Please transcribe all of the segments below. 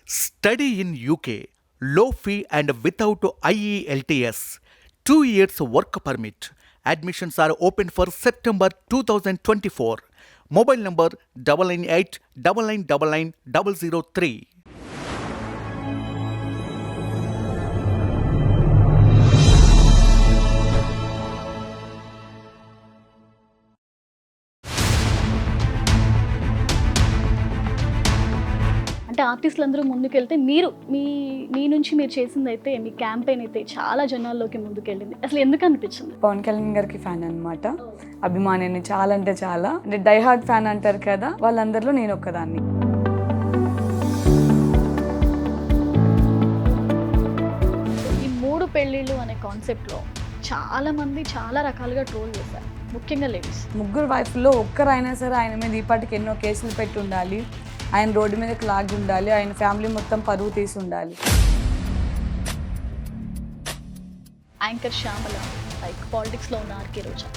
Study in UK, low fee and without IELTS. 2 years work permit. Admissions are open for September 2024. Mobile number 998 9999 003. అంటే ఆర్టిస్టులందరూ ముందుకెళ్తే మీరు మీ నుంచి మీరు చేసిందైతే మీ campaign అయితే చాలా జనాల్లోకి ముందుకెళ్ళింది. అసలు ఎందుకు అనిపించింది? పవన్ కళ్యాణ్ గారికి ఫ్యాన్ అనమాట. అభిమానిని చాలా అంటే చాలా, అంటే డై హార్ట్ ఫ్యాన్ అంటారు కదా, వాళ్ళందరిలో నేను ఒక్కదాన్ని. ఈ 3 పెళ్ళిళ్ళు అనే కాన్సెప్ట్లో చాలా మంది చాలా రకాలుగా ట్రోల్ చేశారు, ముఖ్యంగా లేడీస్. ముగ్గురు వైఫ్లో ఒక్కరైనా సరే ఆయన మీద ఈ పాటికి ఎన్నో కేసులు పెట్టి ఉండాలి, ఆయన రోడ్డు మీదకి లాగి ఉండాలి, ఆయన ఫ్యామిలీ మొత్తం పరువు తీసి ఉండాలి. యాంకర్ శ్యామల, లైక్ పాలిటిక్స్లో ఉన్న ఆర్కే రోజా,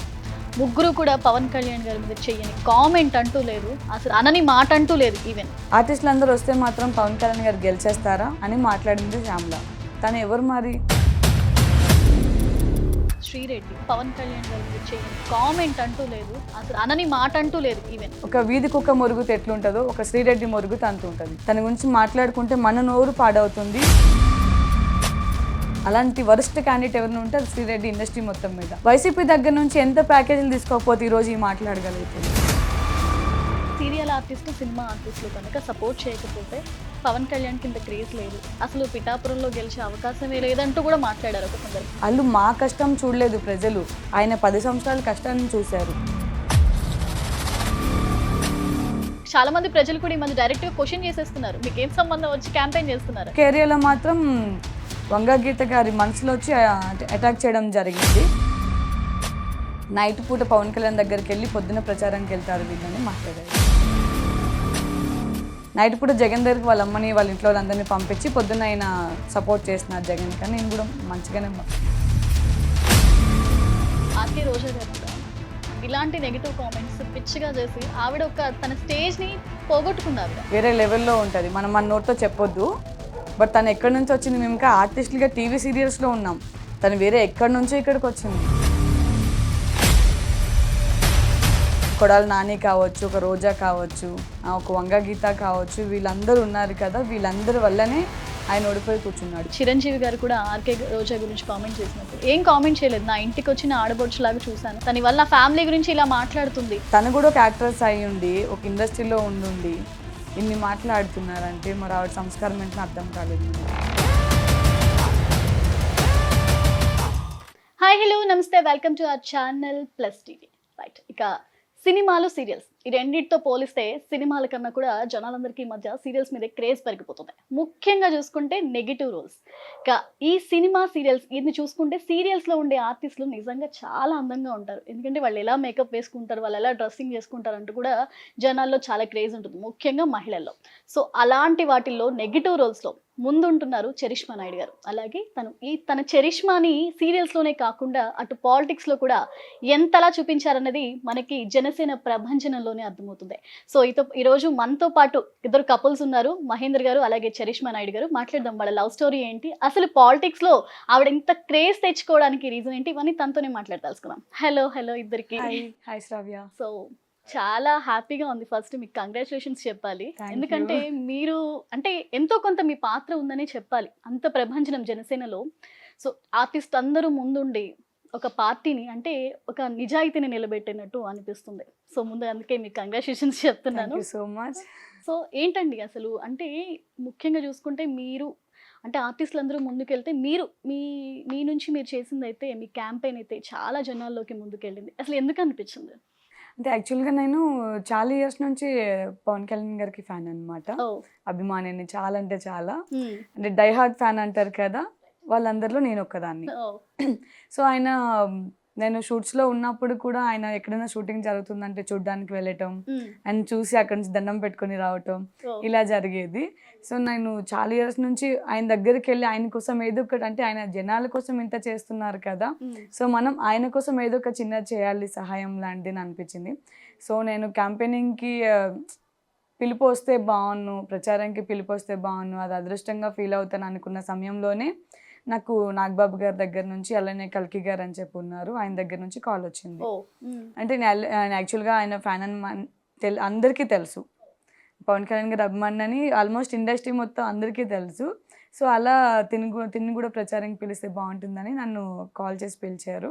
ముగ్గురు కూడా పవన్ కళ్యాణ్ గారి మీద చెయ్యని కామెంట్ అంటూ లేదు, అసలు అనని మాట అంటూ లేదు. ఈవెన్ ఆర్టిస్టులు అందరూ వస్తే మాత్రం పవన్ కళ్యాణ్ గారు గెలిచేస్తారా అని మాట్లాడింది శ్యామల. తను ఎవరు మరి? శ్రీరెడ్డి, పవన్ కళ్యాణ్ గారి మీద చెయ్యని కామెంట్ అంటూ లేదు, అసలు అనని మాట అంటూ లేదు. ఈవెన్ ఒక వీధి కుక్క మొరుగుతూ ఎట్లుంటుందో ఒక శ్రీరెడ్డి మొరుగుతూ అంటూ ఉంటుంది. తన గురించి మాట్లాడుకుంటే మన నోరు పాడవుతుంది. అలాంటి వరస్ట్ క్యాండిడేట్ ఎవరిని ఉంటే అది శ్రీరెడ్డి ఇండస్ట్రీ మొత్తం మీద. వైసీపీ దగ్గర నుంచి ఎంత ప్యాకేజీలు తీసుకోకపోతే ఈరోజు ఈ మాట్లాడగలుగుతుంది. సీరియల్ ఆర్టిస్టు, సినిమా ఆర్టిస్టులు కనుక సపోర్ట్ చేయకపోతే పవన్ కళ్యాణ్ కింద క్రేజ్ లేదు, అసలు పిఠాపురంలో గెలిచే అవకాశమే లేదంటూ కూడా మాట్లాడారు ఒక సందర్భం. వాళ్ళు మా కష్టం చూడలేదు ప్రజలు, ఆయన 10 సంవత్సరాల కష్టాన్ని చూశారు. చాలా మంది ప్రజలు కూడా ఈ మధ్య డైరెక్ట్గా క్వశ్చన్ చేసేస్తున్నారు, మీకు ఏం సంబంధం వచ్చి క్యాంపెయిన్ చేస్తున్నారు. కేరియాలో మాత్రం వంగ గీత గారి మనసులో వచ్చి అటాక్ చేయడం జరిగింది. నైట్ పూట పవన్ కళ్యాణ్ దగ్గరికి వెళ్ళి పొద్దున ప్రచారానికి వెళ్తారు వీళ్ళని మాట్లాడారు. నైట్ పూట జగన్ దగ్గరికి వాళ్ళ అమ్మని వాళ్ళ ఇంట్లో వాళ్ళందరినీ పంపించి పొద్దున్న ఆయన సపోర్ట్ చేస్తున్నారు జగన్. కానీ నేను కూడా మంచిగానే. ఆర్కే రోజా గారు కూడా ఇలాంటి నెగిటివ్ కామెంట్స్ పిచ్చిగా చేసి ఆవిడ తన స్టేజ్ని పోగొట్టుకున్నారు. వేరే లెవెల్లో ఉంటుంది, మనం మన నోట్తో చెప్పొద్దు. బట్ తను ఎక్కడి నుంచి వచ్చింది? మేము ఇంకా ఆర్టిస్టులుగా టీవీ సీరియల్స్లో ఉన్నాం, తను వేరే ఎక్కడి నుంచో ఇక్కడికి వచ్చింది. కొడాలి నాని కావచ్చు, ఒక రోజా కావచ్చు, ఒక వంగ గీత కావచ్చు, వీళ్ళందరూ ఉన్నారు కదా, వీళ్ళందరి వల్లనే ఆయన ఓడిపోయి కూర్చున్నాడు. చిరంజీవి గారు కూడా ఆర్కే రోజా గురించి కామెంట్ చేసినప్పుడు ఏం కామెంట్ చేయలేదు, నా ఇంటికి వచ్చిన ఆడబొడుచులాగా చూశాను, తన వల్ల ఫ్యామిలీ గురించి ఇలా మాట్లాడుతుంది. తను కూడా ఒక యాక్ట్రెస్ అయ్యి ఉండి ఒక ఇండస్ట్రీలో ఉండి ఇన్ని మాట్లాడుతున్నారంటే మరి ఆవిడ సంస్కారం ఏంటో అర్థం కాలేదు. హాయ్, హలో, నమస్తే, welcome to our channel plus TV. Right, ఇక సినిమాలు, సీరియల్స్ ఈ రెండింటితో పోలిస్తే సినిమాల కన్నా కూడా జనాలందరికీ ఈ మధ్య సీరియల్స్ మీద క్రేజ్ పెరిగిపోతుంది. ముఖ్యంగా చూసుకుంటే నెగిటివ్ రోల్స్. ఇక ఈ సినిమా, సీరియల్స్ ఇది చూసుకుంటే సీరియల్స్లో ఉండే ఆర్టిస్టులు నిజంగా చాలా అందంగా ఉంటారు. ఎందుకంటే వాళ్ళు ఎలా మేకప్ వేసుకుంటారు, వాళ్ళు ఎలా డ్రెస్సింగ్ చేసుకుంటారు అంటూ కూడా జనాల్లో చాలా క్రేజ్ ఉంటుంది, ముఖ్యంగా మహిళల్లో. సో అలాంటి వాటిల్లో నెగిటివ్ రోల్స్లో ముందుంటున్నారు చరిష్మా నాయుడు గారు. అలాగే తన చరిష్మాని సీరియల్స్లోనే కాకుండా అటు పాలిటిక్స్లో కూడా ఎంతలా చూపించారన్నది మనకి జనసేన ప్రభంజనంలోనే అర్థమవుతుంది. సో ఈరోజు మనతో పాటు ఇద్దరు కపుల్స్ ఉన్నారు, మహేంద్ర గారు అలాగే చరిష్మా నాయుడు గారు. మాట్లాడదాం వాళ్ళ లవ్ స్టోరీ ఏంటి, అసలు పాలిటిక్స్లో ఆవిడ ఇంత క్రేజ్ తెచ్చుకోవడానికి రీజన్ ఏంటి, ఇవన్నీ తనతోనే మాట్లాడదలుచుకున్నాం. హలో హలో ఇద్దరికి. హాయ్ శ్రావ్య. సో చాలా హ్యాపీగా ఉంది. ఫస్ట్ మీకు కంగ్రాచులేషన్స్ చెప్పాలి, ఎందుకంటే మీరు అంటే ఎంతో కొంత మీ పాత్ర ఉందని చెప్పాలి, అంత ప్రభంజనం జనసేనలో. సో ఆర్టిస్ట్ అందరూ ముందుండి ఒక పార్టీని అంటే ఒక నిజాయితీని నిలబెట్టినట్టు అనిపిస్తుంది. సో ముందు అందుకే మీకు కంగ్రాచులేషన్స్ చెప్తున్నాను. So much. సో ఏంటండి అసలు అంటే ముఖ్యంగా చూసుకుంటే మీరు అంటే ఆర్టిస్టులు అందరూ ముందుకెళ్తే మీరు మీ నుంచి మీరు చేసిందైతే మీ క్యాంపెయిన్ అయితే చాలా జనాల్లోకి ముందుకెళ్ళింది. అసలు ఎందుకు అనిపించింది? అంటే యాక్చువల్గా నేను చాలా ఇయర్స్ నుంచి పవన్ కళ్యాణ్ గారికి ఫ్యాన్ అనమాట. అభిమానిని చాలా అంటే చాలా, అంటే డై హార్ట్ ఫ్యాన్ అంటారు కదా, వాళ్ళందరిలో నేను ఒక్కదాన్ని. సో నేను షూట్స్లో ఉన్నప్పుడు కూడా ఆయన ఎక్కడైనా షూటింగ్ జరుగుతుందంటే చూడడానికి వెళ్ళటం, ఆయన చూసి అక్కడి నుంచి దండం పెట్టుకొని రావటం, ఇలా జరిగేది. సో నేను చాలా ఇయర్స్ నుంచి ఆయన దగ్గరికి వెళ్ళి ఆయన కోసం ఏదో ఒకటి, అంటే ఆయన జనాల కోసం ఇంత చేస్తున్నారు కదా, సో మనం ఆయన కోసం ఏదో ఒక చిన్న చేయాలి సహాయం లాంటిది అనిపించింది. సో నేను క్యాంపెయినింగ్కి పిలుపు వస్తే బాగున్ను, ప్రచారానికి పిలుపు వస్తే బాగున్ను, అది అదృష్టంగా ఫీల్ అవుతాను అనుకున్న సమయంలోనే నాకు నాగబాబు గారి దగ్గర నుంచి, అలానే కల్కి గారు అని చెప్పి ఉన్నారు, ఆయన దగ్గర నుంచి కాల్ వచ్చింది. అంటే నేను యాక్చువల్గా ఆయన ఫ్యాన్ అని అందరికీ తెలుసు, పవన్ కళ్యాణ్ గారు అభిమాని అని ఆల్మోస్ట్ ఇండస్ట్రీ మొత్తం అందరికీ తెలుసు. సో అలా తిని కూడా ప్రచారానికి పిలిస్తే బాగుంటుందని నన్ను కాల్ చేసి పిలిచారు.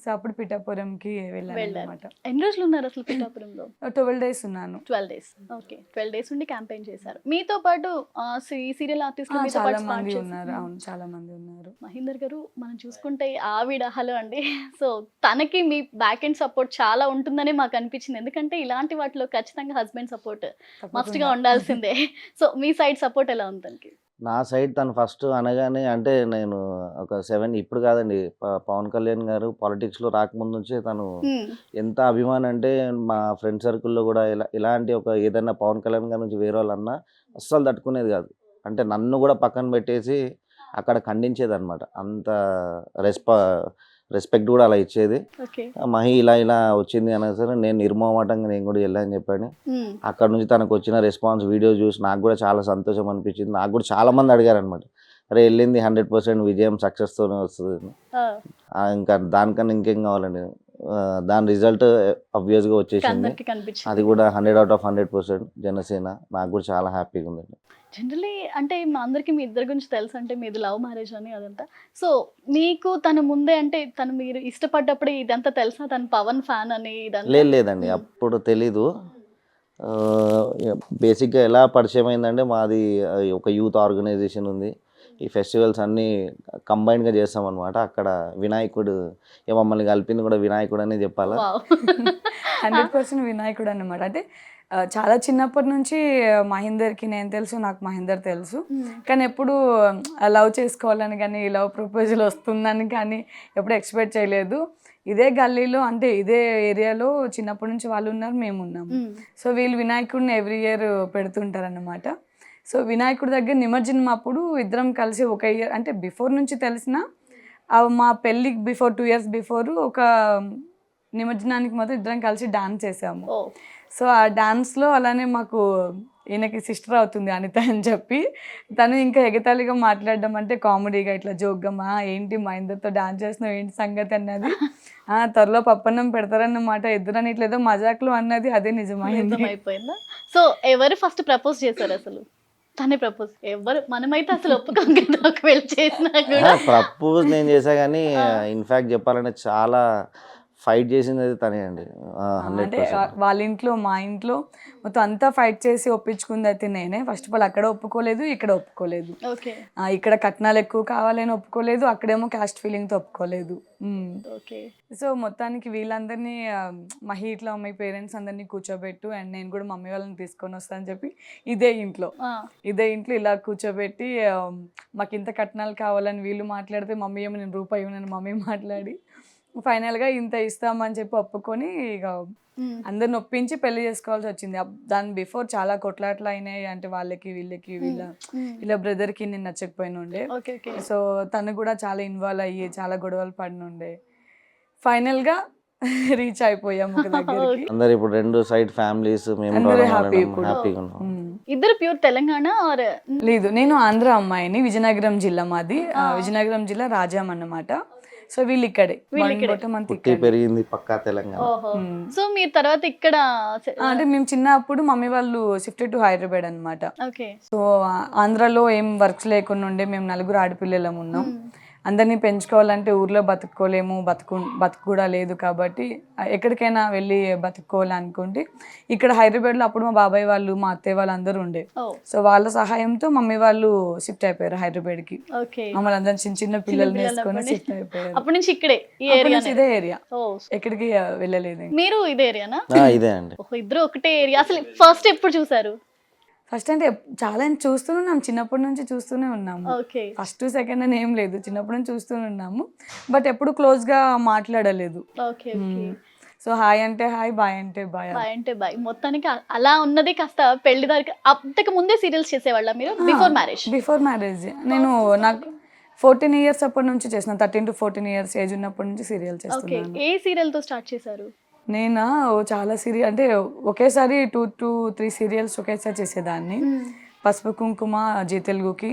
సో అప్పుడు పిఠాపురంకి వెళ్ళాను అనమాట. ఎన్ని రోజులు ఉన్నారు అసలు పిఠాపురంలో? 12 days ఉన్నాను. 12 days. ఓకే, 12 days ఉండి క్యాంపెయిన్ చేశారు. మీతో పాటు సీరియల్ ఆర్టిస్టులు చాలా మంది ఉన్నారు. అవును, చాలా మంది ఉన్నారు. మహేందర్ గారు మనం చూసుకుంటే ఆవిడ హలో అండి. సో తనకి మీ బ్యాక్ ఎండ్ సపోర్ట్ చాలా ఉంటుందని మాకు అనిపించింది. ఎందుకంటే ఇలాంటి వాటిలో ఖచ్చితంగా హస్బెండ్ సపోర్ట్ మస్ట్ గా ఉండాల్సిందే. సో మీ సైడ్ సపోర్ట్ ఎలా ఉంది తనకి? నా సైడ్ తను ఫస్ట్ అనగానే, అంటే నేను ఒక 7 ఇప్పుడు కాదండి, పవన్ కళ్యాణ్ గారు పాలిటిక్స్లో రాకముందు నుంచే తను ఎంత అభిమానం అంటే, మా ఫ్రెండ్ సర్కిల్లో కూడా ఇలాంటి ఒక ఏదైనా పవన్ కళ్యాణ్ గారి నుంచి వేరే వాళ్ళు అన్నా అస్సలు తట్టుకునేది కాదు. అంటే నన్ను కూడా పక్కన పెట్టేసి అక్కడ ఖండించేది అనమాట. అంత రెస్పెక్ట్ కూడా అలా ఇచ్చేది. మహి ఇలా వచ్చింది అన్నా సరే నేను నిర్మోహమాటంగా నేను కూడా వెళ్ళాలని చెప్పాను. అక్కడ నుంచి తనకు వచ్చిన రెస్పాన్స్ వీడియో చూసి నాకు కూడా చాలా సంతోషం అనిపించింది. నాకు కూడా చాలా మంది అడిగారు అనమాట, అరే వెళ్ళింది 100% విజయం సక్సెస్తోనే వస్తుంది, ఇంకా దానికన్నా ఇంకేం కావాలండి. దాని రిజల్ట్ ఆబ్వియస్గా వచ్చేసింది. అది కూడా 100/100% జనసేన. నాకు కూడా చాలా హ్యాపీగా ఉందండి. జనరలీ అంటే మా అందరికీ మీ ఇద్దరి గురించి తెలుసు, అంటే మీది లవ్ మ్యారేజ్ అని అదంతా. సో మీకు తను ముందే అంటే తను మీరు ఇష్టపడ్డప్పుడు ఇదంతా తెలుసా, తను పవన్ ఫ్యాన్ అని? లేదండి, అప్పుడు తెలీదు. బేసిక్గా ఎలా పరిచయం అయిందంటే, మాది ఒక యూత్ ఆర్గనైజేషన్ ఉంది. ఈ ఫెస్టివల్స్ అన్నీ కంబైన్డ్గా చేస్తాం అనమాట. అక్కడ వినాయకుడు మమ్మల్ని కలిపింది కూడా వినాయకుడు అనే చెప్పాలా. 100% వినాయకుడు అన్నమాట. అంటే చాలా చిన్నప్పటి నుంచి మహేందర్కి నేను తెలుసు, నాకు మహేందర్ తెలుసు. కానీ ఎప్పుడు లవ్ చేసుకోవాలని కానీ లవ్ ప్రపోజల్ వస్తుందని కానీ ఎప్పుడు ఎక్స్పెక్ట్ చేయలేదు. ఇదే గల్లీలో, అంటే ఇదే ఏరియాలో చిన్నప్పటి నుంచి వాళ్ళు ఉన్నారు, మేము ఉన్నాము. సో వీళ్ళు వినాయకుడిని ఎవ్రీ ఇయర్ పెడుతుంటారు అన్నమాట. సో వినాయకుడి దగ్గర నిమజ్జనం అప్పుడు ఇద్దరం కలిసి ఒక ఇయర్, అంటే బిఫోర్ నుంచి తెలిసిన, మా పెళ్ళికి బిఫోర్ 2 years బిఫోర్ ఒక నిమజ్జనానికి మాత్రం ఇద్దరం కలిసి డాన్స్ చేసాము. సో ఆ డాన్స్లో అలానే మాకు ఈయనకి సిస్టర్ అవుతుంది అనిత అని చెప్పి, తను ఇంకా ఎగతాళిగా మాట్లాడడం, అంటే కామెడీగా ఇట్లా జోక్గా, ఏంటి మా ఇందరితో డాన్స్ చేస్తున్నావు ఏంటి సంగతి అన్నది, త్వరలో పప్పన్నం పెడతారన్నమాట ఇద్దరని ఇట్లా ఏదో మజాక్లు అన్నది, అదే నిజమైపోయిందా? సో ఎవరు ఫస్ట్ ప్రపోజ్ చేశారు అసలు? తనే ప్రపోజ్? ఎవరు, మనమైతే అసలు ఒప్పుకోం కదా ఒకవేళ చేసినా కూడా. ప్రపోజ్ నేను చేసా కానీ ఇన్ఫాక్ట్ చెప్పాలంటే చాలా ఫైట్ చేసింది అయితే తనే అండి. అంటే వాళ్ళ ఇంట్లో మా ఇంట్లో మొత్తం అంతా ఫైట్ చేసి ఒప్పించుకుంది అయితే నేనే. ఫస్ట్ ఆఫ్ ఆల్ అక్కడ ఒప్పుకోలేదు, ఇక్కడ ఒప్పుకోలేదు. ఇక్కడ కట్నాలు ఎక్కువ కావాలని ఒప్పుకోలేదు, అక్కడేమో క్యాస్ట్ ఫీలింగ్తో ఒప్పుకోలేదు. సో మొత్తానికి వీళ్ళందరినీ మహి ఇట్లా మీ పేరెంట్స్ అందరినీ కూర్చోబెట్టు, అండ్ నేను కూడా మమ్మీ వాళ్ళని తీసుకొని వస్తానని చెప్పి ఇదే ఇంట్లో ఇలా కూర్చోబెట్టి మాకు ఇంత కట్నాలు కావాలని వీళ్ళు మాట్లాడితే, మమ్మీ ఏమో నేను రూపాయి ఇవ్వనని మమ్మీ మాట్లాడి ఫైనల్గా ఇంత ఇస్తామని చెప్పి ఒప్పుకొని ఇక అందరిని ఒప్పించి పెళ్లి చేసుకోవాల్సి వచ్చింది. దాని బిఫోర్ చాలా కొట్లాట్లు అయినాయి, అంటే వాళ్ళకి వీళ్ళకి వీళ్ళ బ్రదర్కి నేను నచ్చకపోయిన ఉండే. సో తను కూడా చాలా ఇన్వాల్వ్ అయ్యి చాలా గొడవలు పడిన ఉండే. ఫైనల్గా రీచ్ అయిపోయాము ఒక దగ్గరికి. అందరు ఇప్పుడు 2 side ఫ్యామిలీస్ ఇద్దరు ప్యూర్ తెలంగాణ? లేదు, నేను ఆంధ్ర అమ్మాయిని, విజయనగరం జిల్లా మాది. విజయనగరం జిల్లా రాజాం అన్నమాట. సో వీళ్ళు ఇక్కడే పెరిగింది, పక్కా తెలంగాణ. సో మీరు తర్వాత ఇక్కడ అంటే మేము చిన్నప్పుడు మమ్మీ వాళ్ళు షిఫ్ట్ టు హైదరాబాద్ అనమాట. సో ఆంధ్రాలో ఏం వర్క్స్ లేకుండా ఉండే, మేము 4 ఆడపిల్లలం ఉన్నాం. అందరినీ పెంచుకోవాలంటే ఊర్లో బతుక్కోలేము, బతుకు కూడా లేదు, కాబట్టి ఎక్కడికైనా వెళ్ళి బతుక్కోవాలనుకుంటే ఇక్కడ హైదరాబాద్లో అప్పుడు మా బాబాయ్ వాళ్ళు మా అత్తయ్య వాళ్ళు అందరూ ఉండే. సో వాళ్ళ సహాయంతో మమ్మీ వాళ్ళు షిఫ్ట్ అయిపోయారు హైదరాబాద్కి. మమ్మల్ని అందరం చిన్న చిన్న పిల్లల్ని వేసుకొని షిఫ్ట్ అయిపోయారు. అప్పటి నుంచి ఇక్కడే ఇదే ఏరియా, ఎక్కడికి వెళ్ళలేదు. మీరు ఇదే ఏరియానా? ఇదే అండి. ఇద్దరు ఒకటే ఏరియా. అసలు ఫస్ట్ ఎప్పుడు చూసారు? ఫస్ట్ అంటే చాలా చూస్తూనే ఉన్నాం, చిన్నప్పటి నుంచి చూస్తూనే ఉన్నాము. ఫస్ట్ సెకండ్ అని ఏం లేదు, చిన్నప్పటి నుంచి చూస్తూనే ఉన్నాము. బట్ ఎప్పుడు క్లోజ్గా మాట్లాడలేదు. సో హాయ్ అంటే హాయ్, బాయ్ అంటే బాయ్, బాయ్ అంటే బాయ్. మొత్తానికి అలా ఉన్నది కాస్త పెళ్లి దాకా. అంతకు ముందే సీరియల్స్ చేసేవాళ్ళ మీరు? Before marriage? బిఫోర్ మ్యారేజ్ నేను నాకు 14 years అప్పటి నుంచి చేసిన, 13 to 14 years ఏజ్ ఉన్నప్పటి నుంచి సీరియల్ చేస్తున్నాను. ఏ సీరియల్ తో స్టార్ట్ చేశారు? నేనా చాలా సీరియల్ అంటే ఒకేసారి 2 to 3 సీరియల్స్ ఒకేసారి చేసేదాన్ని. పసుపు కుంకుమ జీ తెలుగుకి,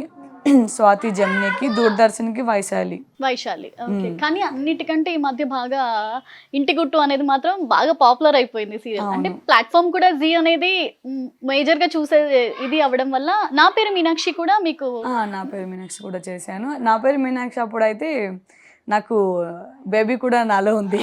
స్వాతి జమ్నీకి, దూరదర్శన్కి వైశాలి. ఓకే. కానీ అన్నిటికంటే ఈ మధ్య బాగా ఇంటి గుట్టు అనేది మాత్రం బాగా పాపులర్ అయిపోయింది సీరియల్. అంటే ప్లాట్ఫామ్ కూడా జీ అనేది మేజర్ గా చూసే ఇది అవ్వడం వల్ల నా పేరు మీనాక్షి కూడా మీకు నా పేరు మీనాక్షి కూడా చేశాను. నా పేరు మీనాక్షి అప్పుడైతే నాకు బేబీ కూడా నాలో ఉంది,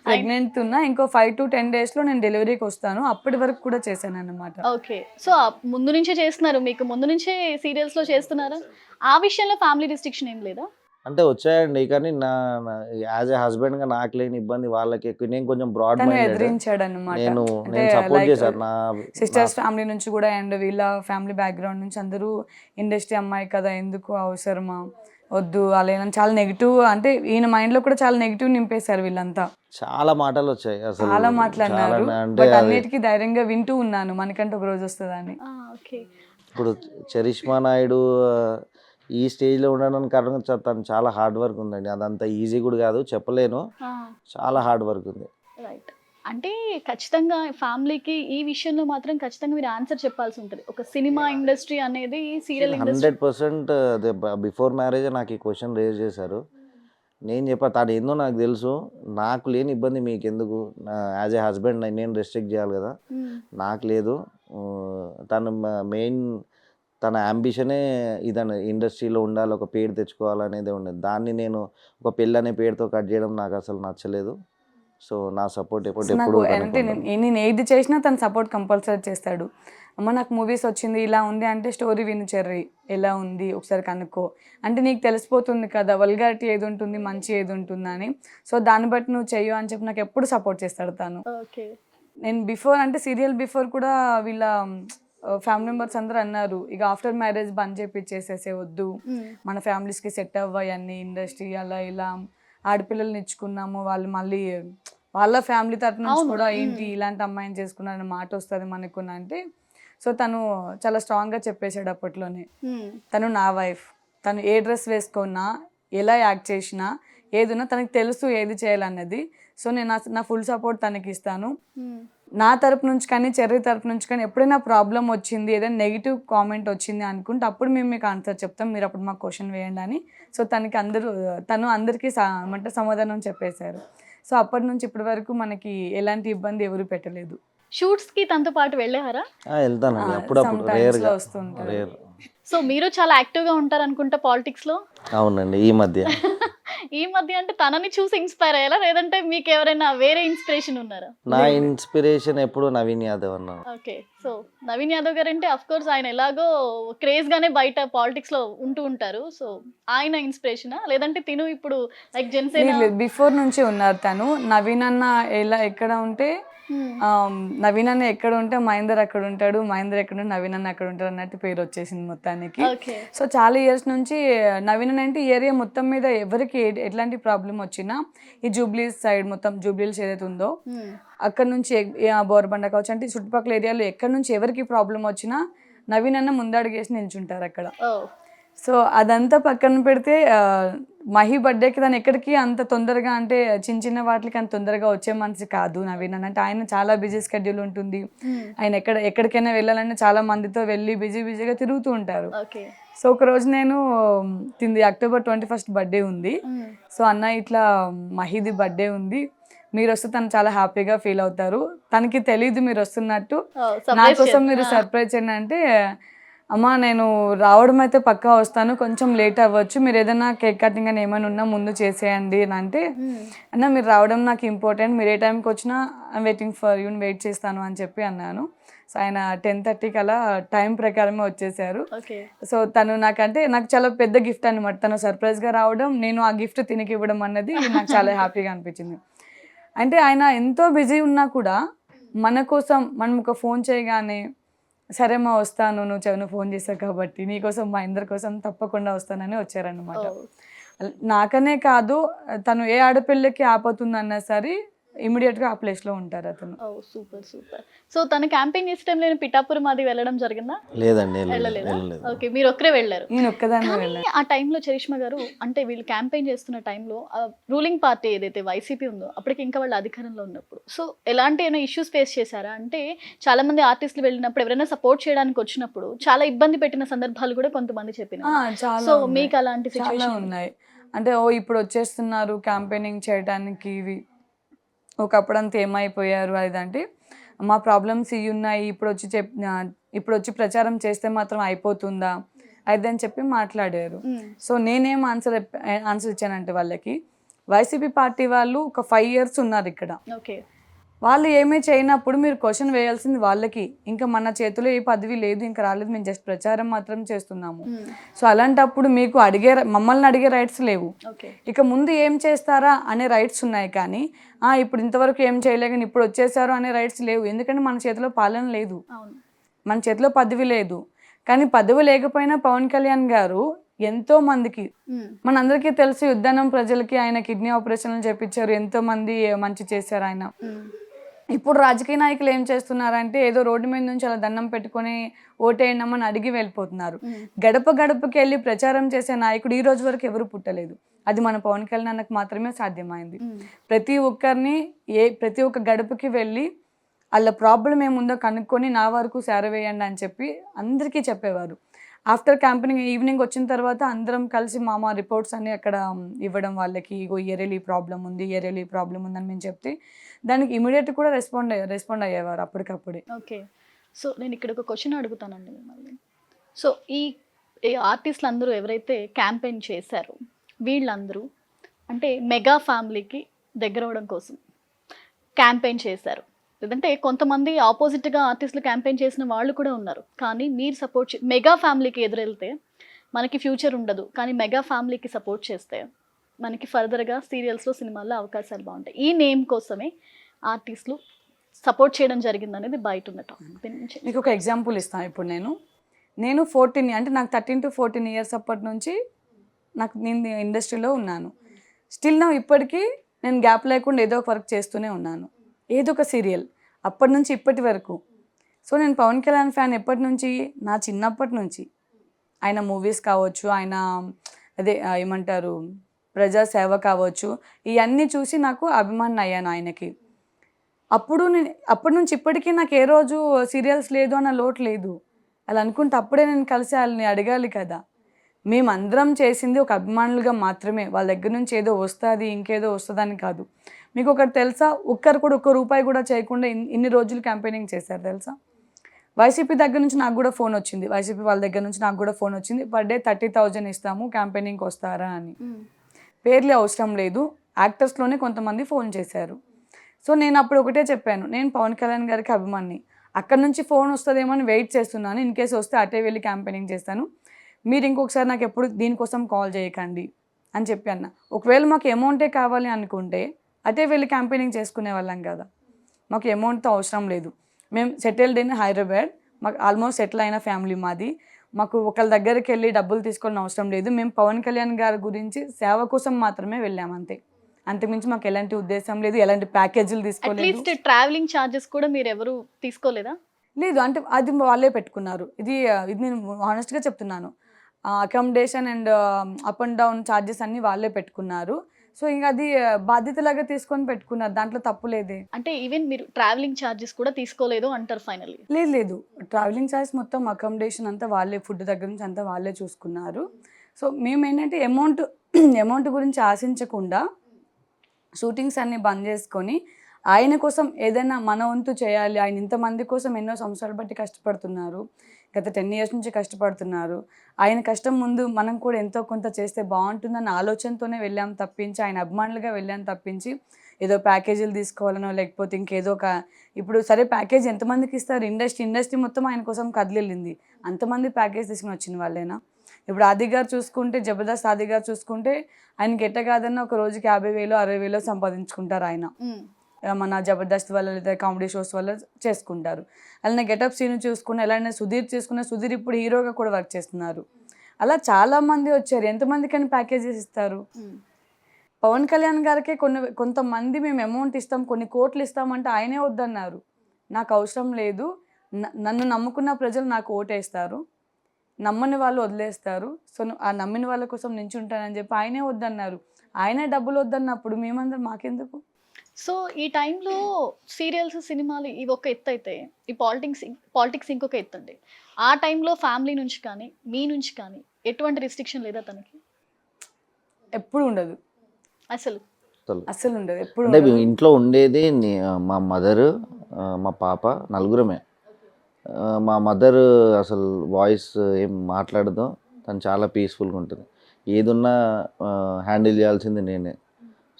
ప్రెగ్నెంట్ ఉన్నా. ఇంకో 5 to 10 days లో నేను డెలివరీకి వస్తాను. అప్పటి వరకు కూడా చేశాను అన్నమాట. ఓకే. సో ముందు నుంచే చేస్తున్నారు, మీకు ముందు నుంచే సీరియల్స్ లో చేస్తున్నారా? ఆ విషయంలో ఫ్యామిలీ రిస్ట్రిక్షన్ ఏం లేదా? అంటే వచ్చాయండి, కానీ యాజ్ ఏ హస్బెండ్ గా నాకు లేని ఇబ్బంది వాళ్ళకి ఎక్కువ. నేను కొంచెం బ్రాడ్ తను మైండెడ్, ఎదిరించాడు అనమాట. నేను సపోర్ట్ చేశాను. నా సిస్టర్స్ ఫ్యామిలీ నుంచి కూడా అండ్ వీళ్ళ ఫ్యామిలీ బ్యాక్గ్రౌండ్ నుంచి అందరూ ఇండస్ట్రీ అమ్మాయి కదా, ఎందుకు అవసరమా, వద్దు అలా చాలా నెగిటివ్, అంటే ఈయన మైండ్ లో కూడా చాలా నెగిటివ్ నింపేశారు వీళ్ళంతా. చాలా మాటలు వచ్చాయి, అసలు చాలా మాట్లాడినారు. అంటే బట్ అన్నిటికీ ధైర్యంగా వింటూ ఉన్నాను, మనకంటే ఒక రోజు వస్తుందని. ఓకే. ఇప్పుడు చరిష్మా నాయుడు ఈ స్టేజ్లో ఉండడానికి కారణం తను చాలా హార్డ్ వర్క్ ఉందండి. అదంతా ఈజీ కూడా కాదు, చెప్పలేను, చాలా హార్డ్ వర్క్ ఉంది. రైట్. అంటే ఖచ్చితంగా ఫ్యామిలీకి ఈ విషయంలో మాత్రం ఖచ్చితంగా మీరు ఆన్సర్ చెప్పాల్సి ఉంటుంది. ఒక సినిమా ఇండస్ట్రీ అనేది సీరియల్ ఇండస్ట్రీ 100% అదే బిఫోర్ మ్యారేజ్ నాకు ఈ క్వశ్చన్ రేజ్ చేశారు. నేను చెప్పా, తను ఏందో నాకు తెలుసు, నాకు లేని ఇబ్బంది మీకు ఎందుకు, యాజ్ ఏ హస్బెండ్ నేను రెస్ట్రిక్ట్ చేయాలి కదా, నాకు లేదు. తను మెయిన్ తన అంబిషనే ఇదని ఇండస్ట్రీలో ఉండాలి, ఒక పేరు తెచ్చుకోవాలనేది ఉండేది. దాన్ని నేను ఒక పెళ్ళి అనే పేరుతో కట్ చేయడం నాకు అసలు నచ్చలేదు. సో నా సపోర్ట్ ఎప్పుడు అంటే నేను ఏది చేసినా తన సపోర్ట్ కంపల్సరీ చేస్తాడు. అమ్మ నాకు మూవీస్ వచ్చింది ఇలా ఉంది అంటే స్టోరీ విను చెర్రీ, ఎలా ఉంది ఒకసారి కనుక్కో, అంటే నీకు తెలిసిపోతుంది కదా వల్గారిటీ ఏది ఉంటుంది, మంచి ఏది ఉంటుందని. సో దాన్ని బట్టి నువ్వు చెయ్యు అని చెప్పి నాకు ఎప్పుడు సపోర్ట్ చేస్తాడు తను. ఓకే. నేను బిఫోర్ అంటే సీరియల్ బిఫోర్ కూడా వీళ్ళ ఫ్యామిలీ మెంబర్స్ అందరూ అన్నారు, ఇక ఆఫ్టర్ మ్యారేజ్ బంద్ చేపించేసేసే, వద్దు మన ఫ్యామిలీస్కి సెట్ అవ్వాయి అన్ని ఇండస్ట్రీ అలా ఇలా, ఆడపిల్లల్ని ఇచ్చుకున్నాము, వాళ్ళు మళ్ళీ వాళ్ళ ఫ్యామిలీ తరఫు నుంచి కూడా ఏంటి ఇలాంటి అమ్మాయిని చేసుకున్నారని మాట వస్తుంది మనకు అంటే. సో తను చాలా స్ట్రాంగ్గా చెప్పేశాడు అప్పట్లోనే, తను నా వైఫ్, తను ఏ డ్రెస్ వేసుకున్నా ఎలా యాక్ట్ చేసినా ఏదున్నా తనకు తెలుసు ఏది చేయాలన్నది. సో నేను నా ఫుల్ సపోర్ట్ తనకి ఇస్తాను. నా తరపు నుంచి కానీ చెర్రీ తరపు నుంచి కానీ ఎప్పుడైనా ప్రాబ్లం వచ్చింది, ఏదైనా నెగిటివ్ కామెంట్ వచ్చింది అనుకుంటే అప్పుడు మేము మీకు ఆన్సర్ చెప్తాం, మీరు అప్పుడు మాకు క్వశ్చన్ వేయండి అని. సో తను అందరికీ సమాధానం చెప్పేశారు. సో అప్పటి నుంచి ఇప్పటి వరకు మనకి ఎలాంటి ఇబ్బంది ఎవరు పెట్టలేదు. షూట్స్ కి తనతో పాటు వెళ్ళారా? వెళ్తానండి అప్పుడప్పుడు, రేర్గా వస్తుంటారు. సో మీరు చాలా యాక్టివ్ గా ఉంటారు అనుకుంటా పాలిటిక్స్ లో. అవునండి. ఈ మధ్య అంటే తనని చూసి ఇన్స్పైర్ అయ్యారా, లేదంటే మీకు ఎవరైనా వేరే ఇన్స్పిరేషన్ ఉన్నారా? నా ఇన్స్పిరేషన్ ఎప్పుడు నవీన్ యాదవ్ అన్న. ఓకే. సో నవీన్ యాదవ్ గారు అంటే అఫ్ కోర్స్ ఆయన ఎలాగో క్రేజ్ గానే బయట పాలిటిక్స్ లో ఉంటూ ఉంటారు. సో ఆయన ఇన్స్పిరేషనా, లేదంటే తిను ఇప్పుడు లైక్ జనసేన బిఫోర్ నుంచి ఉన్నారు తను. నవీన్ అన్న ఎక్కడ ఉంటే నవీన్ అన్న ఎక్కడ ఉంటే మహేందర్ అక్కడ ఉంటాడు, మహేందర్ ఎక్కడ ఉంటే నవీన్ అన్న అక్కడ ఉంటాడు అన్నట్టు పేరు వచ్చేసింది మొత్తానికి. సో చాలా ఇయర్స్ నుంచి నవీన్ అన్న అంటే ఏరియా మొత్తం మీద ఎవరికి ఎట్లాంటి ప్రాబ్లం వచ్చినా ఈ జూబ్లీస్ సైడ్ మొత్తం జూబ్లీస్ ఏదైతే ఉందో అక్కడ నుంచి బోర్బండ కావచ్చు అంటే చుట్టుపక్కల ఏరియాలో ఎక్కడి నుంచి ఎవరికి ప్రాబ్లం వచ్చినా నవీన్ అన్న ముందడుగేసి నిల్చుంటారు అక్కడ. సో అదంతా పక్కన పెడితే మహి బర్త్డేకి తను ఎక్కడికి అంత తొందరగా అంటే చిన్న చిన్న వాటికి అంత తొందరగా వచ్చే మనిషి కాదు నవీన్ అంటే. ఆయన చాలా బిజీ స్కెడ్యూల్ ఉంటుంది, ఆయన ఎక్కడికైనా వెళ్ళాలంటే చాలా మందితో వెళ్ళి బిజీగా తిరుగుతూ ఉంటారు. సో ఒక రోజు నేను October 21st బర్త్డే ఉంది, సో అన్న ఇట్లా మహిది బర్త్డే ఉంది, మీరు వస్తే తను చాలా హ్యాపీగా ఫీల్ అవుతారు, తనకి తెలీదు మీరు వస్తున్నట్టు, నా కోసం మీరు సర్ప్రైజ్ చేయండి అంటే, అమ్మ నేను రావడం అయితే పక్కా వస్తాను, కొంచెం లేట్ అవ్వచ్చు, మీరు ఏదైనా కేక్ కటింగ్ అని ఏమైనా ఉన్నా ముందు చేసేయండి అని అంటే, అన్న మీరు రావడం నాకు ఇంపార్టెంట్, మీరు ఏ టైంకి వచ్చినా I'm waiting for you, wait చేస్తాను అని చెప్పి అన్నాను. సో ఆయన 10:30కి అలా టైం ప్రకారమే వచ్చేసారు. సో తను నాకు చాలా పెద్ద గిఫ్ట్ అనమాట, తను సర్ప్రైజ్గా రావడం, నేను ఆ గిఫ్ట్ తినికి ఇవ్వడం అన్నది నాకు చాలా హ్యాపీగా అనిపించింది. అంటే ఆయన ఎంతో బిజీ ఉన్నా కూడా మన కోసం మనం ఒక ఫోన్ చేయగానే సరే మా వస్తాను, నువ్వు ఫోన్ చేసావు కాబట్టి నీకోసం మా అందరి కోసం తప్పకుండా వస్తానని వచ్చారనమాట. నాకనే కాదు తను ఏ ఆడపిల్లకి ఆపతుందన్నా సరే ఇమీడియట్గా ఆ ప్లేస్లో ఉంటారు అతను. ఓ సూపర్ సూపర్. సో తను క్యాంపెయిన్ చేసే టైంలో పిఠాపురం అది వెళ్ళడం జరిగిందా? లేదండి, వెళ్ళలేదా? వెళ్ళలేదు. ఓకే, మీరు ఒక్కరే వెళ్ళారు. నేను ఒక్కదాన్ని కానీ వెళ్ళాను. ఆ టైంలో చరిష్మా గారు అంటే వీళ్ళు క్యాంపెయిన్ చేస్తున్న టైంలో రూలింగ్ పార్టీ ఏదైతే వైసీపీ ఉందో అప్పటికి ఇంకా వాళ్ళు అధికారంలో ఉన్నప్పుడు సో ఎలాంటి ఏమైనా ఇష్యూస్ ఫేస్ చేశారా? అంటే చాలా మంది ఆర్టిస్టులు వెళ్ళినప్పుడు ఎవరైనా సపోర్ట్ చేయడానికి వచ్చినప్పుడు చాలా ఇబ్బంది పెట్టిన సందర్భాలు కూడా కొంతమంది చెప్పినారు. చాలా సో ఉన్నాయి. మీకు అలాంటి చాలా సిచ్యువేషన్ ఉన్నాయి. అంటే ఇప్పుడు వచ్చేస్తున్నారు క్యాంపెయినింగ్ చేయడానికి ఇవి, ఒకప్పుడు అంతా ఏమైపోయారు అదంటే మా ప్రాబ్లమ్స్ ఇవి ఉన్నాయి, ఇప్పుడు వచ్చి ప్రచారం చేస్తే మాత్రం అయిపోతుందా అని చెప్పి మాట్లాడారు. సో నేనేం ఆన్సర్ ఇచ్చానంటే వాళ్ళకి, వైసీపీ పార్టీ వాళ్ళు ఒక 5 years ఉన్నారు ఇక్కడ, ఓకే వాళ్ళు ఏమీ చేయనప్పుడు మీరు క్వశ్చన్ వేయాల్సింది వాళ్ళకి. ఇంకా మన చేతిలో ఏ పదవి లేదు, ఇంకా రాలేదు, మేము జస్ట్ ప్రచారం మాత్రం చేస్తున్నాము. సో అలాంటప్పుడు మీకు మమ్మల్ని అడిగే రైట్స్ లేవు. ఓకే ఇక ముందు ఏం చేస్తారా అనే రైట్స్ ఉన్నాయి, కానీ ఇప్పుడు ఇంతవరకు ఏం చేయలేకని ఇప్పుడు వచ్చేసారు అనే రైట్స్ లేవు. ఎందుకంటే మన చేతిలో పాలన లేదు, అవును మన చేతిలో పదవి లేదు. కానీ పదవి లేకపోయినా పవన్ కళ్యాణ్ గారు ఎంతో మందికి, మనందరికీ తెలుసు యుద్ధనం ప్రజలకి ఆయన కిడ్నీ ఆపరేషన్లు చేపించారు, ఎంతో మంది మంచి చేశారు ఆయన. ఇప్పుడు రాజకీయ నాయకులు ఏం చేస్తున్నారంటే ఏదో రోడ్డు మీద నుంచి అలా దండం పెట్టుకొని ఓటేయమని అడిగి వెళ్ళిపోతున్నారు. గడప గడపకి వెళ్ళి ప్రచారం చేసే నాయకుడు ఈ రోజు వరకు ఎవరు పుట్టలేదు. అది మన పవన్ కళ్యాణ్కి మాత్రమే సాధ్యమైంది. ప్రతి ఒక్క గడపకి వెళ్ళి వాళ్ళ ప్రాబ్లం ఏముందో కనుక్కొని నా వరకు సేరవేయండి అని చెప్పి అందరికీ చెప్పేవారు. ఆఫ్టర్ క్యాంపెయినింగ్ ఈవినింగ్ వచ్చిన తర్వాత అందరం కలిసి మా రిపోర్ట్స్ అన్ని అక్కడ ఇవ్వడం వాళ్ళకి, ఇగో ఈ ప్రాబ్లం ఉంది, ఈ ప్రాబ్లం ఉందని మేము చెప్తే దానికి ఇమీడియట్ కూడా రెస్పాండ్ అయ్యేవారు అప్పటికప్పుడే. ఓకే, సో నేను ఇక్కడ ఒక క్వశ్చన్ అడుగుతానండి మిమ్మల్ని. సో ఈ ఆర్టిస్టులు అందరూ ఎవరైతే క్యాంపెయిన్ చేశారో వీళ్ళందరూ అంటే మెగా ఫ్యామిలీకి దగ్గర అవడం కోసం క్యాంపెయిన్ చేశారు, లేదంటే కొంతమంది ఆపోజిట్గా ఆర్టిస్టులు క్యాంపెయిన్ చేసిన వాళ్ళు కూడా ఉన్నారు. కానీ మీరు సపోర్ట్ మెగా ఫ్యామిలీకి ఎదురెళ్తే మనకి ఫ్యూచర్ ఉండదు, కానీ మెగా ఫ్యామిలీకి సపోర్ట్ చేస్తే మనకి ఫర్దర్గా సీరియల్స్లో సినిమాల్లో అవకాశాలు బాగుంటాయి. ఈ నేమ్ కోసమే ఆర్టిస్టులు సపోర్ట్ చేయడం జరిగింది అనేది బయట ఉన్న టాపిక్. మీకు ఒక ఎగ్జాంపుల్ ఇస్తాను. ఇప్పుడు నేను 14 అంటే నాకు 13 to 14 years అప్పటి నుంచి నేను ఇండస్ట్రీలో ఉన్నాను. స్టిల్ నా ఇప్పటికీ నేను గ్యాప్ లేకుండా ఏదో ఒక వర్క్ చేస్తూనే ఉన్నాను, ఏదో ఒక సీరియల్ అప్పటి నుంచి ఇప్పటి వరకు. సో నేను పవన్ కళ్యాణ్ ఫ్యాన్ ఎప్పటి నుంచి, నా చిన్నప్పటి నుంచి. ఆయన మూవీస్ కావచ్చు, ఆయన ఏమంటారు ప్రజాసేవ కావచ్చు, ఇవన్నీ చూసి నాకు అభిమాని అయ్యాను ఆయనకి. అప్పటి నుంచి ఇప్పటికీ నాకు ఏ రోజు సీరియల్స్ లేదు అన్న లోటు లేదు. అలా అనుకుంటే అప్పుడే నేను కలిసి వాళ్ళని అడగాలి కదా. మేమందరం చేసింది ఒక అభిమానులుగా మాత్రమే, వాళ్ళ దగ్గర నుంచి ఏదో వస్తుంది ఇంకేదో వస్తుందని కాదు. మీకు ఒకటి తెలుసా, ఒక్కరు కూడా ₹1 కూడా చేయకుండా ఇన్ని రోజులు క్యాంపెయినింగ్ చేశారు తెలుసా. వైసీపీ దగ్గర నుంచి నాకు కూడా ఫోన్ వచ్చింది, వైసీపీ వాళ్ళ దగ్గర నుంచి నాకు కూడా ఫోన్ వచ్చింది, పర్ డే 30,000 ఇస్తాము క్యాంపెయినింగ్కి వస్తారా అని. పేర్లే అవసరం లేదు, యాక్టర్స్లోనే కొంతమంది ఫోన్ చేశారు. సో నేను అప్పుడు ఒకటే చెప్పాను, నేను పవన్ కళ్యాణ్ గారికి అభిమాని, అక్కడ నుంచి ఫోన్ వస్తుందేమో అని వెయిట్ చేస్తున్నాను, ఇన్ కేసు వస్తే అటే వెళ్ళి క్యాంపెయినింగ్ చేస్తాను, మీరు ఇంకొకసారి నాకు ఎప్పుడు దీనికోసం కాల్ చేయకండి అని చెప్పి అన్న. ఒకవేళ మాకు అమౌంటే కావాలి అనుకుంటే అటే వెళ్ళి క్యాంపెయినింగ్ చేసుకునే వాళ్ళం కదా, మాకు అమౌంట్తో అవసరం లేదు. మేము సెటిల్డ్ ఇన్ హైదరాబాద్, మాకు ఆల్మోస్ట్ సెటిల్ అయిన ఫ్యామిలీ మాది, మాకు ఒకళ్ళ దగ్గరికి వెళ్ళి డబ్బులు తీసుకోవాలని అవసరం లేదు. మేము పవన్ కళ్యాణ్ గారి గురించి సేవ కోసం మాత్రమే వెళ్ళాము అంతే, అంతకుమించి మాకు ఎలాంటి ఉద్దేశం లేదు, ఎలాంటి ప్యాకేజీలు తీసుకోలేదు. ట్రావెలింగ్ ఛార్జెస్ కూడా మీరు ఎవరు తీసుకోలేదా? లేదు, అంటే అది వాళ్ళే పెట్టుకున్నారు. ఇది నేను హానెస్ట్గా చెప్తున్నాను, accommodation and up and down charges అన్నీ వాళ్ళే పెట్టుకున్నారు. సో ఇంకా అది బాధ్యతలాగా తీసుకొని పెట్టుకున్నారు, దాంట్లో తప్పు లేదే. అంటే ఈవెన్ మీరు ట్రావెలింగ్ ఛార్జెస్ కూడా తీసుకోలేదు అంటారు ఫైనల్లీ? లేదు, ట్రావెలింగ్ ఛార్జెస్ మొత్తం అకామిడేషన్ అంతా వాళ్ళే, ఫుడ్ దగ్గర నుంచి అంతా వాళ్ళే చూసుకున్నారు. సో మేము ఏంటంటే అమౌంట్ గురించి ఆశించకుండా షూటింగ్స్ అన్నీ బంద్ చేసుకొని ఆయన కోసం ఏదైనా మన వంతు చేయాలి. ఆయన ఇంతమంది కోసం ఎన్నో సంవత్సరాలు బట్టి కష్టపడుతున్నారు, గత 10 years నుంచి కష్టపడుతున్నారు. ఆయన కష్టం ముందు మనం కూడా ఎంతో కొంత చేస్తే బాగుంటుందన్న ఆలోచనతోనే వెళ్ళాం తప్పించి, ఆయన అభిమానులుగా వెళ్ళాం తప్పించి ఏదో ప్యాకేజీలు తీసుకోవాలనో లేకపోతే ఇంకేదో ఇప్పుడు సరే ప్యాకేజ్ ఎంతమందికి ఇస్తారు, ఇండస్ట్రీ మొత్తం ఆయన కోసం కదిలింది, అంతమంది ప్యాకేజ్ తీసుకుని వచ్చిన వాళ్ళేనా? ఇప్పుడు ఆది గారు చూసుకుంటే, జబర్దస్త్ ఆది గారు చూసుకుంటే ఆయనకి ఎట్ట కాదన్నా ఒక రోజుకి 50,000 60,000 సంపాదించుకుంటారు ఆయన, మన జబర్దస్త్ వల్ల లేదా కామెడీ షోస్ వల్ల చేసుకుంటారు. అలానే గెటప్ సీన్ చూసుకున్న, అలానే సుధీర్ ఇప్పుడు హీరోగా కూడా వర్క్ చేస్తున్నారు. అలా చాలామంది వచ్చారు, ఎంతమందికని ప్యాకేజెస్ ఇస్తారు? పవన్ కళ్యాణ్ గారికి కొంతమంది మేము అమౌంట్ ఇస్తాం, కొన్ని కోట్లు ఇస్తామంటే ఆయనే వద్దన్నారు. నాకు అవసరం లేదు, నన్ను నమ్ముకున్న ప్రజలు నాకు ఓటేస్తారు, నమ్మని వాళ్ళు వదిలేస్తారు, సో ఆ నమ్మిన వాళ్ళ కోసం నించుంటానని చెప్పి ఆయనే వద్దన్నారు. ఆయనే డబ్బులు వద్దన్నప్పుడు మేమందరం మాకెందుకు? సో ఈ టైంలో సీరియల్స్, సినిమాలు ఇవి ఒక ఎత్తు అయితే, ఈ పాలిటిక్స్ ఇంకొక ఎత్తు అండి. ఆ టైంలో ఫ్యామిలీ నుంచి కానీ, మీ నుంచి కానీ ఎటువంటి రిస్ట్రిక్షన్ లేదా తనకి? ఎప్పుడు ఉండదు, అసలు అసలు ఉండదు, ఎప్పుడు అంటే ఉండదు. ఇంట్లో ఉండేది మా మదర్, మా పాప, నలుగురమే. మా మదర్ అసలు వాయిస్ ఏం మాట్లాడదు, తను చాలా పీస్ఫుల్గా ఉంటుంది. ఏదున్నా హ్యాండిల్ చేయాల్సింది నేనే.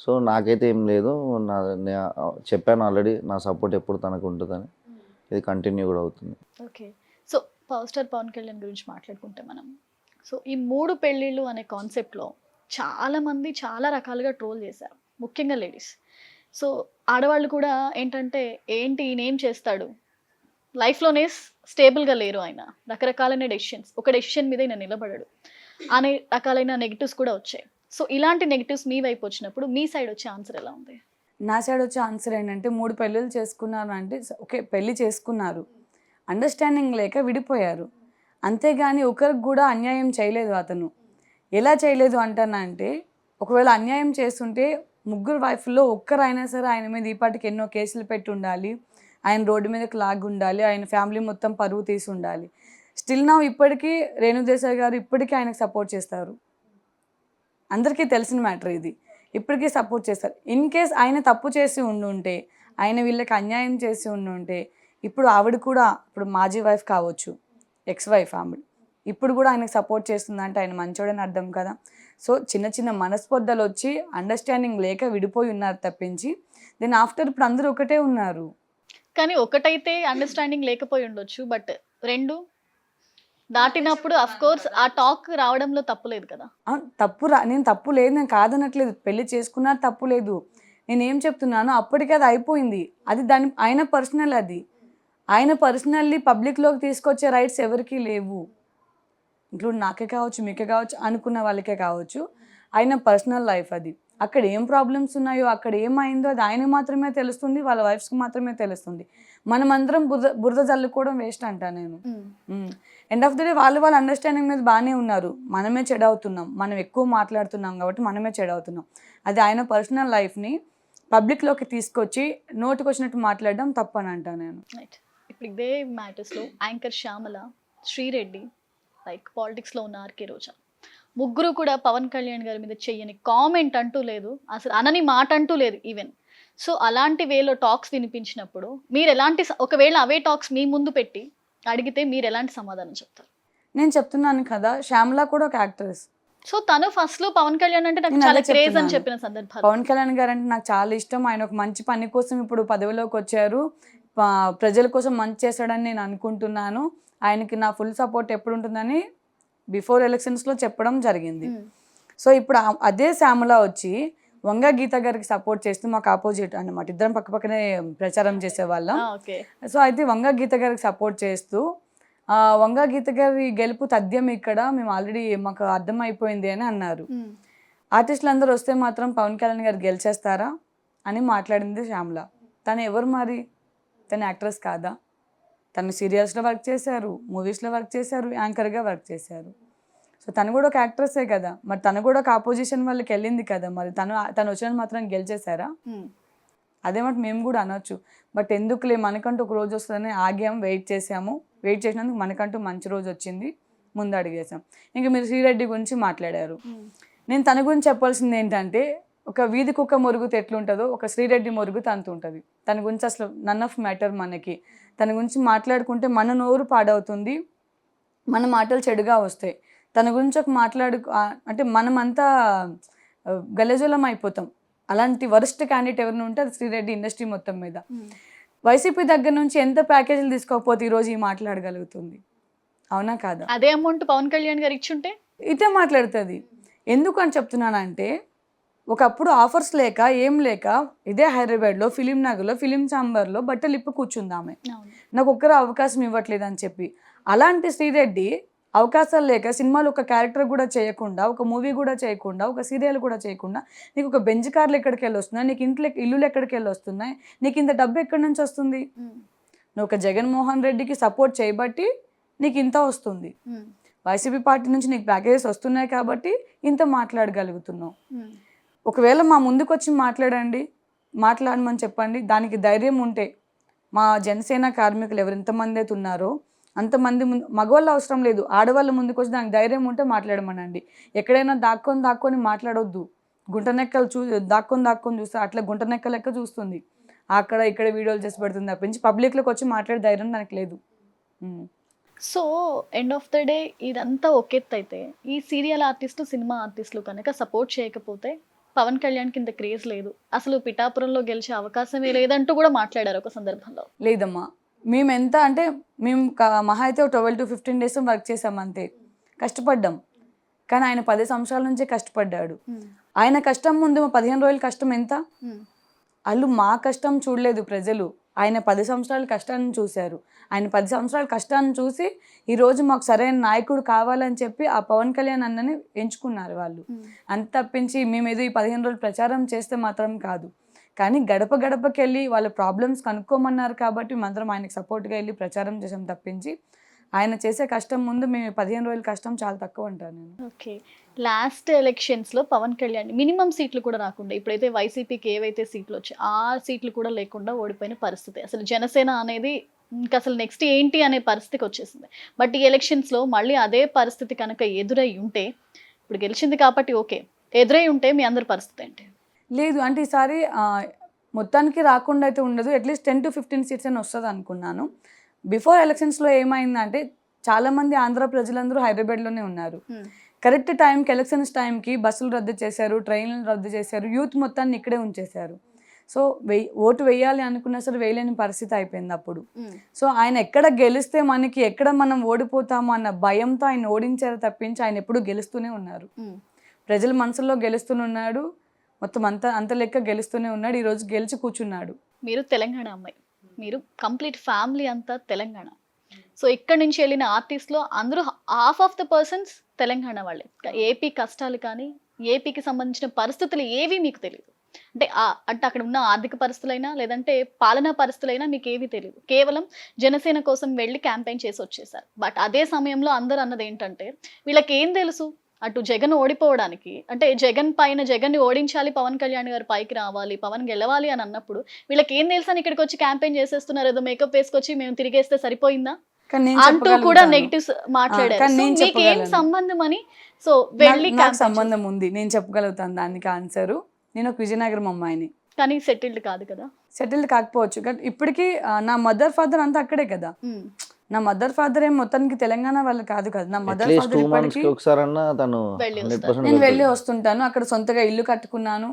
సో నాకైతే ఏం లేదు, చెప్పాను ఆల్రెడీ, నా సపోర్ట్ ఎప్పుడు తనకు ఉంటుందని. ఇది కంటిన్యూ కూడా అవుతుంది. Okay. So power star Pawan Kalyan గురించి మాట్లాడుకుంటే మనం, సో ఈ 3 పెళ్ళిళ్ళు అనే కాన్సెప్ట్లో చాలామంది చాలా రకాలుగా ట్రోల్ చేశారు, ముఖ్యంగా లేడీస్. సో ఆడవాళ్ళు కూడా ఏంటంటే, ఏంటి ఈయనేం చేస్తాడు, లైఫ్లోనే స్టేబుల్గా లేరు ఆయన, రకరకాలైన డెసిషన్స్, ఒక డెసిషన్ మీద ఈయన నిలబడడు అనే రకాలైన నెగిటివ్స్ కూడా వచ్చాయి. సో ఇలాంటి నెగిటివ్స్ మీ వైపు వచ్చినప్పుడు మీ సైడ్ వచ్చే ఆన్సర్ ఎలా ఉంది? నా సైడ్ వచ్చే ఆన్సర్ ఏంటంటే, 3 పెళ్ళిళ్ళు చేసుకున్నారు అంటే ఓకే, పెళ్ళి చేసుకున్నారు, అండర్స్టాండింగ్ లేక విడిపోయారు, అంతేగాని ఒకరికి కూడా అన్యాయం చేయలేదు అతను. ఎలా చేయలేదు అంటానంటే, ఒకవేళ అన్యాయం చేస్తుంటే 3 వైఫ్లో ఒక్కరైనా సరే ఆయన మీద ఈ పాటికి ఎన్నో కేసులు పెట్టి ఉండాలి, ఆయన రోడ్డు మీదకి లాగి ఉండాలి, ఆయన ఫ్యామిలీ మొత్తం పరువు తీసి ఉండాలి. స్టిల్ నా ఇప్పటికీ రేణుదేశాయ్ గారు ఇప్పటికీ ఆయనకు సపోర్ట్ చేస్తారు, అందరికీ తెలిసిన మ్యాటర్ ఇది, ఇప్పటికీ సపోర్ట్ చేస్తారు. ఇన్ కేస్ ఆయన తప్పు చేసి ఉండుంటే, ఆయన వీళ్ళకి అన్యాయం చేసి ఉండుంటే, ఇప్పుడు ఆవిడ కూడా, ఇప్పుడు మాజీ వైఫ్ కావచ్చు, ఎక్స్ వైఫ్ ఆవిడ, ఇప్పుడు కూడా ఆయనకు సపోర్ట్ చేస్తుందంటే ఆయన మంచోడని అర్థం కదా. సో చిన్న చిన్న మనస్పర్ధలు వచ్చి అండర్స్టాండింగ్ లేక విడిపోయి ఉన్నారు తప్పించి, దెన్ ఆఫ్టర్ ఇప్పుడు అందరూ ఒకటే ఉన్నారు. కానీ ఒకటైతే అండర్స్టాండింగ్ లేకపోయి ఉండొచ్చు, బట్ 2 దాటినప్పుడు అఫ్ కోర్స్ ఆ టాక్ రావడంలో తప్పులేదు కదా. నేను తప్పు లేదు, నేను కాదనట్లేదు, పెళ్లి చేసుకున్నా తప్పు లేదు. నేనేం చెప్తున్నాను, అప్పటికే అది అయిపోయింది, అది ఆయన పర్సనల్, అది ఆయన పర్సనల్లీ పబ్లిక్లోకి తీసుకొచ్చే రైట్స్ ఎవరికీ లేవు, ఇంక్లూడ్ నాకే కావచ్చు, మీకే కావచ్చు, అనుకున్న వాళ్ళకే కావచ్చు. ఆయన పర్సనల్ లైఫ్ అది, అక్కడ ఏం ప్రాబ్లమ్స్ ఉన్నాయో, అక్కడ ఏమైందో అది ఆయన మాత్రమే తెలుస్తుంది, వాళ్ళ వైఫ్స్కి మాత్రమే తెలుస్తుంది. మనమందరం బురద జల్లుకోవడం వేస్ట్ అంటా నేను. ఎండ్ ఆఫ్ ద డే వాళ్ళు అండర్స్టాండింగ్ మీద బాగానే ఉన్నారు, మనమే చెడవుతున్నాం, మనం ఎక్కువ మాట్లాడుతున్నాం కాబట్టి మనమే చెడవుతున్నాం. అది ఆయన పర్సనల్ లైఫ్ని పబ్లిక్లోకి తీసుకొచ్చి నోటికి వచ్చినట్టు మాట్లాడడం తప్పని అంటా నేను. రైట్. ఇప్పుడు ఇదే మ్యాటర్స్లో యాంకర్ శ్యామల, శ్రీరెడ్డి, లైక్ పాలిటిక్స్లో ఉన్న ఆర్కే రోజా, ముగ్గురు కూడా పవన్ కళ్యాణ్ గారి మీద చెయ్యని కామెంట్ అంటూ లేదు, అసలు అనని మాట అంటూ లేదు ఈవెన్. సో అలాంటి వేలో టాక్స్ వినిపించినప్పుడు మీరు ఎలాంటి, ఒకవేళ అవే టాక్స్ మీ ముందు పెట్టి అడిగితే మీరు ఎలాంటి సమాధానం చెప్తారు? నేను చెప్తున్నాను కదా, శ్యామల కూడా ఒక యాక్ట్రెస్. సో తను ఫస్ట్ లో పవన్ కళ్యాణ్ అంటే నాకు చాలా క్రేజ్ అని చెప్పిన సందర్భాలు, పవన్ కళ్యాణ్ గారు అంటే నాకు చాలా ఇష్టం, ఆయన ఒక మంచి పని కోసం ఇప్పుడు పదవిలోకి వచ్చారు, ప్రజల కోసం మంచి చేశాడని నేను అనుకుంటున్నాను, ఆయనకి నా ఫుల్ సపోర్ట్ ఎప్పుడు ఉంటుందని బిఫోర్ ఎలక్షన్స్లో చెప్పడం జరిగింది. సో ఇప్పుడు అదే శ్యామల వచ్చి వంగ గీత గారికి సపోర్ట్ చేస్తూ, మాకు ఆపోజిట్ అన్నమాట, ఇద్దరం పక్కపక్కనే ప్రచారం చేసేవాళ్ళం. సో అయితే వంగ గీత గారికి సపోర్ట్ చేస్తూ, వంగ గీత గారి గెలుపు తథ్యం ఇక్కడ, మేము ఆల్రెడీ మాకు అర్థమైపోయింది అని అన్నారు. ఆర్టిస్టులు అందరూ వస్తే మాత్రం పవన్ కళ్యాణ్ గారు గెలిచేస్తారా అని మాట్లాడింది శ్యామల. తను ఎవరు మరి, తను యాక్ట్రెస్ కాదా? తను సీరియల్స్లో వర్క్ చేశారు, మూవీస్లో వర్క్ చేశారు, యాంకర్గా వర్క్ చేశారు. సో తను కూడా ఒక యాక్ట్రెస్సే కదా, మరి తను కూడా ఒక ఆపోజిషన్ వాళ్ళకి వెళ్ళింది కదా, మరి తను వచ్చిన మాత్రం గెలిచేశారా? అదేమాట మేము కూడా అనొచ్చు, బట్ ఎందుకులే, మనకంటూ ఒక రోజు వస్తుందని ఆగాము, వెయిట్ చేసినందుకు మనకంటూ మంచి రోజు వచ్చింది, ముందు అడిగేసాం. ఇంకా మీరు శ్రీరెడ్డి గురించి మాట్లాడారు, నేను తన గురించి చెప్పాల్సింది ఏంటంటే, ఒక వీధి కుక్క మొరుగుతూ ఎట్లుంటుందో ఒక శ్రీరెడ్డి మొరుగుతూ అంత ఉంటుంది. తన గురించి అసలు నన్ ఆఫ్ మ్యాటర్ మనకి, తన గురించి మాట్లాడుకుంటే మన నోరు పాడవుతుంది, మన మాటలు చెడుగా వస్తాయి. తన గురించి ఒక అంటే మనమంతా గలజలం అయిపోతాం. అలాంటి వరస్ట్ క్యాండిడేట్ ఎవరిని ఉంటే అది శ్రీరెడ్డి ఇండస్ట్రీ మొత్తం మీద. వైసీపీ దగ్గర నుంచి ఎంత ప్యాకేజీలు తీసుకోకపోతే ఈరోజు ఈ మాట్లాడగలుగుతుంది, అవునా కాదా? అదే అమౌంట్ పవన్ కళ్యాణ్ గారు ఇచ్చుంటే ఇదే మాట్లాడుతుంది. ఎందుకు అని చెప్తున్నానంటే, ఒకప్పుడు ఆఫర్స్ లేక ఏం లేక ఇదే హైదరాబాద్లో ఫిలిం నగర్లో ఫిలిం ఛాంబర్లో బట్టలు ఇప్పి కూర్చుందామే, నాకు ఒక్కరు అవకాశం ఇవ్వట్లేదు అని చెప్పి. అలాంటి శ్రీరెడ్డి అవకాశాలు లేక సినిమాలు ఒక క్యారెక్టర్ కూడా చేయకుండా, ఒక మూవీ కూడా చేయకుండా, ఒక సీరియల్ కూడా చేయకుండా, నీకు ఒక బెంజ్ కార్లు ఎక్కడికి వెళ్ళి వస్తున్నాయి, నీకు ఇల్లులు ఎక్కడికి వెళ్ళి వస్తున్నాయి, నీకు ఇంత డబ్బు ఎక్కడి నుంచి వస్తుంది? నువ్వు ఒక జగన్మోహన్ రెడ్డికి సపోర్ట్ చేయబట్టి నీకు ఇంత వస్తుంది. వైసీపీ పార్టీ నుంచి నీకు ప్యాకేజెస్ వస్తున్నాయి కాబట్టి ఇంత మాట్లాడగలుగుతున్నావు. ఒకవేళ మా ముందుకు వచ్చి మాట్లాడమని చెప్పండి. దానికి ధైర్యం ఉంటే మా జనసేన కార్మికులు ఎవరు ఎంతమంది అయితే ఉన్నారో అంతమంది మగవాళ్ళు అవసరం లేదు, ఆడవాళ్ళు ముందుకు వచ్చి దానికి ధైర్యం ఉంటే మాట్లాడమనండి. ఎక్కడైనా దాక్కొని మాట్లాడొద్దు. గుంటనెక్కలు దాక్కొని చూస్తే అట్లా గుంటనెక్క లెక్క చూస్తుంది, అక్కడ ఇక్కడ వీడియోలు చేసి పెడుతుంది తప్పించి పబ్లిక్లోకి వచ్చి మాట్లాడే ధైర్యం దానికి లేదు. So end of the day ఇదంతా ఒకెత్తు అయితే ఈ సీరియల్ ఆర్టిస్టులు, సినిమా ఆర్టిస్టులు కనుక సపోర్ట్ చేయకపోతే పవన్ కళ్యాణ్కి ఇంత క్రేజ్ లేదు, అసలు పిఠాపురంలో గెలిచే అవకాశమే లేదంటూ కూడా మాట్లాడారు ఒక సందర్భంలో. లేదమ్మా, మేము ఎంత అంటే మేము మహా అయితే 12 to 15 days వర్క్ చేసాం అంతే, కష్టపడ్డాం. కానీ ఆయన 10 సంవత్సరాల నుంచే కష్టపడ్డాడు. ఆయన కష్టం ముందు 15 రోజుల కష్టం ఎంత? వాళ్ళు మా కష్టం చూడలేదు ప్రజలు, ఆయన 10 సంవత్సరాల కష్టాన్ని చూశారు. ఆయన 10 సంవత్సరాల కష్టాన్ని చూసి ఈరోజు మాకు సరైన నాయకుడు కావాలని చెప్పి ఆ పవన్ కళ్యాణ్ అన్నని ఎంచుకున్నారు వాళ్ళు. అంత తప్పించి మేము ఏదో ఈ 15 రోజులు ప్రచారం చేస్తే మాత్రం కాదు. కానీ గడప గడపకి వెళ్ళి వాళ్ళ ప్రాబ్లమ్స్ కనుక్కోమన్నారు కాబట్టి మాత్రం ఆయనకు సపోర్ట్గా వెళ్ళి ప్రచారం చేసాం తప్పించి ఆయన చేసే కష్టం ముందు మేము 15 రోజుల కష్టం చాలా తక్కువ అంటాను నేను. ఓకే, లాస్ట్ ఎలక్షన్స్లో పవన్ కళ్యాణ్ మినిమం సీట్లు కూడా రాకుండా, ఇప్పుడైతే వైసీపీకి ఏవైతే సీట్లు వచ్చాయి ఆ సీట్లు కూడా లేకుండా ఓడిపోయిన పరిస్థితి. అసలు జనసేన అనేది ఇంకా అసలు నెక్స్ట్ ఏంటి అనే పరిస్థితికి వచ్చేసింది. బట్ ఈ ఎలక్షన్స్లో మళ్ళీ అదే పరిస్థితి కనుక ఎదురై ఉంటే, ఇప్పుడు గెలిచింది కాబట్టి ఓకే, ఎదురై ఉంటే మీ అందరి పరిస్థితి ఏంటి? లేదు అంటే ఈసారి మొత్తానికి రాకుండా అయితే ఉండదు, అట్లీస్ట్ 10 to 15 seats అని వస్తుంది అనుకున్నాను. బిఫోర్ ఎలక్షన్స్లో ఏమైందంటే చాలామంది ఆంధ్ర ప్రజలందరూ హైదరాబాద్లోనే ఉన్నారు. కరెక్ట్ టైంకి ఎలక్షన్స్ టైంకి బస్సులు రద్దు చేశారు, ట్రైన్లు రద్దు చేశారు, యూత్ మొత్తాన్ని ఇక్కడే ఉంచేశారు. సో ఓటు వేయాలి అనుకున్నా సరే వేయలేని పరిస్థితి అయిపోయింది అప్పుడు. సో ఆయన ఎక్కడ గెలిస్తే మనకి ఎక్కడ మనం ఓడిపోతాము అన్న భయంతో ఆయన ఓడించారు తప్పించి ఆయన ఎప్పుడు గెలుస్తూనే ఉన్నారు. ప్రజల మనసులో గెలుస్తూనే ఉన్నాడు, మొత్తం అంత లెక్క గెలుస్తూనే ఉన్నాడు. ఈరోజు గెలిచి కూర్చున్నాడు. మీరు తెలంగాణ అమ్మాయి, మీరు కంప్లీట్ ఫ్యామిలీ అంతా తెలంగాణ. సో ఇక్కడ నుంచి వెళ్ళిన ఆర్టిస్ట్లో అందరూ half of the persons Telangana వాళ్ళే. ఏపీ కష్టాలు కానీ ఏపీకి సంబంధించిన పరిస్థితులు ఏవి మీకు తెలియదు. అంటే అక్కడ ఉన్న ఆర్థిక పరిస్థితులైనా లేదంటే పాలనా పరిస్థితులైనా మీకు ఏవి తెలియదు. కేవలం జనసేన కోసం వెళ్ళి క్యాంపెయిన్ చేసి వచ్చేసారు. బట్ అదే సమయంలో అందరూ అన్నది ఏంటంటే వీళ్ళకి ఏం తెలుసు, అటు జగన్ ఓడిపోవడానికి, అంటే జగన్ని ఓడించాలి, పవన్ కళ్యాణ్ గారు పైకి రావాలి, పవన్ గెలవాలి అని అన్నప్పుడు వీళ్ళకి ఏం తెలుసు అని ఇక్కడికి వచ్చి క్యాంపెయిన్ చేసేస్తున్నారు. ఏదో మేకప్ వేసుకొచ్చి మేము తిరిగేస్తే సరిపోయిందా అంటూ కూడా నెగిటివ్స్ మాట్లాడారు. మీకు ఏం సంబంధం అని? సో వెళ్ళి సంబంధం ఉంది, నేను చెప్పగలుగుతాను దానికి ఆన్సరు. నేను ఒక విజయనగరం అమ్మాయిని, కానీ సెటిల్డ్ కాదు కదా. సెటిల్డ్ కాకపోవచ్చు, కానీ ఇప్పటికీ నా మదర్ ఫాదర్ అంతా అక్కడే కదా. నా మదర్ ఫాదర్ ఏం మొత్తానికి తెలంగాణ వాళ్ళు కాదు కదా. నా మదర్ ఫాదర్ నేను వెళ్ళి వస్తుంటాను. అక్కడ సొంతగా ఇల్లు కట్టుకున్నాను,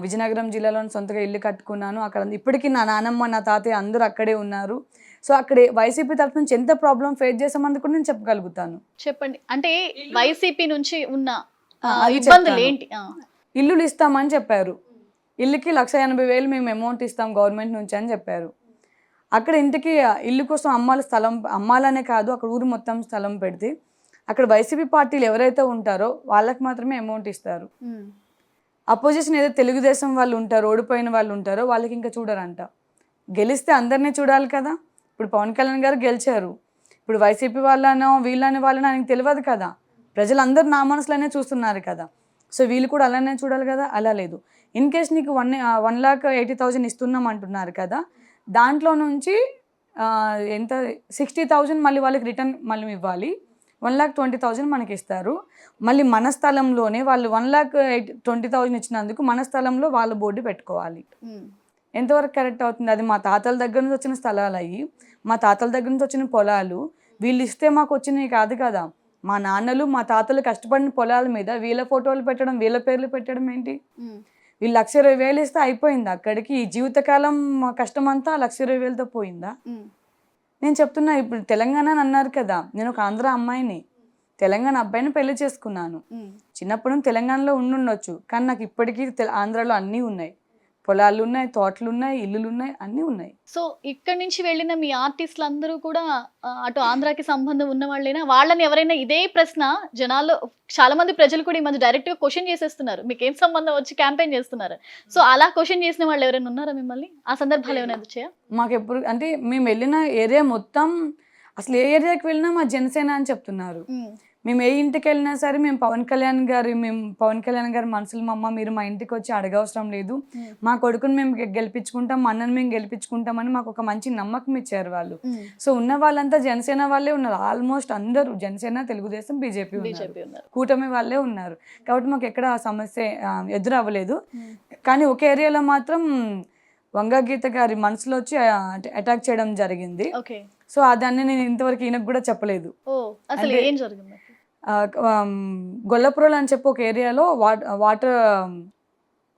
విజయనగరం జిల్లాలో సొంతగా ఇల్లు కట్టుకున్నాను. అక్కడ ఇప్పటికీ నా నానమ్మ నా తాతయ్య అందరూ అక్కడే ఉన్నారు. సో అక్కడ వైసీపీ తరఫు నుంచి ఎంత ప్రాబ్లం ఫేస్ చేసామని కూడా నేను చెప్పగలుగుతాను. చెప్పండి, అంటే వైసీపీ నుంచి ఉన్న ఇబ్బందులు ఏంటి? ఇల్లులు ఇస్తామని చెప్పారు, ఇల్లుకి 1,80,000 మేము అమౌంట్ ఇస్తాం గవర్నమెంట్ నుంచి అని చెప్పారు. అక్కడ ఇంటికి ఇల్లు కోసం అమ్మాలనే కాదు, అక్కడ ఊరు మొత్తం స్థలం పెడితే అక్కడ వైసీపీ పార్టీలు ఎవరైతే ఉంటారో వాళ్ళకి మాత్రమే అమౌంట్ ఇస్తారు. అపోజిషన్ ఏదో తెలుగుదేశం వాళ్ళు ఉంటారో, ఓడిపోయిన వాళ్ళు ఉంటారో వాళ్ళకి ఇంకా చూడరంట. గెలిస్తే అందరినీ చూడాలి కదా. ఇప్పుడు పవన్ కళ్యాణ్ గారు గెలిచారు, ఇప్పుడు వైసీపీ వాళ్ళనో వీళ్ళని వాళ్ళనో ఆయనకు తెలియదు కదా. ప్రజలందరూ నా మనసులోనే చూస్తున్నారు కదా. సో వీళ్ళు కూడా అలానే చూడాలి కదా. అలా లేదు. ఇన్ కేస్ నీకు 1,80,000 ఇస్తున్నాం అంటున్నారు కదా, దాంట్లో నుంచి ఎంత 60,000 మళ్ళీ వాళ్ళకి రిటర్న్ మళ్ళీ ఇవ్వాలి. 1,20,000 మనకి ఇస్తారు. మళ్ళీ మన స్థలంలోనే వాళ్ళు 1,20,000 ఇచ్చినందుకు మన స్థలంలో వాళ్ళ బోర్డు పెట్టుకోవాలి. ఎంతవరకు కరెక్ట్ అవుతుంది? అది మా తాతల దగ్గర నుంచి వచ్చిన స్థలాలు అయ్యి, మా తాతల దగ్గర నుంచి వచ్చిన పొలాలు, వీళ్ళు ఇస్తే మాకు వచ్చినవి కాదు కదా. మా నాన్నలు మా తాతలు కష్టపడిన పొలాల మీద వీళ్ళ ఫోటోలు పెట్టడం, వీళ్ళ పేర్లు పెట్టడం ఏంటి? వీళ్ళు 1,20,000 ఇస్తే అయిపోయిందా అక్కడికి? ఈ జీవితకాలం కష్టం అంతా 1,20,000తో పోయిందా? నేను చెప్తున్నా, ఇప్పుడు తెలంగాణ అని అన్నారు కదా, నేను ఒక ఆంధ్ర అమ్మాయిని, తెలంగాణ అబ్బాయిని పెళ్లి చేసుకున్నాను. చిన్నప్పుడు తెలంగాణలో ఉండుండొచ్చు, కానీ నాకు ఇప్పటికీ ఆంధ్రాలో అన్నీ ఉన్నాయి. పొలాలు ఉన్నాయి, తోటలు ఉన్నాయి, ఇల్లులు ఉన్నాయి, అన్నీ ఉన్నాయి. సో ఇక్కడ నుంచి వెళ్ళిన మీ ఆర్టిస్టులు అందరూ కూడా అటు ఆంధ్రాకి సంబంధం ఉన్న వాళ్ళైనా, వాళ్ళని ఎవరైనా ఇదే ప్రశ్న జనాల్లో చాలా మంది ప్రజలు కూడా ఈ మధ్య డైరెక్ట్ గా క్వశ్చన్ చేసేస్తున్నారు, మీకేం సంబంధం వచ్చి క్యాంపెయిన్ చేస్తున్నారు. సో అలా క్వశ్చన్ చేసిన వాళ్ళు ఎవరైనా ఉన్నారా మిమ్మల్ని? ఆ సందర్భాలు ఏమైనా వచ్చాయా? మాకు ఎప్పుడు అంటే మేము వెళ్ళిన ఏరియా మొత్తం, అసలు ఏ ఏరియాకి వెళ్ళినా మా జనసేన అని చెప్తున్నారు. మేము ఏ ఇంటికి వెళ్ళినా సరే మేము పవన్ కళ్యాణ్ గారి మనసులు మా అమ్మ, మీరు మా ఇంటికి వచ్చి అడగవసరం లేదు, మా కొడుకుని మేము గెలిపించుకుంటాం, మా అన్నని మేము గెలిపించుకుంటామని మాకు ఒక మంచి నమ్మకం ఇచ్చారు వాళ్ళు. సో ఉన్న వాళ్ళంతా జనసేన వాళ్ళే ఉన్నారు, ఆల్మోస్ట్ అందరూ జనసేన, తెలుగుదేశం, బీజేపీ ఉన్నారు, కూటమి వాళ్ళే ఉన్నారు. కాబట్టి మాకు ఎక్కడ ఆ సమస్య ఎదురు అవ్వలేదు. కానీ ఒక ఏరియాలో మాత్రం వంగ గీత గారి మనసులో వచ్చి అటాక్ చేయడం జరిగింది. సో దాన్ని నేను ఇంతవరకు ఈయనకు కూడా చెప్పలేదు. అసలు ఏం జరిగింది? గొల్లపురం అని చెప్పి ఒక ఏరియాలో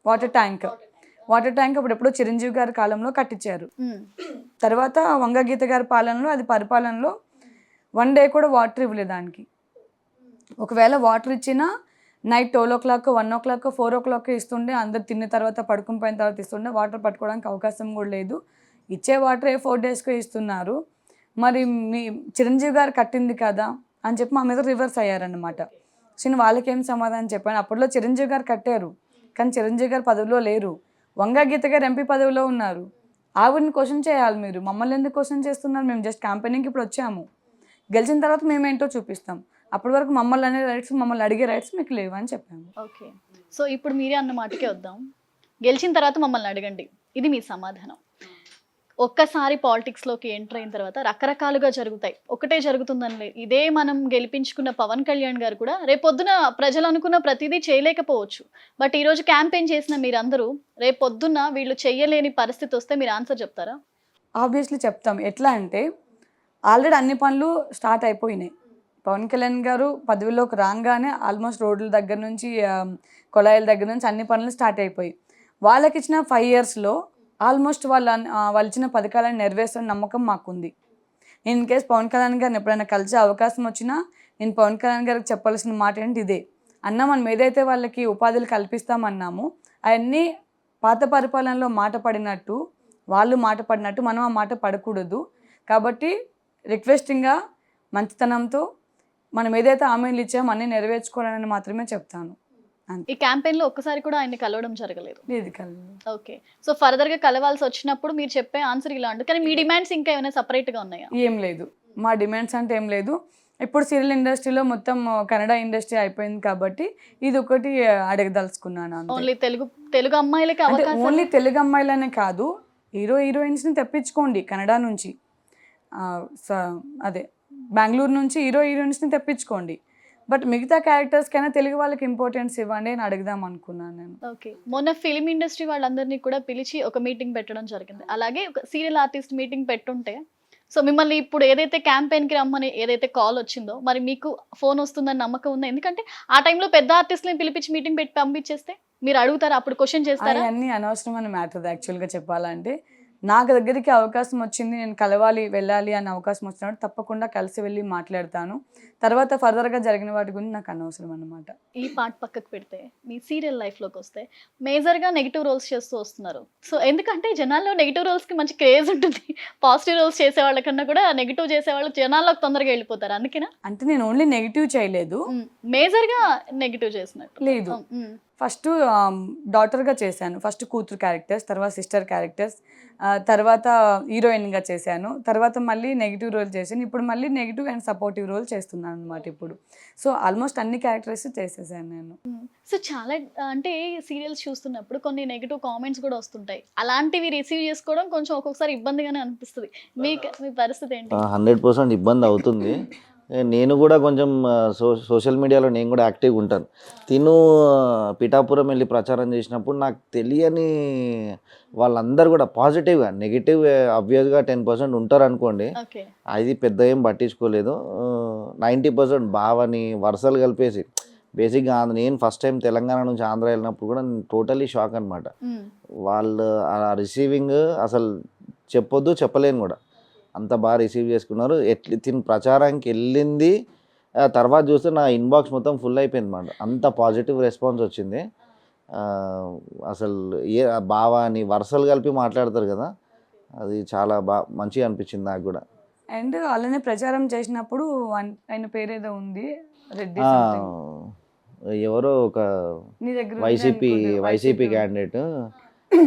వాటర్ ట్యాంక్ అప్పుడు ఎప్పుడో చిరంజీవి గారి కాలంలో కట్టించారు. తర్వాత వంగ గీత గారి పాలనలో, అది పరిపాలనలో 1 డే కూడా వాటర్ ఇవ్వలేదు దానికి. ఒకవేళ వాటర్ ఇచ్చినా నైట్ 12 o'clock, 1 o'clock, 4 o'clock ఇస్తుండే, అందరు తిన్న తర్వాత పడుకుని పోయిన తర్వాత ఇస్తుండే. వాటర్ పట్టుకోవడానికి అవకాశం కూడా లేదు. ఇచ్చే వాటరే 4 days ఇస్తున్నారు. మరి మీ చిరంజీవి గారు కట్టింది కదా అని చెప్పి మా మీద రివర్స్ అయ్యారన్నమాట. సో నేను వాళ్ళకేం సమాధానం చెప్పాను. అప్పట్లో చిరంజీవి గారు కట్టారు, కానీ చిరంజీవి గారు పదవిలో లేరు. వంగ గీత గారు ఎంపీ పదవిలో ఉన్నారు. ఆవిడని క్వశ్చన్ చేయాలి మీరు, మమ్మల్ని ఎందుకు క్వశ్చన్ చేస్తున్నారు? మేము జస్ట్ క్యాంపెయినింగ్కి ఇప్పుడు వచ్చాము, గెలిచిన తర్వాత మేమేంటో చూపిస్తాం. అప్పటి వరకు మమ్మల్ని అడిగే రైట్స్ మీకు లేవు అని చెప్పాము. ఓకే, సో ఇప్పుడు మీరే అన్న మాటకే వద్దాం. గెలిచిన తర్వాత మమ్మల్ని అడగండి, ఇది మీ సమాధానం. ఒక్కసారి పాలిటిక్స్లోకి ఎంటర్ అయిన తర్వాత రకరకాలుగా జరుగుతాయి, ఒకటే జరుగుతుందని లేదు. ఇదే మనం గెలిపించుకున్న పవన్ కళ్యాణ్ గారు కూడా రేపొద్దున ప్రజలు అనుకున్న ప్రతిదీ చేయలేకపోవచ్చు. బట్ ఈరోజు క్యాంపెయిన్ చేసిన మీరందరూ రేపొద్దున వీళ్ళు చేయలేని పరిస్థితి వస్తే మీరు ఆన్సర్ చెప్తారా? ఆబ్వియస్లీ చెప్తాం. ఎట్లా అంటే ఆల్రెడీ అన్ని పనులు స్టార్ట్ అయిపోయినాయి. పవన్ కళ్యాణ్ గారు పదవిలోకి రాగానే ఆల్మోస్ట్ రోడ్ల దగ్గర నుంచి కొళాయిల దగ్గర నుంచి అన్ని పనులు స్టార్ట్ అయిపోయి, వాళ్ళకి ఇచ్చిన 5 yearsలో ఆల్మోస్ట్ వాళ్ళు ఇచ్చిన పథకాలను నెరవేర్చిన నమ్మకం మాకుంది. నేను ఇన్ కేస్ పవన్ కళ్యాణ్ గారిని ఎప్పుడైనా కలిసే అవకాశం వచ్చినా నేను పవన్ కళ్యాణ్ గారికి చెప్పాల్సిన మాట ఏంటి ఇదే, అన్న మనం ఏదైతే వాళ్ళకి ఉపాధులు కల్పిస్తామన్నామో అవన్నీ పాత పరిపాలనలో మాట పడినట్టు, వాళ్ళు మాట పడినట్టు మనం ఆ మాట పడకూడదు. కాబట్టి రిక్వెస్టింగ్గా మంచితనంతో మనం ఏదైతే హామీలు ఇచ్చామో అన్నీ నెరవేర్చుకోవాలని మాత్రమే చెప్తాను. ఈ క్యాంపెయిన్ లో ఒక్కసారి కూడా ఆయన కలవడం జరగలేదు? లేదు. ఓకే, సో ఫర్దర్ గా కలవాల్సి వచ్చినప్పుడు మీరు చెప్పే ఆన్సర్ ఇలా ఉంటుంది. కానీ మీ డిమాండ్స్ ఇంకా ఏమైనా సపరేట్ గా ఉన్నాయా? ఏం లేదు, మా డిమాండ్స్ అంటే ఏం లేదు. ఇప్పుడు సీరియల్ ఇండస్ట్రీలో మొత్తం కన్నడ ఇండస్ట్రీ అయిపోయింది కాబట్టి ఇది ఒకటి అడగదలుచుకున్నాను. ఓన్లీ తెలుగు అమ్మాయిలకి అవకాశం? ఓన్లీ తెలుగు అమ్మాయిలనే కాదు, హీరోయిన్స్ని తెప్పించుకోండి కన్నడ నుంచి, అదే బెంగళూరు నుంచి హీరోయిన్స్ని తెప్పించుకోండి. బట్ మిగతా క్యారెక్టర్స్కైనా తెలుగు వాళ్ళకి ఇంపార్టెన్స్ ఇవ్వండి అని అడుగుదాం అనుకున్నాను నేను. ఓకే, మొన్న ఫిలిం ఇండస్ట్రీ వాళ్ళందరినీ కూడా పిలిచి ఒక మీటింగ్ పెట్టడం జరిగింది. అలాగే ఒక సీరియల్ ఆర్టిస్ట్ మీటింగ్ పెట్టుంటే, సో మిమ్మల్ని ఇప్పుడు ఏదైతే క్యాంపెయిన్కి రమ్మని ఏదైతే కాల్ వచ్చిందో, మరి మీకు ఫోన్ వస్తుందని నమ్మకం ఉందా? ఎందుకంటే ఆ టైంలో పెద్ద ఆర్టిస్ట్ని పిలిపించి మీటింగ్ పెట్టి పంపించేస్తే మీరు అడుగుతారా, అప్పుడు క్వశ్చన్ చేస్తారా? అన్నీ అనవసరమైన మ్యాటర్ యాక్చువల్గా చెప్పాలంటే. నాకు దగ్గరికి అవకాశం వచ్చింది, నేను కలవాలి వెళ్ళాలి అనే అవకాశం వచ్చినప్పుడు తప్పకుండా కలిసి వెళ్ళి మాట్లాడతాను. తర్వాత ఫర్దర్గా జరిగిన వాటి గురించి నాకు అనవసరం అన్నమాట. ఈ పార్ట్ పక్కకు పెడితే మీ సీరియల్ లైఫ్లోకి వస్తే మేజర్గా నెగిటివ్ రోల్స్ చేస్తూ వస్తున్నారు. సో ఎందుకంటే జనాల్లో నెగిటివ్ రోల్స్కి మంచి క్రేజ్ ఉంటుంది. పాజిటివ్ రోల్స్ చేసే వాళ్ళకన్నా కూడా నెగిటివ్ చేసేవాళ్ళు జనాల్లోకి తొందరగా వెళ్ళిపోతారు. అందుకేనా? అంటే నేను ఓన్లీ నెగిటివ్ చేయలేదు, మేజర్గా నెగిటివ్ చేసినట్టు లేదు. ఫస్ట్ డాటర్గా చేశాను, ఫస్ట్ కూతురు క్యారెక్టర్స్, తర్వాత సిస్టర్ క్యారెక్టర్స్, తర్వాత హీరోయిన్గా చేశాను, తర్వాత మళ్ళీ నెగిటివ్ రోల్ చేశాను, ఇప్పుడు మళ్ళీ నెగిటివ్ అండ్ సపోర్టివ్ రోల్ చేస్తున్నాను అనమాట ఇప్పుడు. సో ఆల్మోస్ట్ అన్ని క్యారెక్టర్స్ చేసేసాను నేను. సో చాలా అంటే సీరియల్స్ చూస్తున్నప్పుడు కొన్ని నెగిటివ్ కామెంట్స్ కూడా వస్తుంటాయి, అలాంటివి రిసీవ్ చేసుకోవడం కొంచెం ఒక్కొక్కసారి ఇబ్బందిగానే అనిపిస్తుంది. మీ పరిస్థితి ఏంటి? 100% ఇబ్బంది అవుతుంది. నేను కూడా కొంచెం సోషల్ మీడియాలో నేను కూడా యాక్టివ్గా ఉంటాను. పిఠాపురం వెళ్ళి ప్రచారం చేసినప్పుడు నాకు తెలియని వాళ్ళందరూ కూడా పాజిటివ్గా, నెగిటివ్ అబ్వియస్గా 10% ఉంటారు అనుకోండి, అది పెద్ద ఏం పట్టించుకోలేదు. 90% బావని వరుసలు కలిపేసి బేసిక్గా నేను ఫస్ట్ టైం తెలంగాణ నుంచి ఆంధ్ర వెళ్ళినప్పుడు కూడా నేను టోటలీ షాక్ అనమాట. వాళ్ళు ఆ రిసీవింగ్ అసలు చెప్పొద్దు, చెప్పలేను కూడా, అంత బాగా రిసీవ్ చేసుకున్నారు. తిని ప్రచారానికి వెళ్ళింది తర్వాత చూస్తే నా ఇన్బాక్స్ మొత్తం ఫుల్ అయిపోయింది అన్నమాట, అంత పాజిటివ్ రెస్పాన్స్ వచ్చింది. అసలు బావా అని వరుసలు కలిపి మాట్లాడతారు కదా, అది చాలా మంచిగా అనిపించింది నాకు కూడా. అండ్ అలానే ప్రచారం చేసినప్పుడు ఆయన పేరేదో ఉంది, రెడ్డి ఆ, something. ఎవరో ఒక నీ దగ్గర ఉంది వైసీపీ అనుకుంటా, వైసీపీ ఉంది. క్యాండిడేట్,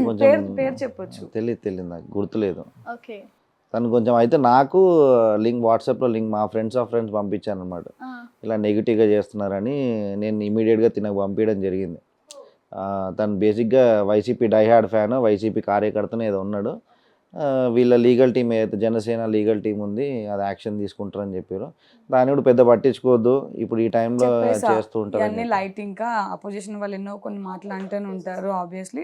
కొంచెం పేరు చెప్పొచ్చు. తెలియదు నాకు గుర్తులేదు. ఓకే. తను కొంచెం అయితే నాకు లింక్ వాట్సాప్లో లింక్ మా ఫ్రెండ్స్ ఆఫ్ ఫ్రెండ్స్ పంపించాను అనమాట. ఇలా నెగిటివ్గా చేస్తున్నారని నేను ఇమీడియట్గా తినకు పంపించడం జరిగింది. తను బేసిక్గా వైసీపీ డైహార్డ్ ఫ్యాన్, వైసీపీ కార్యకర్తను ఏదో ఉన్నాడు. వీళ్ళ లీగల్ టీం ఏదైతే జనసేన లీగల్ టీం ఉంది అది యాక్షన్ తీసుకుంటారని చెప్పారు. దాన్ని కూడా పెద్ద పట్టించుకోవద్దు, ఇప్పుడు ఈ టైంలో చేస్తూ ఉంటారు. అన్ని లైట్, ఇంకా అపోజిషన్ వాళ్ళు ఎన్నో కొన్ని మాటలు అంటూనే ఉంటారు ఆబ్వియస్లీ.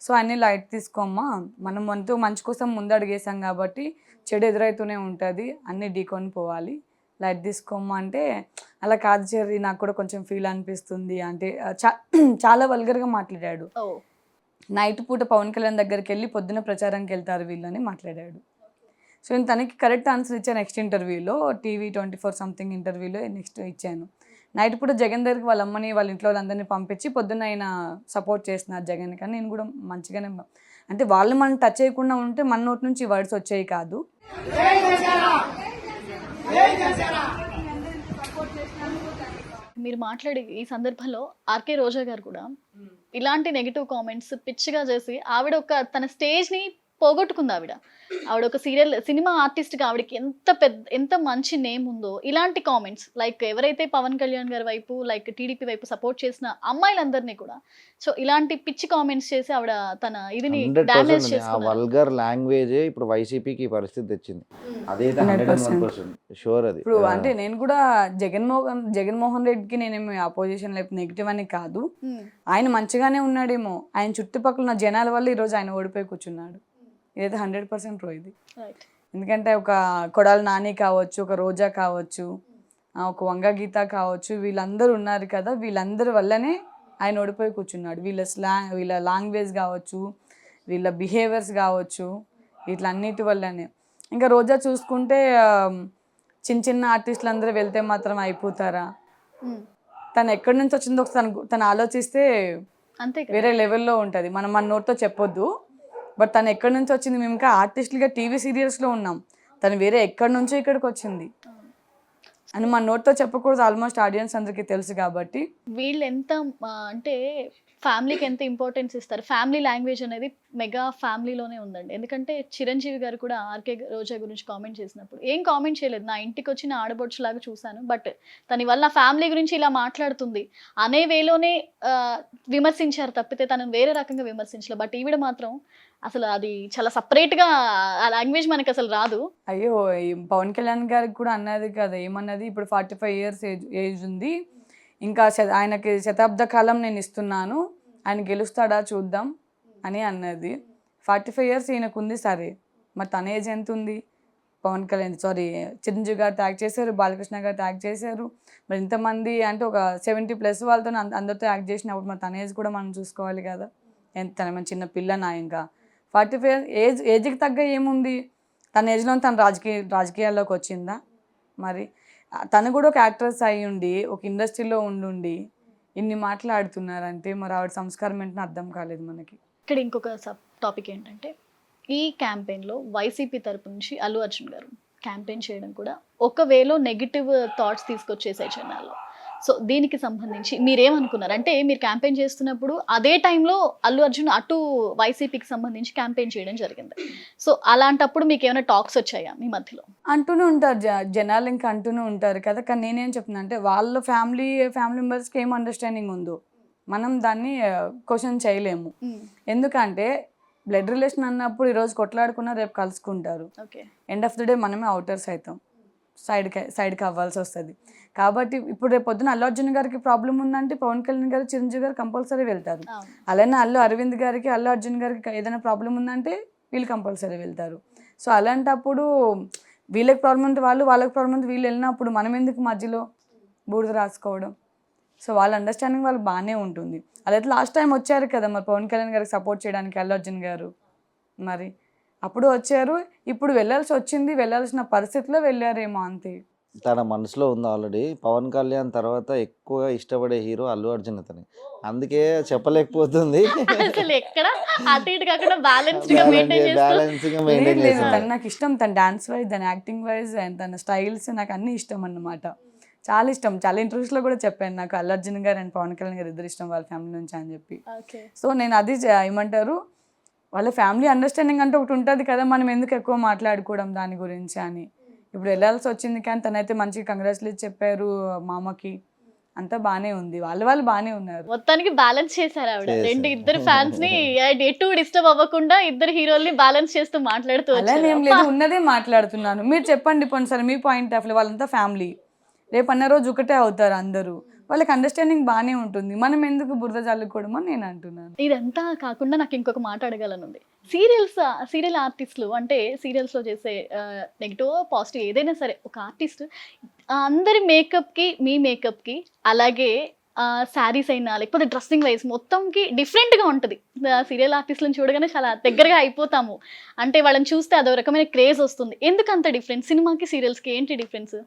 సో అన్ని లైట్ తీసుకోమ్మా, మనం మనతో మంచి కోసం ముందు అడిగేసాం కాబట్టి చెడు ఎదురైతూనే ఉంటుంది, అన్నీ ఢీకొని పోవాలి, లైట్ తీసుకోమ్మా అంటే, అలా కాదు చెర్రీ నాకు కూడా కొంచెం ఫీల్ అనిపిస్తుంది అంటే చాలా వల్గర్గా మాట్లాడాడు. నైట్ పూట పవన్ కళ్యాణ్ దగ్గరికి వెళ్ళి పొద్దున ప్రచారంకి వెళ్తారు వీళ్ళని మాట్లాడాడు. సో నేను తనకి కరెక్ట్ ఆన్సర్ ఇచ్చాను నెక్స్ట్ ఇంటర్వ్యూలో, టీవీ 24 సంథింగ్ ఇంటర్వ్యూలో నెక్స్ట్ ఇచ్చాను. నైట్ పూట జగన్ దగ్గరికి వాళ్ళ అమ్మని వాళ్ళ ఇంట్లో వాళ్ళందరినీ పంపించి పొద్దున్న ఆయన సపోర్ట్ చేస్తున్నారు జగన్, కానీ నేను కూడా మంచిగానే, అంటే వాళ్ళు మనం టచ్ చేయకుండా ఉంటే మన నోటి నుంచి వర్డ్స్ వచ్చేవి కాదు. మీరు మాట్లాడే ఈ సందర్భంలో ఆర్కే రోజా గారు కూడా ఇలాంటి నెగిటివ్ కామెంట్స్ పిచ్చిగా చేసి ఆవిడ ఒక తన స్టేజ్ని పోగొట్టుకుంది. ఆవిడ ఒక సినిమా ఆర్టిస్ట్గా ఆవిడకి ఎంత మంచి నేమ్ ఉందో, ఇలాంటి కామెంట్స్ లైక్ ఎవరైతే పవన్ కళ్యాణ్ గారి వైపు లైక్ టీడీపీ వైపు సపోర్ట్ చేసిన అమ్మాయిలందరినీ కూడా సో ఇలాంటి పిచ్చి కామెంట్స్ చేసి ఆవిడ తన ఇదిని డామేజ్ చేసుకున్నారు. వల్గర్ లాంగ్వేజ్ ఇప్పుడు వైసీపీకి పరిస్థితి తెచ్చింది, అదైతే 100% షూర్. అది ఇప్పుడు అంటే నేను కూడా జగన్మోహన్ రెడ్డికి నేనేమి అపోజిషన్ లేకపోతే నెగిటివ్ అని కాదు, ఆయన మంచిగానే ఉన్నాడేమో, ఆయన చుట్టుపక్కల ఉన్న జనాల వల్ల ఈరోజు ఆయన ఓడిపోయి కూర్చున్నాడు. ఇదైతే 100% ట్రూ ఇది. ఎందుకంటే ఒక కొడాలి నాని కావచ్చు, ఒక రోజా కావచ్చు, ఒక వంగ గీత కావచ్చు, వీళ్ళందరూ ఉన్నారు కదా, వీళ్ళందరి వల్లనే ఆయన ఓడిపోయి కూర్చున్నాడు. వీళ్ళ లాంగ్వేజ్ కావచ్చు, వీళ్ళ బిహేవియర్స్ కావచ్చు, వీటిలన్నిటి వల్లనే. ఇంకా రోజా చూసుకుంటే చిన్న చిన్న ఆర్టిస్టులు అందరూ వెళ్తే మాత్రం అయిపోతారా, తను ఎక్కడి నుంచి వచ్చిందో ఒకసారి తను ఆలోచిస్తే అంతే వేరే లెవెల్లో ఉంటుంది. మనం మన నోట్తో చెప్పొద్దు, బట్ తను ఎక్కడి నుంచి వచ్చింది, మేము ఇంకా ఆర్టిస్టులుగా టీవీ సీరియల్స్లో ఉన్నాం, తను వేరే ఎక్కడి నుంచో ఇక్కడికి వచ్చింది అని మన నోట్తో చెప్పకూడదు. ఆల్మోస్ట్ ఆడియన్స్ అందరికీ తెలుసు కాబట్టి. వీళ్ళు ఎంత అంటే ఫ్యామిలీకి ఎంత ఇంపార్టెన్స్ ఇస్తారు, ఫ్యామిలీ లాంగ్వేజ్ అనేది మెగా ఫ్యామిలీలోనే ఉందండి. ఎందుకంటే చిరంజీవి గారు కూడా ఆర్కే రోజా గురించి కామెంట్ చేసినప్పుడు ఏం కామెంట్ చేయలేదు, నా ఇంటికి వచ్చిన ఆడబొడుచులాగా చూశాను, బట్ తన వల్ల ఫామిలీ గురించి ఇలా మాట్లాడుతుంది అనే వేలోనే విమర్శించారు తప్పితే తనను వేరే రకంగా విమర్శించలేదు. బట్ ఈవిడ మాత్రం అసలు అది చాలా సపరేట్గా ఆ లాంగ్వేజ్ మనకి అసలు రాదు. అయ్యో, పవన్ కళ్యాణ్ గారికి కూడా అన్నది కదా, ఏమన్నది, ఇప్పుడు 45 years ఏజ్ ఉంది, ఇంకా ఆయనకి శతాబ్ద కాలం నేను ఇస్తున్నాను, ఆయన గెలుస్తాడా చూద్దాం అని అన్నది. 45 years ఈయనకు ఉంది, సరే మరి తన ఏజ్ ఎంత ఉంది? పవన్ కళ్యాణ్ చిరంజీవి గారు ట్యాగ్ చేశారు, బాలకృష్ణ గారు ట్యాగ్ చేశారు, మరి ఇంతమంది అంటే ఒక 70+ వాళ్ళతో అందరితో యాక్ట్ చేసినప్పుడు మరి తన ఏజ్ కూడా మనం చూసుకోవాలి కదా. తన మన చిన్న పిల్లనా, ఇంకా 45 ఏజ్కి తగ్గ ఏముంది, తన ఏజ్లో తను రాజకీయాల్లోకి వచ్చిందా? మరి తను కూడా ఒక యాక్ట్రెస్ అయ్యి ఉండి ఒక ఇండస్ట్రీలో ఉండి ఇన్ని మాట్లాడుతున్నారంటే మరి ఆవిడ సంస్కారం ఏంటని అర్థం కాలేదు మనకి. ఇక్కడ ఇంకొక టాపిక్ ఏంటంటే ఈ క్యాంపెయిన్లో వైసీపీ తరపు నుంచి అల్లు అర్జున్ గారు క్యాంపెయిన్ చేయడం కూడా ఒక వేలో నెగిటివ్ థాట్స్ తీసుకొచ్చేసాయి జనాల్లో. సో దీనికి సంబంధించి మీరేమనుకున్నారు? అంటే మీరు క్యాంపెయిన్ చేస్తున్నప్పుడు అదే టైంలో అల్లు అర్జున్ అటు వైసీపీకి సంబంధించి క్యాంపెయిన్ చేయడం జరిగింది. సో అలాంటప్పుడు మీకు ఏమైనా టాక్స్ వచ్చాయా మీ మధ్యలో? అంటూనే ఉంటారు జనాలు, ఇంకా అంటూనే ఉంటారు కదా. కానీ నేనేం చెప్తున్నా అంటే వాళ్ళ ఫ్యామిలీ మెంబర్స్కి ఏం అండర్స్టాండింగ్ ఉందో మనం దాన్ని క్వశ్చన్ చేయలేము. ఎందుకంటే బ్లడ్ రిలేషన్ అన్నప్పుడు ఈరోజు కొట్లాడుకున్నా రేపు కలుసుకుంటారు, ఎండ్ ఆఫ్ ది డే మనమే అవుటర్స్ అవుతాం, సైడ్కి అవ్వాల్సి వస్తుంది. కాబట్టి ఇప్పుడు రేపు పొద్దున అల్లు అర్జున్ గారికి ప్రాబ్లం ఉందంటే పవన్ కళ్యాణ్ గారు, చిరంజీవి గారు కంపల్సరీ వెళ్తారు. అలానే అల్లు అరవింద్ గారికి, అల్లు అర్జున్ గారికి ఏదైనా ప్రాబ్లం ఉందంటే వీళ్ళు కంపల్సరీ వెళ్తారు. సో అలాంటప్పుడు వీళ్ళకి ప్రాబ్లం ఉంటే వాళ్ళకి ప్రాబ్లం ఉంటే వీళ్ళు వెళ్ళినప్పుడు మనం ఎందుకు మధ్యలో బూడిద రాసుకోవడం? సో వాళ్ళ అండర్స్టాండింగ్ వాళ్ళు బాగానే ఉంటుంది. అలాగే లాస్ట్ టైం వచ్చారు కదా మరి పవన్ కళ్యాణ్ గారికి సపోర్ట్ చేయడానికి అల్లు అర్జున్ గారు, మరి అప్పుడు వచ్చారు, ఇప్పుడు వెళ్ళాల్సి వచ్చింది, వెళ్ళాల్సిన పరిస్థితిలో వెళ్ళారేమో అంతే. తన మనసులో ఉంది ఆల్రెడీ. పవన్ కళ్యాణ్ తర్వాత ఎక్కువగా ఇష్టపడే హీరో అల్లు అర్జున్ అతని. అందుకే చెప్పలేకపోతుంది. అసలు ఎక్కడ అటు ఇటు కాకుండా బ్యాలెన్స్డ్ గా మెయింటైన్ చేస్తూ బ్యాలెన్స్గా లేదు మెయింటైన్ లేదు చేస్తుంది. తను నాకు ఇష్టం, తన డాన్స్ వైజ్, తన యాక్టింగ్ వైజ్ అండ్ తన స్టైల్స్ నాకు అన్ని ఇష్టం అన్నమాట. చాలా ఇష్టం. చాలా ఇంటర్వ్యూస్లో కూడా చెప్పాను నాకు అల్లు అర్జున్ గారు అండ్ పవన్ కళ్యాణ్ గారు ఇద్దరు ఇష్టం వాళ్ళ ఫ్యామిలీ నుంచి అని చెప్పి. ఓకే సో నేను అది ఏమంటారు వాళ్ళ ఫ్యామిలీ అండర్స్టాండింగ్ అంటే ఒకటి ఉంటుంది కదా, మనం ఎందుకు ఎక్కువ మాట్లాడుకోవడం దాని గురించి అని. ఇప్పుడు వెళ్ళాల్సి వచ్చింది కానీ తనైతే మంచిగా కంగ్రాచులేట్ చెప్పారు మామకి, అంతా బాగానే ఉంది, వాళ్ళు బాగానే ఉన్నారు. మొత్తానికి బ్యాలెన్స్ చేశారు ఆవిడ చేశారు. ఇద్దరు ఫ్యాన్స్ ని ఎటు డిస్టర్బ్ అవ్వకుండా ఇద్దరు హీరోల్ని బ్యాలెన్స్ చేస్తూ మాట్లాడుతూ అలానే వచ్చారు. ఏం లేదు, ఉన్నదే మాట్లాడుతున్నాను. మీరు చెప్పండి పోనీ సరే మీ పాయింట్ ఆఫ్ వ్యూ, వాళ్ళంతా ఫ్యామిలీ, రేపు అన్న రోజు ఒకటే అవుతారు అందరూ, వాళ్ళకి అండర్స్టాండింగ్ బాగానే ఉంటుంది, మనం ఎందుకు బురద చల్లుకోవడం అని నేను అంటున్నాను. ఇదంతా కాకుండా నాకు ఇంకొక మాట అడగాలనుంది. సీరియల్ ఆర్టిస్టులు అంటే సీరియల్స్లో చేసే నెగిటివ్ పాజిటివ్ ఏదైనా సరే ఒక ఆర్టిస్ట్ అందరి మేకప్కి మీ మేకప్కి అలాగే శారీస్ అయినా లేకపోతే డ్రెస్సింగ్ వైజ్ మొత్తంకి డిఫరెంట్గా ఉంటుంది. సీరియల్ ఆర్టిస్టులను చూడగానే చాలా దగ్గరగా అయిపోతాము, అంటే వాళ్ళని చూస్తే అదో రకమైన క్రేజ్ వస్తుంది. ఎందుకు అంత డిఫరెన్స్? సినిమాకి సీరియల్స్కి ఏంటి డిఫరెన్స్?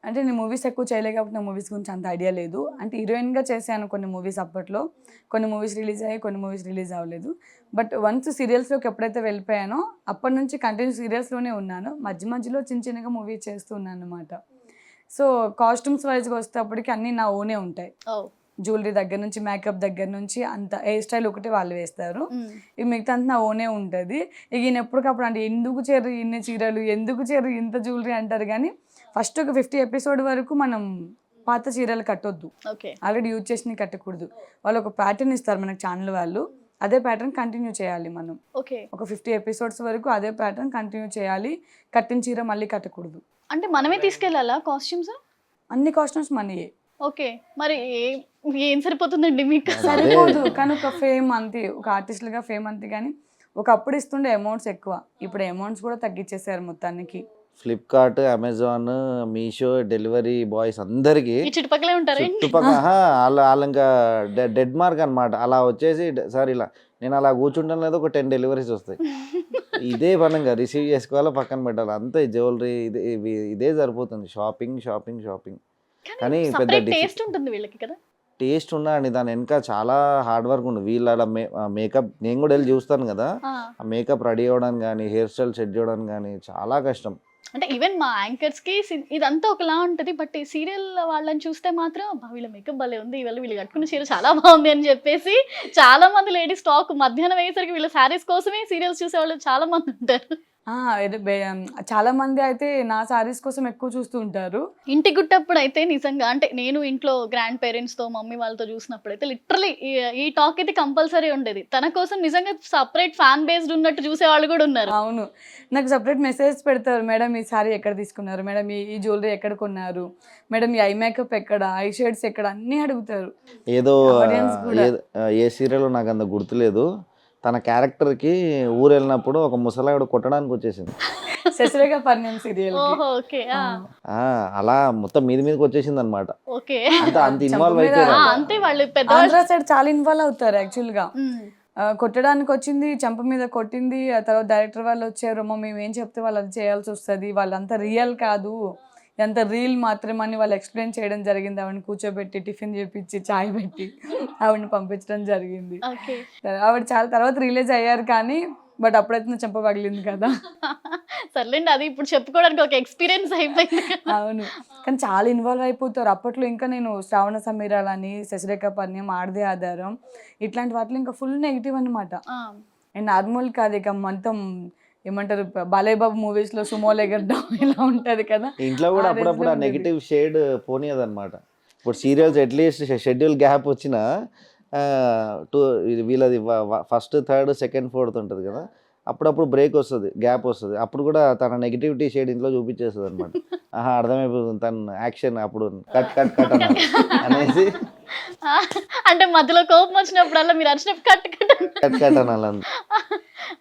అంటే నేను మూవీస్ ఎక్కువ చేయలే కాబట్టి నా మూవీస్ గురించి అంత ఐడియా లేదు. అంటే హీరోయిన్గా చేశాను కొన్ని మూవీస్ అప్పట్లో, కొన్ని మూవీస్ రిలీజ్ అయ్యాయి, కొన్ని మూవీస్ రిలీజ్ అవ్వలేదు. బట్ వన్స్ సీరియల్స్లోకి ఎప్పుడైతే వెళ్ళిపోయానో అప్పటి నుంచి కంటిన్యూ సీరియల్స్లోనే ఉన్నాను, మధ్య మధ్యలో చిన్న చిన్నగా మూవీ చేస్తూ ఉన్నాను అనమాట. సో కాస్ట్యూమ్స్ వైజ్గా వస్తేప్పటికి అన్నీ నా ఓనే ఉంటాయి. జ్యువెలరీ దగ్గర నుంచి మేకప్ దగ్గర నుంచి అంత హెయిర్ స్టైల్ ఒకటి వాళ్ళు వేస్తారు, ఇక మిగతా అంతా నా ఓనే ఉంటుంది. ఇక ఈయన ఎప్పటికప్పుడు అంటే ఎందుకు చేరు ఇన్ని చీరలు, ఎందుకు చేరు ఇంత జ్యువెలరీ అంటారు, కానీ ఫస్ట్ ఒక 50 ఎపిసోడ్ వరకు మనం పాత చీరలు కట్టొద్దు, ఆల్రెడీ యూజ్ చేసినవి కట్టకూడదు. వాళ్ళు ఒక ప్యాటర్న్ ఇస్తారు మనకు ఛానల్ వాళ్ళు, అదే ప్యాటర్న్ కంటిన్యూ చేయాలి మనం. ఒక 50 ఎపిసోడ్స్ వరకు అదే ప్యాటర్న్ కంటిన్యూ చేయాలి, కట్టిన చీర మళ్ళీ కట్టకూడదు. అంటే మనమే తీసుకెళ్ళాలా కాస్ట్యూమ్స్? అన్ని కాస్ట్యూమ్స్ మనీయే. ఓకే, మరి ఏం సరిపోతుందండి మీకు? సరిపోదు, కానీ ఒక ఫేమ్ అంతే, ఒక ఆర్టిస్టులుగా ఫేమ్ అంతే. కానీ ఒకప్పుడు ఇస్తుండే అమౌంట్స్ ఎక్కువ, ఇప్పుడు అమౌంట్స్ కూడా తగ్గించేసారు మొత్తానికి. Flipkart, Amazon, Meesho delivery boys అందరికి చుట్టుపక్కలే ఉంటారు. వాళ్ళు ఇంకా డెడ్ మార్క్ అనమాట. అలా వచ్చేసి సార్ ఇలా నేను అలా కూర్చుంటాను లేదా ఒక 10 డెలివరీస్ వస్తాయి. ఇదే పనంగా రిసీవ్ చేసుకోవాలో పక్కన పెట్టాలి, అంతే జ్యువెలరీ ఇదే సరిపోతుంది. Shopping shopping shopping. కానీ పెద్ద టేస్ట్ ఉంటుంది వీళ్ళకి కదా. టేస్ట్ ఉండండి, దాని వెనక చాలా హార్డ్ వర్క్ ఉంది. వీళ్ళ మేకప్ నేను కూడా వెళ్ళి చూస్తాను కదా, ఆ మేకప్ రెడీ అవ్వడానికి కానీ హెయిర్ స్టైల్ సెట్ చేయడానికి కానీ చాలా కష్టం. అంటే ఈవెన్ మా యాంకర్స్ కి ఇదంతా ఒకలా ఉంటది, బట్ ఈ సీరియల్ వాళ్ళని చూస్తే మాత్రం వీళ్ళ మేకప్ భలే ఉంది, వీళ్ళు కట్టుకున్న చీర చాలా బాగుంది అని చెప్పేసి చాలా మంది లేడీస్ టాక్. మధ్యాహ్నం అయ్యేసరికి వీళ్ళ శారీస్ కోసమే సీరియల్స్ చూసే వాళ్ళు చాలా మంది ఉంటారు. చాలా మంది అయితే నా సారీస్ కోసం ఎక్కువ చూస్తూ ఉంటారు. ఇంటి గుట్టప్పుడు అయితే నిజంగా అంటే నేను ఇంట్లో గ్రాండ్ పేరెంట్స్ తో మమ్మీ వాళ్ళతో చూసినప్పుడు అయితే లిటరలీ ఈ టాక్ అయితే కంపల్సరీ ఉండేది. తన కోసం నిజంగా సపరేట్ ఫ్యాన్ బేస్డ్ ఉన్నట్టు చూసే వాళ్ళు కూడా ఉన్నారు. అవును, నాకు సపరేట్ మెసేజ్ పెడతారు, మేడం ఈ సారీ ఎక్కడ తీసుకున్నారు, మేడం ఈ జ్యువెలరీ ఎక్కడ కొన్నారు, మేడం ఈ ఐ మేకప్ ఎక్కడ, ఐ షేడ్స్ ఎక్కడ, అన్నీ అడుగుతారు. ఏదో ఏ సీరియల్ నాకు అంత గుర్తులేదు, తన క్యారెక్టర్కి ఊరు వెళ్ళినప్పుడు ఒక ముసలావిడ కొట్టడానికి వచ్చేసింది. శశిరేఖ పరిణయం సీరియల్ అలా మొత్తం మీదకి వచ్చేసింది అనమాట. అంత ఇన్వాల్వ్ అయిపోయారు. ఆంధ్ర సైడ్ చాలా ఇన్వాల్వ్ అవుతారు యాక్చువల్గా. కొట్టడానికి వచ్చింది, చంప మీద కొట్టింది, ఆ తర్వాత డైరెక్టర్ వాళ్ళు వచ్చారు, మేము ఏం చెప్తే వాళ్ళు అది చేయాల్సి వస్తుంది, వాళ్ళంతా రియల్ కాదు, ఎంత రీల్ మాత్రమని వాళ్ళు ఎక్స్ప్లెయిన్ చేయడం జరిగింది. ఆవిడని కూర్చోబెట్టి టిఫిన్ చేపించి చాయ్ పెట్టి ఆవిడని పంపించడం జరిగింది. ఆవిడ చాలా తర్వాత రిలీజ్ అయ్యారు కానీ బట్ అప్పుడైతే చెంప పగిలింది కదా. సర్లేండి, అది ఇప్పుడు చెప్పుకోవడానికి ఒక ఎక్స్పీరియన్స్ అయిపోయింది. అవును, కానీ చాలా ఇన్వాల్వ్ అయిపోతారు. అప్పట్లో ఇంకా నేను శ్రావణ సమీరాలని, శశిరేఖ పరిణయం, ఆడదే ఆధారం ఇట్లాంటి వాటిలో ఇంకా ఫుల్ నెగిటివ్ అనమాట. అండ్ నార్మల్ కాదు, ఇక మొత్తం ఏమంటారు బాలయ్య బాబు మూవీస్ లో సుమోలు ఎగరడం ఇలా ఉంటది కదా. ఇంట్లో కూడా అప్పుడప్పుడు ఆ నెగిటివ్ షేడ్ పోనీయదు అనమాట. ఇప్పుడు సీరియల్స్ అట్లీస్ట్ షెడ్యూల్ గ్యాప్ వచ్చినా వీళ్ళది ఫస్ట్, థర్డ్, సెకండ్, ఫోర్త్ ఉంటుంది కదా, అప్పుడప్పుడు బ్రేక్ వస్తుంది, గ్యాప్ వస్తుంది, అప్పుడు కూడా తన నెగిటివిటీ షేడ్ ఇంట్లో చూపించేస్తుంది అనమాట. అర్థమైపోతుంది తన యాక్షన్ అప్పుడు కట్ కట్ కట్ అనేసి. అంటే మధ్యలో కోపం వచ్చినప్పుడల్లా మీరు అరిచినప్పుడు కట్ కట్ కట్ కట్ అనాలి.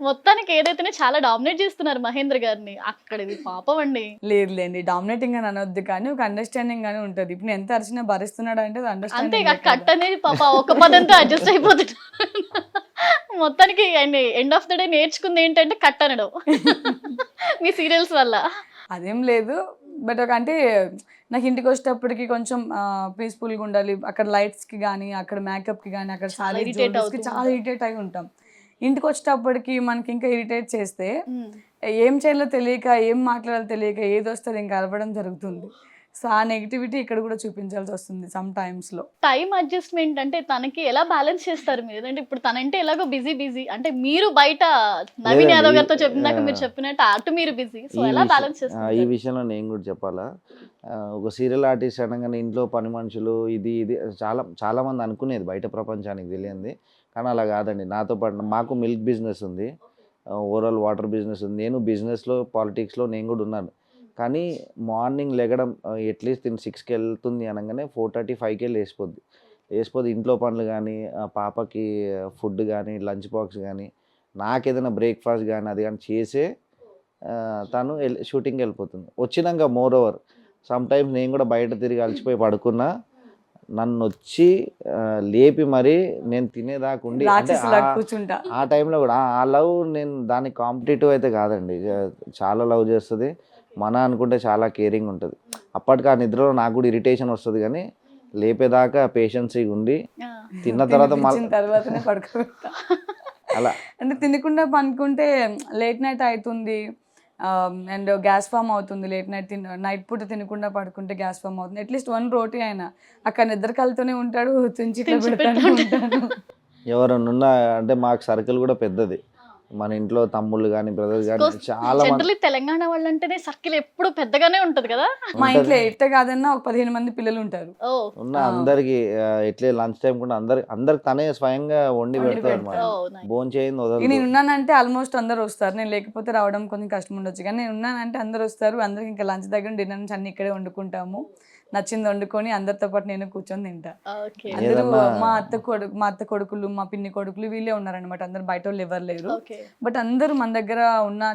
మొత్తానికి ఏదైతేనే చాలా డామినేట్ చేస్తున్నారు మహేంద్ర గారిని అక్కడ. ఇది పాపం అండి. లేదులేండి, డామినేటింగ్ అని అనొద్దు, కానీ ఒక అండర్స్టాండింగ్ అని ఉంటుంది. ఇప్పుడు ఎంత అరిచినా భరిస్తున్నాడు అంటే అంతే, కట్ అనేది పాప ఒక పదంతో అడ్జస్ట్ అయిపోతుంది. మొత్తానికి ఎండ్ ఆఫ్ ద డే నేర్చుకుంది ఏంటంటే కట్ అనడం మీ సీరియల్స్ వల్ల. అదేం లేదు, బట్ అంటే నాకు ఇంటికి వచ్చేటప్పటికి కొంచెం పీస్ఫుల్గా ఉండాలి. అక్కడ లైట్స్కి కానీ, అక్కడ మేకప్కి కానీ, అక్కడ చాలా సారీ irritate జ్యువెలరీస్కి అవుతూ చాలా ఉంటాం. ఇరిటేట్ అయి ఉంటాం. ఇంటికి వచ్చేటప్పటికి మనకి ఇంకా ఇరిటేట్ చేస్తే మ్మ్. ఏం చేయాలో తెలియక, ఏం మాట్లాడాలో తెలియక ఏది వస్తే అది ఇంకా అరవడం జరుగుతుంది. సో ఆ నెగిటివిటీ ఇక్కడ కూడా చూపించాల్సి వస్తుంది సమ్ టైమ్స్లో. టైం అడ్జస్ట్మెంట్ అంటే తనకి ఎలా బ్యాలెన్స్ చేస్తారు మీరు? అంటే ఇప్పుడు తనంటే ఎలాగో బిజీ అంటే మీరు బయట నవీన్ లేదండి, యాదవ్ గారితో చెప్పినాక మీరు చెప్పినట్టు అటు మీరు బిజీ, సో ఈ ఎలా బ్యాలెన్స్ ఈ చేస్తారు? విషయంలో నేను కూడా చెప్పాలా, ఒక సీరియల్ ఆర్టిస్ట్ అనగానే ఇంట్లో పని మనుషులు ఇది ఇది చాలా మంది అనుకునేది బయట ప్రపంచానికి తెలియంది. కానీ అలా కాదండి. నాతో పాటు మాకు మిల్క్ బిజినెస్ ఉంది, ఓవరాల్ వాటర్ బిజినెస్ ఉంది. నేను బిజినెస్లో పాలిటిక్స్లో నేను కూడా ఉన్నాను. కానీ మార్నింగ్ లెగడం అట్లీస్ట్ నేను 6కి వెళ్తుంది అనగానే 4:30, 5కే లేసిపోద్ది. ఇంట్లో పనులు కానీ, పాపకి ఫుడ్ కానీ, లంచ్ బాక్స్ కానీ, నాకేదైనా బ్రేక్ఫాస్ట్ కానీ అది కానీ చేసే తను షూటింగ్కి వెళ్ళిపోతుంది. వచ్చినాక మోర్ ఓవర్ సమ్ టైమ్స్ నేను కూడా బయట తిరిగి అలసిపోయి పడుకున్నా, నన్ను వచ్చి లేపి మరీ నేను తినేదాకా ఉండి, అంటే రాక్షసులా కూర్చుంటా. ఆ టైంలో కూడా ఆ లవ్ నేను దానికి కాంపిటేటివ్ అయితే కాదండి. చాలా లవ్ చేస్తుంది, మన అనుకుంటే చాలా కేరింగ్ ఉంటుంది. అప్పటికి ఆ నిద్రలో నాకు కూడా ఇరిటేషన్ వస్తుంది, కానీ లేపేదాకా పేషెన్సీగా ఉండి ఆ. తిన్న తర్వాత తినిపించిన తర్వాతనే పడుకోబెడతా. అలా అంటే తినకుండా పనుకుంటే లేట్ నైట్ అవుతుంది అండ్ గ్యాస్ ఫామ్ అవుతుంది. లేట్ నైట్ పూట తినకుండా పడుకుంటే గ్యాస్ ఫామ్ అవుతుంది. అట్లీస్ట్ 1 రోటీ అయినా అక్కడ నిద్ర కలుతూనే ఉంటాడు, తుంచిట్లో పెడతానే ఉంటాను. ఎవరన్నా ఉన్నా అంటే మాకు సర్కిల్ కూడా పెద్దది. మన ఇంట్లో తమ్ముళ్ళు కానీ బ్రదర్స్ కానీ చాలా మంది జనరల్లీ తెలంగాణ వాళ్ళంటేనే సర్కిల్ ఎప్పుడు పెద్దగానే ఉంటది కదా. మా ఇంట్లో ఎట్టే కాదన్నా ఒక 15 మంది పిల్లలు ఉంటారు. ఓ ఉన్న అందరికి ఎట్లే లంచ్ టైం కూడా అందరికి తనే స్వయంగా వండి పెడతాడు అనమాట. ఓ నైస్. భోజనం చేయింది ఇక వదలదు. నేను ఉన్నానంటే ఆల్మోస్ట్ అందరు వస్తారు. నేను లేకపోతే రావడం కొంచెం కష్టం ఉండొచ్చు, కానీ నేను ఉన్నానంటే అందరు వస్తారు. అందరికి ఇంకా లంచ్ దగ్గర డిన్నర్ నుంచి అన్ని ఇక్కడే వండుకుంటాము. నచ్చింది వండుకొని అందరితో పాటు నేను కూర్చొని తింటా. ఓకే అందరూ ఏదన్నా- మా అత్త కొడుకులు, మా పిన్ని కొడుకులు వీళ్ళే ఉన్నారనమాట. అందరు బయట వాళ్ళు ఎవరు లేరు. ఓకే బట్ అందరూ మన దగ్గర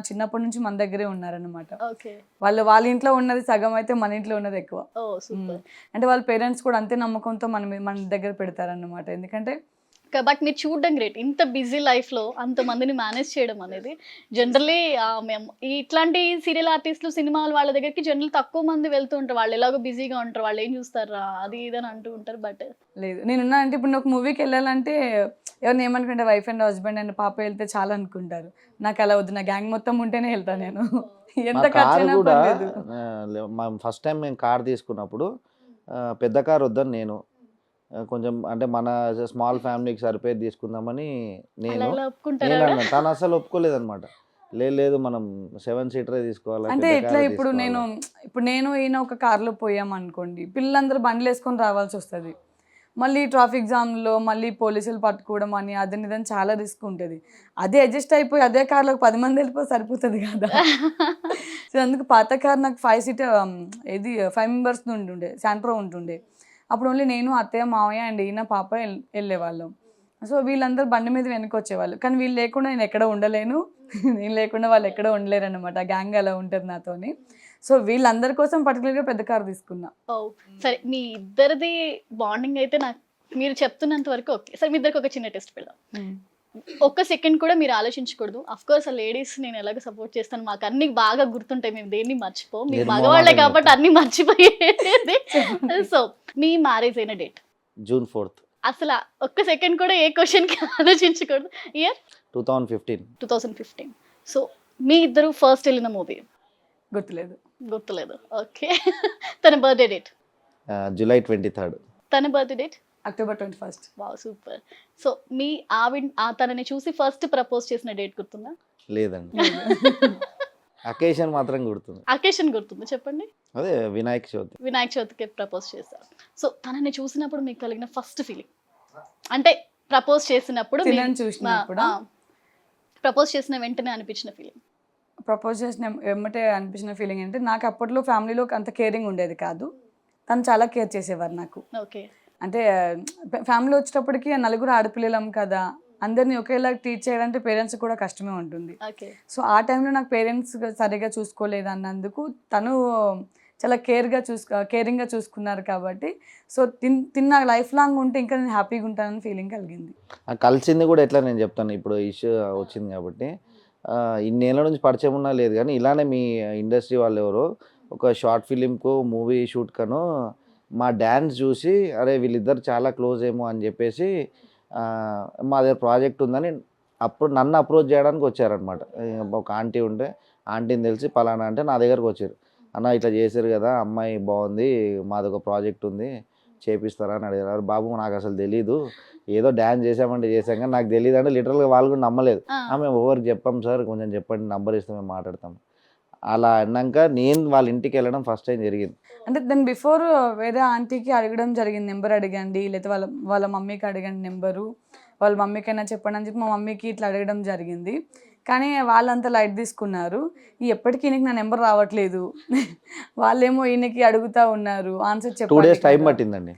చిన్నప్పటి నుంచి మన దగ్గరే ఉన్నారనమాట. ఓకే. వాళ్ళ ఇంట్లో ఉన్నది సగం అయితే మన ఇంట్లో ఉన్నది ఎక్కువ. ఓ సూపర్. అంటే వాళ్ళ పేరెంట్స్ కూడా అంతే నమ్మకంతో మన దగ్గర పెడతారన్నమాట. ఎందుకంటే బట్ మీరు చూడడం గ్రేట్, ఇంత బిజీ లైఫ్లో అంతమందిని మేనేజ్ చేయడం అనేది. జనరల్లీ మేము ఇట్లాంటి సీరియల్ ఆర్టిస్టులు సినిమాలు వాళ్ళ దగ్గరికి జనరల్ తక్కువ మంది వెళ్తూ ఉంటారు. వాళ్ళు ఎలాగో బిజీగా ఉంటారు, వాళ్ళు ఏం చూస్తారా అది ఇదని అంటూ ఉంటారు. బట్ లేదు, నేనున్నా అంటే ఇప్పుడు ఒక మూవీకి వెళ్ళాలంటే ఎవరిని ఏమనుకుంటే వైఫ్ అండ్ హస్బెండ్ అండ్ పాప వెళ్తే చాలా అనుకుంటారు. నాకు అలా వద్దు, నా గ్యాంగ్ మొత్తం ఉంటేనే వెళ్తాను నేను. ఎంత మా కారు ఖర్చైనా కూడా పర్లేదు. ఫస్ట్ టైం మేము కార్ తీసుకున్నప్పుడు పెద్ద కార్ వద్దని నేను కొంచెం అంటే మన స్మాల్ ఫ్యామిలీకి సరిపోయి తీసుకుందామని అలా ఎలా ఒప్పుకుంటారా? అన్నా. తను అసలు ఒప్పుకోలేదన్నమాట. లేదు మనం 7 సీటరే తీసుకోవాలి, అంటే పెద్ద ఎట్లా కారే ఇప్పుడు తీసుకోవాలా. నేను ఈయన ఒక కార్లో పోయామనుకోండి, పిల్లలందరూ బండ్లు వేసుకొని రావాల్సి వస్తుంది. మళ్ళీ ట్రాఫిక్ జామ్లో మళ్ళీ పోలీసులు పట్టుకోవడం అని అదని ఇదని చాలా రిస్క్ ఉంటుంది. అదే అడ్జస్ట్ అయిపోయి అదే కార్లో 10 మంది వెళ్ళిపోయి సరిపోతుంది కదా. సో అందుకు పాత కార్ నాకు 5 సీటర్ 5 మెంబర్స్ ఉంటుండే, శాంట్రో ఉంటుండే. అప్పుడు ఓన్లీ నేను, అత్తయ్య, మావయ్య అండ్ ఈయన, పాప వెళ్ళేవాళ్ళం. సో వీళ్ళందరూ బండి మీద వెనక్కి వచ్చేవాళ్ళు. కానీ వీళ్ళు లేకుండా నేను ఎక్కడ ఉండలేను, నేను లేకుండా వాళ్ళు ఎక్కడ ఉండలేరు అనమాట. గ్యాంగ్ అలా ఉంటుంది నాతోని. సో వీళ్ళందరి కోసం పర్టికులర్గా పెద్ద కార్ తీసుకున్నా. ఓ సరే, మీ ఇద్దరిది బాండింగ్ అయితే నాకు మీరు చెప్తున్నంత వరకు ఓకే. సరే మీ ఇద్దరికి ఒక చిన్న టెస్ట్ పెడదాం. ఒక్క సెకండ్ కూడా మీరు ఆలోచించకూడదు. అఫ్ కోర్స్ ఆ లేడీస్ నేను ఎలాగో సపోర్ట్ చేస్తాను, మాకు అన్ని బాగా గుర్తుంటాయి, మేము దేన్ని మర్చిపోం. మీరు నిర్మోహమాటంగా మగవాళ్ళే కాబట్టి అన్ని మర్చిపోయేది. సో మీ మ్యారేజ్ అయిన డేట్ జూన్ 4th, అసలు ఒక్క సెకండ్ కూడా ఏ క్వశ్చన్ కి ఆలోచించకూడదు. ఇయర్ 2015. 2015. సో మీ ఇద్దరు ఫస్ట్ వెళ్ళిన మూవీ గుర్తులేదు. గుర్తులేదు. ఓకే. తన బర్త్డే డేట్ జూలై 23rd. తన birthday date October 21st. Wow super. So మీ తనని చూసి ఫస్ట్ ప్రపోజ్ చేసిన డేట్ గుర్తుందా? లేదండి. అకేషన్ మాత్రం గుర్తుంది. అకేషన్ గుర్తుందా చెప్పండి? అదే వినాయక చవితి. వినాయక చవితికి ప్రపోజ్ చేశారు. సో తనని చూసినప్పుడు మీకు కలిగిన ఫస్ట్ ఫీలింగ్, అంటే ప్రపోజ్ చేసినప్పుడు తినని చూసినప్పుడా? ప్రపోజ్ చేసిన వెంటనే అనిపించిన ఫీలింగ్. ప్రపోజ్ చేసిన వెంబటే అనిపించిన ఫీలింగ్ అంటే నాకు అప్పట్లో ఫ్యామిలీలో అంత కేరింగ్ ఉండేది కాదు. తను చాలా కేర్ చేసేవారు నాకు. ఓకే. అంటే ఫ్యామిలీ వచ్చేటప్పటికి నలుగురు ఆడపిల్లలం కదా, అందరినీ ఒకేలా ట్రీట్ చేయాలంటే పేరెంట్స్ కూడా కష్టమే ఉంటుంది. ఓకే. సో ఆ టైంలో నాకు పేరెంట్స్ సరిగా చూసుకోలేదు అన్నందుకు తను చాలా కేరింగ్గా చూసుకున్నారు కాబట్టి సో తిన్న లైఫ్ లాంగ్ ఉంటే ఇంకా నేను హ్యాపీగా ఉంటానని ఫీలింగ్ కలిగింది. కలిసింది కూడా ఎట్లా నేను చెప్తాను, ఇప్పుడు ఇష్యూ వచ్చింది కాబట్టి ఇన్నేళ్ళ నుంచి పరిచయం ఉన్నా లేదు, కానీ ఇలానే మీ ఇండస్ట్రీ వాళ్ళు ఎవరో ఒక షార్ట్ ఫిలింకు మూవీ షూట్ కను మా డ్యాన్స్ చూసి అరే వీళ్ళిద్దరు చాలా క్లోజ్ ఏమో అని చెప్పేసి మా దగ్గర ప్రాజెక్ట్ ఉందని అప్పుడు నన్ను అప్రోచ్ చేయడానికి వచ్చారనమాట. ఒక ఆంటీ ఉంటే ఆంటీని తెలిసి పలానా అంటే నా దగ్గరకు వచ్చారు. అన్న ఇట్లా చేశారు కదా, అమ్మాయి బాగుంది, మాది ఒక ప్రాజెక్ట్ ఉంది చేపిస్తారా అని అడిగారు. బాబు నాకు అసలు తెలీదు, ఏదో డ్యాన్స్ చేసామంటే చేసాం కానీ నాకు తెలియదు అంటే లిటరల్గా వాళ్ళు కూడా నమ్మలేదు. మేము ఎవరికి చెప్పాం సార్, కొంచెం చెప్పండి, నంబర్ ఇస్తే మేము మాట్లాడతాం. అలా అన్నాక నేను వాళ్ళ ఇంటికి వెళ్ళడం ఫస్ట్ టైం జరిగింది. అంటే దాని బిఫోర్ వేరే ఆంటీకి అడగడం జరిగింది, నెంబర్ అడగండి, లేకపోతే వాళ్ళ మమ్మీకి అడగండి నెంబరు, వాళ్ళ మమ్మీకైనా చెప్పండి అని చెప్పి మా మమ్మీకి ఇట్లా అడగడం జరిగింది. కానీ వాళ్ళంతా లైట్ తీసుకున్నారు. ఎప్పటికీ ఈయనకి నా నెంబర్ రావట్లేదు, వాళ్ళేమో ఈయనకి అడుగుతా ఉన్నారు ఆన్సర్ 2 days టైం పట్టిందండి.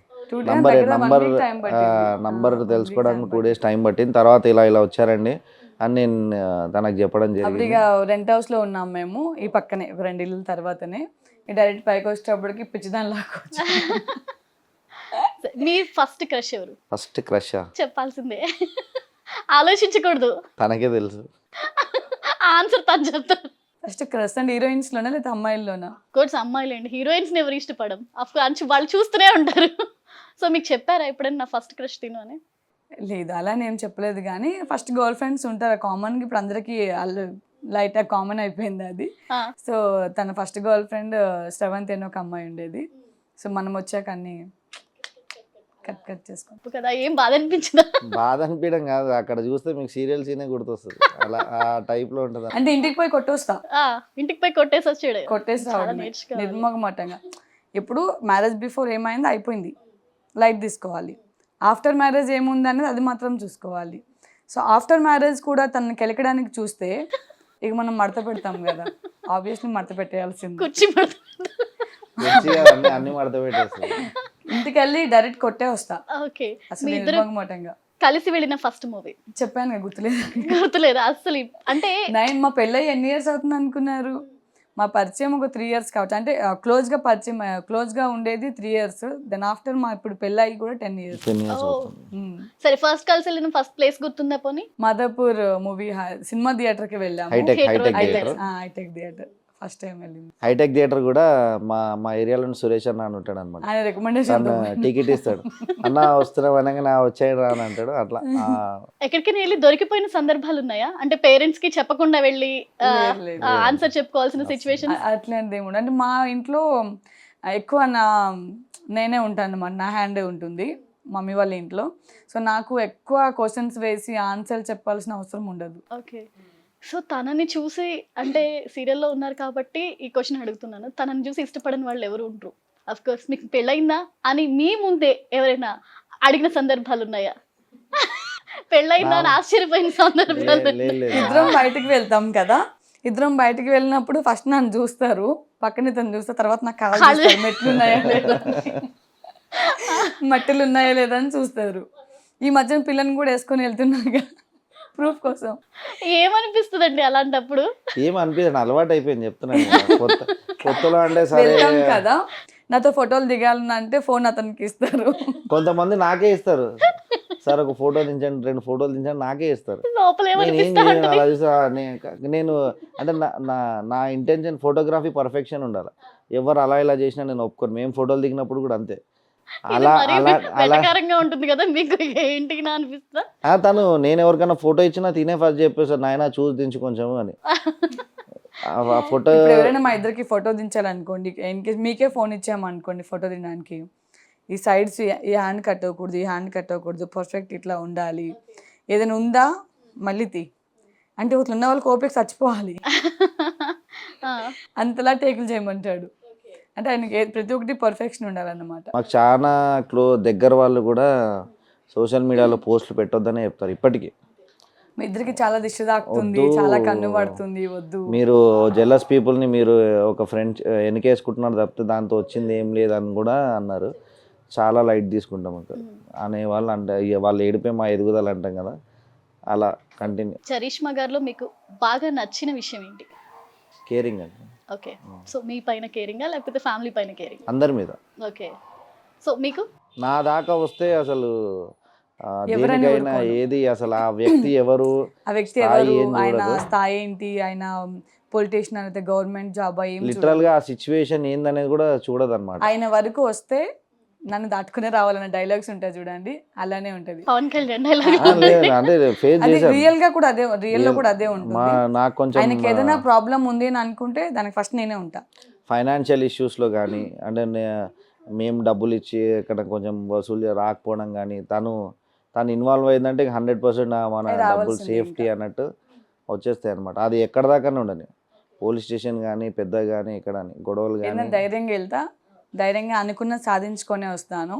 నంబర్ తెలుసుకోవడానికి 2 days టైం పట్టింది. తర్వాత ఇలా వచ్చారండి అని నేను తనకు చెప్పడం జరిగింది. ఇక రెంట్ హౌస్ లో ఉన్నాం మేము, ఈ పక్కనే 2 ఇళ్ళ తర్వాతనే డైరెక్ట్ పైకి వచ్చేటప్పటికి పిచ్చిదాని లాగా మీ ఫస్ట్ క్రష్ ఎవరు? ఫస్ట్ క్రష్ చెప్పాల్సిందే, ఆలోచించకూడదు, తనకే తెలుసు. ఆన్సర్ తను చెప్తారు. ఫస్ట్ క్రష్ అంటే హీరోయిన్స్ లోనా లేదా అమ్మాయిల్లోనా? కోర్స్ అమ్మాయిలేండి, హీరోయిన్స్ ఎవరు ఇష్టపడం, అఫ్కోర్స్ వాళ్ళు చూస్తూనే ఉంటారు. సో మీకు చెప్పారా ఎప్పుడైనా నా ఫస్ట్ క్రష్ తిను అని? లేదు, అలా నేను చెప్పలేదు. కానీ ఫస్ట్ గర్ల్ ఫ్రెండ్స్ ఉంటారు కామన్గా, ఇప్పుడు అందరికీ లైట్ కామన్ అయిపోయింది అది. సో తన ఫస్ట్ గర్ల్ ఫ్రెండ్ శ్రవంతి అని ఒక అమ్మాయి ఉండేది. సో మనం వచ్చాక అన్ని కట్ చేసుకో కదా. ఏం బాధ అనిపించదా? బాధ అనిపించడం కాదు, అక్కడ చూస్తే మీకు సీరియల్ సీనే గుర్తొస్తుంది. అలా ఆ టైప్ లో ఉంటుంది. అంటే ఇంటికి పోయి కొట్టొస్తా, ఇంటికి పోయి కొట్టేసి వచ్చాడు, కొట్టేసి రావడం నిర్మోహమాటంగా. ఎప్పుడు మ్యారేజ్ బిఫోర్ ఏమైంది అయిపోయింది, లైట్ తీసుకోవాలి. ఆఫ్టర్ మ్యారేజ్ ఏముంది అనేది అది మాత్రం చూసుకోవాలి. సో ఆఫ్టర్ మ్యారేజ్ కూడా తనని కెలకడానికి చూస్తే ఇక మనం మడత పెడతాం కదా, ఆబ్వియస్లీ మడత పెట్టేయాల్సింది. కుర్చీ అన్ని మడత పెట్టేస్తుంది. ఇంటికి వెళ్ళి డైరెక్ట్ కొట్టే వస్తా. ఓకే, అసలు నిర్మోహమాటంగా. కలిసి వెళ్ళిన ఫస్ట్ మూవీ చెప్పాను గుర్తులేదు. గుర్తులేదు అసలు. అంటే మా పెళ్ళి ఎన్ని ఇయర్స్ అవుతుంది అనుకున్నారు? మా పరిచయం ఒక 3 years కావచ్చు, అంటే క్లోజ్గా పరిచయం, క్లోజ్గా ఉండేది 3 years. దెన్ ఆఫ్టర్ మా ఇప్పుడు పెళ్ళి కూడా 10 years. సరే, ఫస్ట్ కలిసి వెళ్ళిన ఫస్ట్ ప్లేస్ గుర్తుందా పోనీ? మాదాపూర్ మూవీ సినిమా థియేటర్కి వెళ్ళాము. హైటెక్ థియేటర్ ఫస్ట్ టైం వెళ్ళింది. హైటెక్ థియేటర్ కూడా మా ఏరియాలో సురేష్ అన్న అని ఉంటాడు అనమాట. ఆయన రికమెండేషన్ టికెట్ ఇస్తాడు, అన్న వస్తున్నాం అనగా వచ్చాడు రా అని అంటాడు. అట్లా ఎక్కడికైనా వెళ్ళి దొరికిపోయిన సందర్భాలు ఉన్నాయా? అంటే పేరెంట్స్ కి చెప్పకుండా వెళ్ళి ఆన్సర్ చెప్పుకోవాల్సిన సిచ్యువేషన్ అట్లాంటిది ఏముండదు. అంటే మా ఇంట్లో ఎక్కువ నేనే ఉంటాను అన్నమాట, నా హ్యాండే ఉంటుంది మమ్మీ వాళ్ళ ఇంట్లో. సో నాకు ఎక్కువ క్వశ్చన్స్ వేసి ఆన్సర్ చెప్పాల్సిన అవసరం ఉండదు. ఓకే, సో తనని చూసి, అంటే సీరియల్లో ఉన్నారు కాబట్టి ఈ క్వశ్చన్ అడుగుతున్నాను, తనని చూసి ఇష్టపడని వాళ్ళు ఎవరు ఉంటారు? అఫ్ కోర్స్ మీకు పెళ్ళయిందా అని మీ ముందే ఎవరైనా అడిగిన సందర్భాలు ఉన్నాయా? పెళ్ళయిందా అని ఆశ్చర్యపోయిన సందర్భాలు? ఇద్దరం బయటకు వెళ్తాం కదా, ఇద్దరం బయటకు వెళ్ళినప్పుడు ఫస్ట్ నన్ను చూస్తారు, పక్కన తను చూస్తారు, తర్వాత నాకు కావాలి మెట్లు ఉన్నాయా లేదా, మట్టెలు ఉన్నాయా లేదా అని చూస్తారు. ఈ మధ్యన పిల్లని కూడా వేసుకొని వెళ్తున్నారుగా ప్రూఫ్ కోసం. ఏమనిపిస్తుంది అండి అలాంటప్పుడు? ఏమనిపిస్తుంది, అలవాటు అయిపోయింది చెప్తున్నాను. కొత్తలో అంటే సరే కదా, నాతో ఫోటోలు దిగాలని అంటే ఫోన్ అతనికి ఇస్తారు, కొంతమంది నాకే ఇస్తారు. సార్ ఒక ఫోటో దించండి, 2 ఫోటోలు దించండి, నాకే ఇస్తారు. నేను అంటే నా ఇంటెన్షన్ ఫోటోగ్రఫీ పర్ఫెక్షన్ ఉండాలి. ఎవరు అలా ఇలా చేసినా నేను ఒప్పుకోను. మేము ఫోటోలు దిగినప్పుడు కూడా అంతే. ఉంటుంది కదా మీకు, ఏంటి అనిపిస్తా. తను నేను ఎవరికైనా ఫోటో ఇచ్చినా తినే ఫస్ట్ చెప్పేసారు, నాయన చూసి దించు కొంచెం అని. ఫోటో ఎవరైనా మా ఇద్దరికి ఫోటో దించాలనుకోండి, ఇన్కేస్ మీకే ఫోన్ ఇచ్చామనుకోండి ఫోటో దిగడానికి, ఈ సైడ్స్ ఈ హ్యాండ్ కట్ అవ్వకూడదు, ఈ హ్యాండ్ కట్ అవ్వకూడదు, పర్ఫెక్ట్ ఇట్లా ఉండాలి, ఏదైనా ఉందా మళ్ళీ అంటే ఇట్లా ఉన్న వాళ్ళకి ఓపిక చచ్చిపోవాలి, అంతలా టేకులు చేయమంటాడు. అంటే ఆయనకి ప్రతి ఒక్కటి పర్ఫెక్షన్ ఉండాలన్నమాట. మాకు చాలా దగ్గర వాళ్ళు కూడా సోషల్ మీడియాలో పోస్టులు పెట్టొద్దనే చెప్తారు ఇప్పటికీ. మీ ఇద్దరికి చాలా దిష్టి తాకుతుంది, చాలా కన్ను పడుతుంది, వద్దు. మీరు జెలస్ పీపుల్ని మీరు ఒక ఫ్రెండ్ వెనకేసుకుంటున్నారు తప్పితే దాంతో వచ్చింది ఏం లేదని కూడా అన్నారు. చాలా లైట్ తీసుకుంటాం అక్కడ అనే వాళ్ళు, అంటే వాళ్ళు ఏడిపోయి మా ఎదుగుదల అంటాం కదా, అలా కంటిన్యూ. చరిష్మా గారిలో మీకు బాగా నచ్చిన విషయం ఏంటి? కేరింగ్ అండి. ఓకే, సో మీ పైన కేరింగా లేకపోతే ఫ్యామిలీ పైన కేరింగ్? అందరి మీద. ఓకే, సో మీకు? నా దాకా వస్తే అసలు దేనికైనా ఏది అసలు ఆ వ్యక్తి ఎవరు, ఆయన స్థాయి ఏంటి, ఆయన పొలిటీషియన్ అయితే గవర్నమెంట్ జాబ్ ఏం లిటరల్ గా ఆ సిచ్యువేషన్ ఏందనేది కూడా చూడదు అనమాట. ఆయన వరకు వస్తే నన్ను దాటుకునే రావాలన్న డైలాగ్స్ ఉంటాయి చూడండి, అలానే ఉంటది. పవన్ కళ్యాణ్ dialogue. అంటే ఫేస్ అది చేశాను. రియల్ గా కూడా అదే, రియల్ లో కూడా అదే ఉంటుంది. నాకు కొంచెం ఆయనకి ఏదైనా ప్రాబ్లం ఉంది అని అనుకుంటే దానికి ఫస్ట్ నేనే ఉంటా. ఫైనాన్షియల్ ఇష్యూస్లో కానీ అంటే మేము డబ్బులు ఇచ్చి ఇక్కడ కొంచెం వసూలు రాకపోవడం కానీ తను ఇన్వాల్వ్ అయిందంటే 100% మన డబ్బులు రావాల్సిందే సేఫ్టీ ఇంకా. అన్నట్టు వచ్చేస్తాయి అనమాట. అది ఎక్కడ దాకానే ఉండని, పోలీస్ స్టేషన్ కానీ పెద్ద కానీ ఇక్కడ గొడవలు ఏదైనా కానీ. ధైర్యంగా వెళ్తా, ధైర్యంగా అనుకున్న సాధించుకొనే వస్తాను.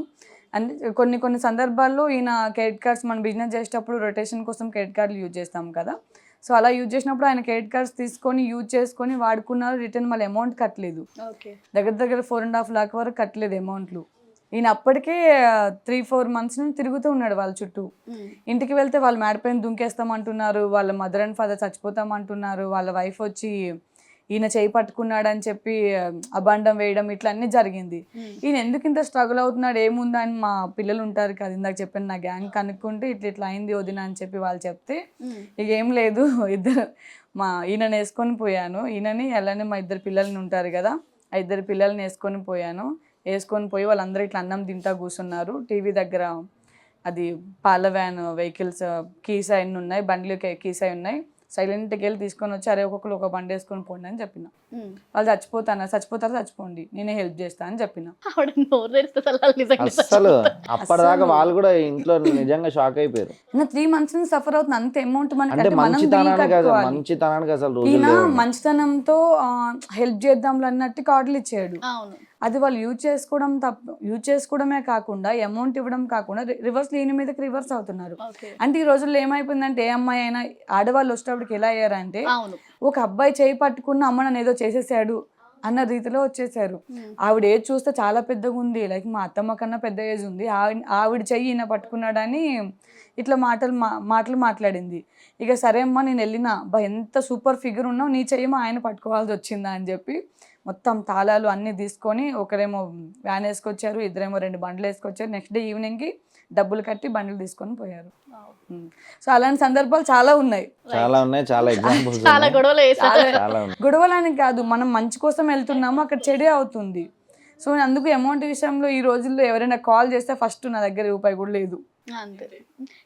అంటే కొన్ని సందర్భాల్లో ఈయన క్రెడిట్ కార్డ్స్ మనం బిజినెస్ చేసేటప్పుడు రొటేషన్ కోసం క్రెడిట్ కార్డులు యూజ్ చేస్తాం కదా. సో అలా యూజ్ చేసినప్పుడు ఆయన క్రెడిట్ కార్డ్స్ తీసుకొని యూజ్ చేసుకొని వాడుకున్నారు, రిటర్న్ మళ్ళీ అమౌంట్ కట్టలేదు. Okay. దగ్గర 4.5 lakh వరకు కట్టలేదు అమౌంట్లు. ఈయన అప్పటికే 3-4 months నుంచి తిరుగుతూ ఉన్నాడు వాళ్ళ చుట్టూ. ఇంటికి వెళ్తే వాళ్ళు మేడపైన దుంకేస్తామంటున్నారు, వాళ్ళ మదర్ అండ్ ఫాదర్ చచ్చిపోతామంటున్నారు, వాళ్ళ వైఫ్ వచ్చి ఈయన చేయి పట్టుకున్నాడని చెప్పి అబాండం వేయడం ఇట్లా అన్నీ జరిగింది. ఈయన ఎందుకు ఇంత స్ట్రగుల్ అవుతున్నాడు, ఏముందా అని మా పిల్లలు ఉంటారు కదా, ఇందాక చెప్పాను నా గ్యాంగ్ కనుక్కుంటే ఇట్లా అయింది వదిన అని చెప్పి వాళ్ళు చెప్తే, ఇక ఏం లేదు ఇద్దరు ఈయనని వేసుకొని పోయాను. ఈయనని అలానే మా 2 పిల్లల్ని ఉంటారు కదా, ఆ 2 పిల్లల్ని వేసుకొని పోయి వాళ్ళందరూ ఇట్లా అన్నం తింటా కూర్చున్నారు. టీవీ దగ్గర అది పాల వ్యాన్ వెహికల్స్ కీస్ అన్నీ ఉన్నాయి, బండ్లు కీస్ అయి ఉన్నాయి. సైలెంట్కి వెళ్ళి తీసుకొని వచ్చి అరే ఒక్కొక్కరు ఒక బండి వేసుకొని పోండి అని చెప్పిన. వాళ్ళు చచ్చిపోతారు చచ్చిపోండి, నేనే హెల్ప్ చేస్తా అని చెప్పిన. ఆవిడ నోరు తెరిస్తే అసలు వాళ్ళు నిజంగా అస్సలు అప్పటిదాకా వాళ్ళు కూడా ఇంట్లో నిజంగా షాక్ అయిపోయారు. 3 months నుంచి సఫర్ అవుతుంది, అంత అమౌంట్ అంటే మనకి మంచితనానికి అసలు రోజులు ఈయన లేవు. మంచితనంతో హెల్ప్ చేద్దాం అన్నట్టు కార్డులు ఇచ్చాడు. అవును. అది వాళ్ళు యూజ్ చేసుకోవడమే కాకుండా అమౌంట్ ఇవ్వడం కాకుండా రివర్స్ ఈయన మీదకి రివర్స్ అవుతున్నారు. Okay. అంటే ఈ రోజుల్లో ఏమైపోయిందంటే ఏ అమ్మాయి అయినా ఆడవాళ్ళు వచ్చేటప్పటికి ఎలా అయ్యారంటే అవును. ఒక అబ్బాయి చేయి పట్టుకున్న అమ్మ నన్ను ఏదో చేసేసాడు అన్న రీతిలో వచ్చేసారు. ఆవిడ ఏజ్ చూస్తే చాలా పెద్దగా ఉంది, లైక్ మా అత్తమ్మ కన్నా పెద్ద ఏజ్ ఉంది, ఆవిడ చెయ్యి ఈయన పట్టుకున్నాడని ఇట్లా మాటలు మాట్లాడింది. ఇక సరే అమ్మా నేను వెళ్ళినా, ఎంత సూపర్ ఫిగర్ ఉన్నావు, నీ చెయ్యమో ఆయన పట్టుకోవాల్సి వచ్చిందా అని చెప్పి మొత్తం తాళాలు అన్నీ తీసుకొని ఒకరేమో వ్యాన్ వేసుకొచ్చారు, ఇద్దరేమో 2 బండ్లు వేసుకొచ్చారు. నెక్స్ట్ డే ఈవినింగ్కి డబ్బులు కట్టి బండ్లు తీసుకొని పోయారు. సో అలాంటి సందర్భాలు చాలా ఉన్నాయి, చాలా ఎగ్జాంపుల్స్ చాలా గొడవలు వేసారు. చాలా ఉన్నాయి. గొడవలని కాదు, మనం మంచి కోసం వెళ్తున్నాము, అక్కడ చెడే అవుతుంది. సో అందుకు అమౌంట్ విషయంలో ఈ రోజుల్లో ఎవరైనా కాల్ చేస్తే ఫస్ట్ నా దగ్గర రూపాయి కూడా లేదు. అంతే.